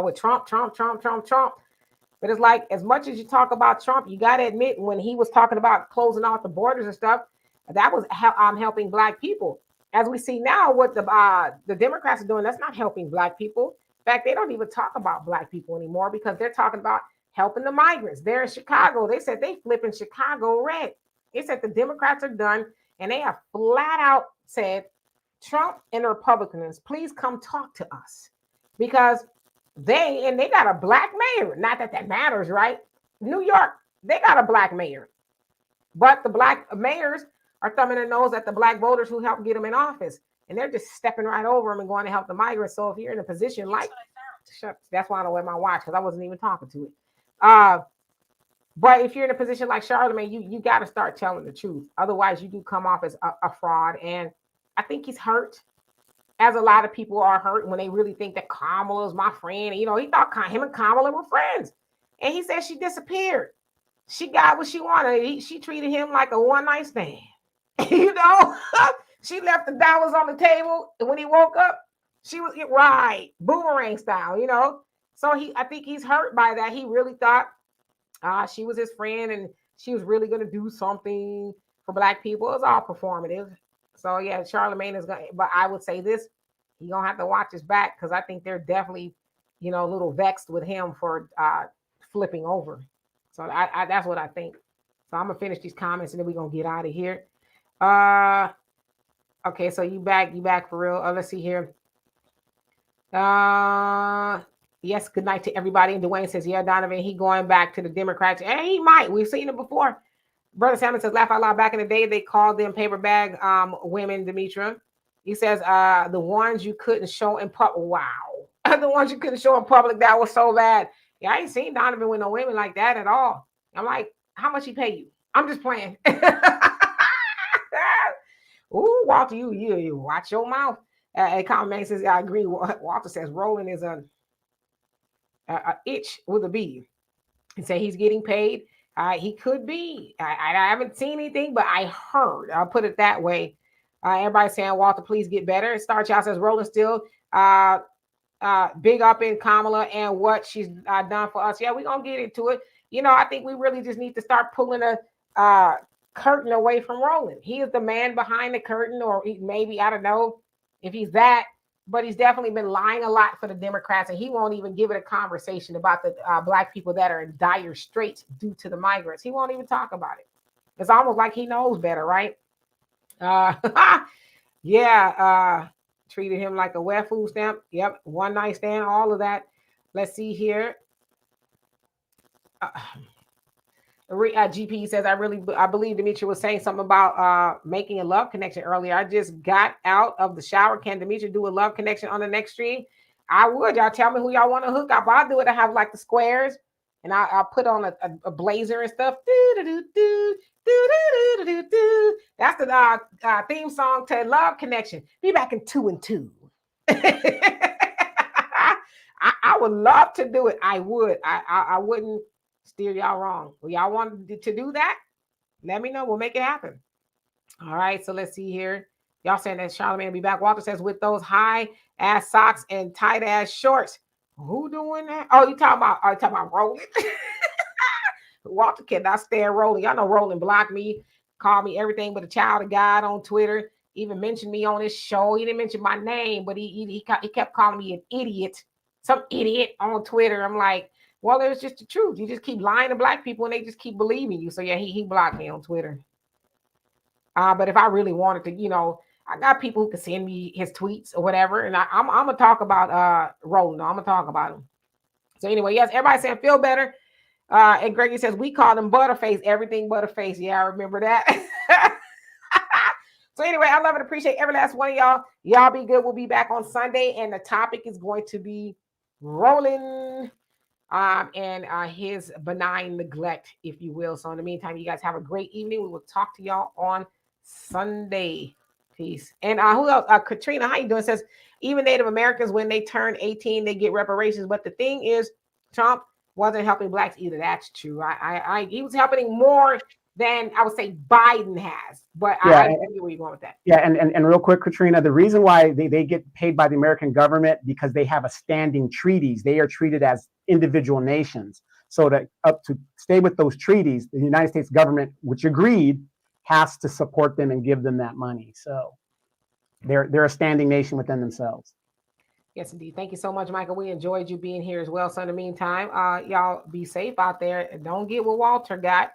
with Trump. But it's like, as much as you talk about Trump, you got to admit, when he was talking about closing off the borders and stuff, that was helping black people. As we see now, what the Democrats are doing, that's not helping black people. In fact, they don't even talk about black people anymore, because they're talking about helping the migrants. They're in Chicago. They said they flipping Chicago red. They said the Democrats are done, and they have flat out said, Trump and the Republicans, please come talk to us, because they got a black mayor. Not that that matters, right? New York, they got a black mayor, but the black mayors are thumbing their nose at the black voters who helped get them in office, and they're just stepping right over them and going to help the migrants. So if you're in a position like, that's why I don't wear my watch, because I wasn't even talking to it. But if you're in a position like Charlamagne, you got to start telling the truth. Otherwise, you do come off as a fraud. And I think he's hurt, as a lot of people are hurt when they really think that Kamala is my friend. And, he thought him and Kamala were friends. And he said she disappeared. She got what she wanted. She treated him like a one-night stand. She left the dollars on the table. And when he woke up, she was right, boomerang style, So I think he's hurt by that. He really thought she was his friend and she was really going to do something for black people. It was all performative. So yeah, Charlamagne is going, but I would say this, he's going to have to watch his back, because I think they're definitely, a little vexed with him for flipping over. So I that's what I think. So I'm going to finish these comments and then we're going to get out of here. Okay, so you back for real. Let's see here. Yes, good night to everybody. And Dwayne says, yeah, Donovan, he going back to the Democrats. And he might. We've seen it before. Brother Salmon says, laugh out loud. Back in the day, they called them paper bag women, Demetra. He says, the ones you couldn't show in public. Wow. The ones you couldn't show in public, that was so bad. Yeah, I ain't seen Donovan with no women like that at all. I'm like, how much he pay you? I'm just playing. Ooh, Walter, you watch your mouth. Comment says, I agree. Walter says, Roland is a itch with a B. He said he's getting paid. He could be. I haven't seen anything, but I heard. I'll put it that way. Everybody saying, Walter, please get better. Star Child says, Roland still big up in Kamala and what she's done for us. Yeah, we're going to get into it. I think we really just need to start pulling a curtain away from Roland. He is the man behind the curtain, or maybe, I don't know if he's that, but he's definitely been lying a lot for the Democrats, and he won't even give it a conversation about the black people that are in dire straits due to the migrants. He won't even talk about it. It's almost like he knows better, right? Yeah, treated him like a wet food stamp. Yep, one night stand, all of that. Let's see here. GP says, I believe Demetra was saying something about making a love connection earlier. I just got out of the shower. Can Demetra do a love connection on the next stream? I would. Y'all tell me who y'all want to hook up. I'll do it. I have like the squares, and I'll put on a blazer and stuff. That's the theme song to Love Connection. Be back in 2 and 2. I would love to do it. I would. I wouldn't steer y'all wrong. Well, y'all want to do that? Let me know. We'll make it happen. All right. So let's see here. Y'all saying that Charlamagne will be back. Walter says, with those high ass socks and tight ass shorts. Who doing that? Oh, you talking about Roland? Walter cannot stand Roland. Y'all know Roland blocked me, called me everything but a child of God on Twitter. Even mentioned me on his show. He didn't mention my name, but he kept calling me an idiot. Some idiot on Twitter. I'm like, well, it was just the truth. You just keep lying to black people and they just keep believing you. So yeah, he blocked me on Twitter. But if I really wanted to, I got people who can send me his tweets or whatever. And I'm going to talk about Roland. I'm going to talk about him. So anyway, yes, everybody saying feel better. And Gregory says, we call him Butterface, everything Butterface. Yeah, I remember that. So anyway, I love and appreciate every last one of y'all. Y'all be good. We'll be back on Sunday. And the topic is going to be Roland and his benign neglect, if you will. So in the meantime, you guys have a great evening. We will talk to y'all on Sunday. Peace. And who else? Katrina, how you doing? Says even Native Americans, when they turn 18, they get reparations. But the thing is, Trump wasn't helping blacks either. That's true. He was helping more than I would say Biden has. But Yeah, I get where you're going with that. yeah, and real quick, Katrina, the reason why they get paid by the American government because they have a standing treaties. They are treated as individual nations. So to stay with those treaties, the United States government, which agreed, has to support them and give them that money. So they're a standing nation within themselves. Yes, indeed. Thank you so much, Michael. We enjoyed you being here as well. So in the meantime, y'all be safe out there and don't get what Walter got.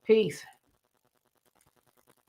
Peace.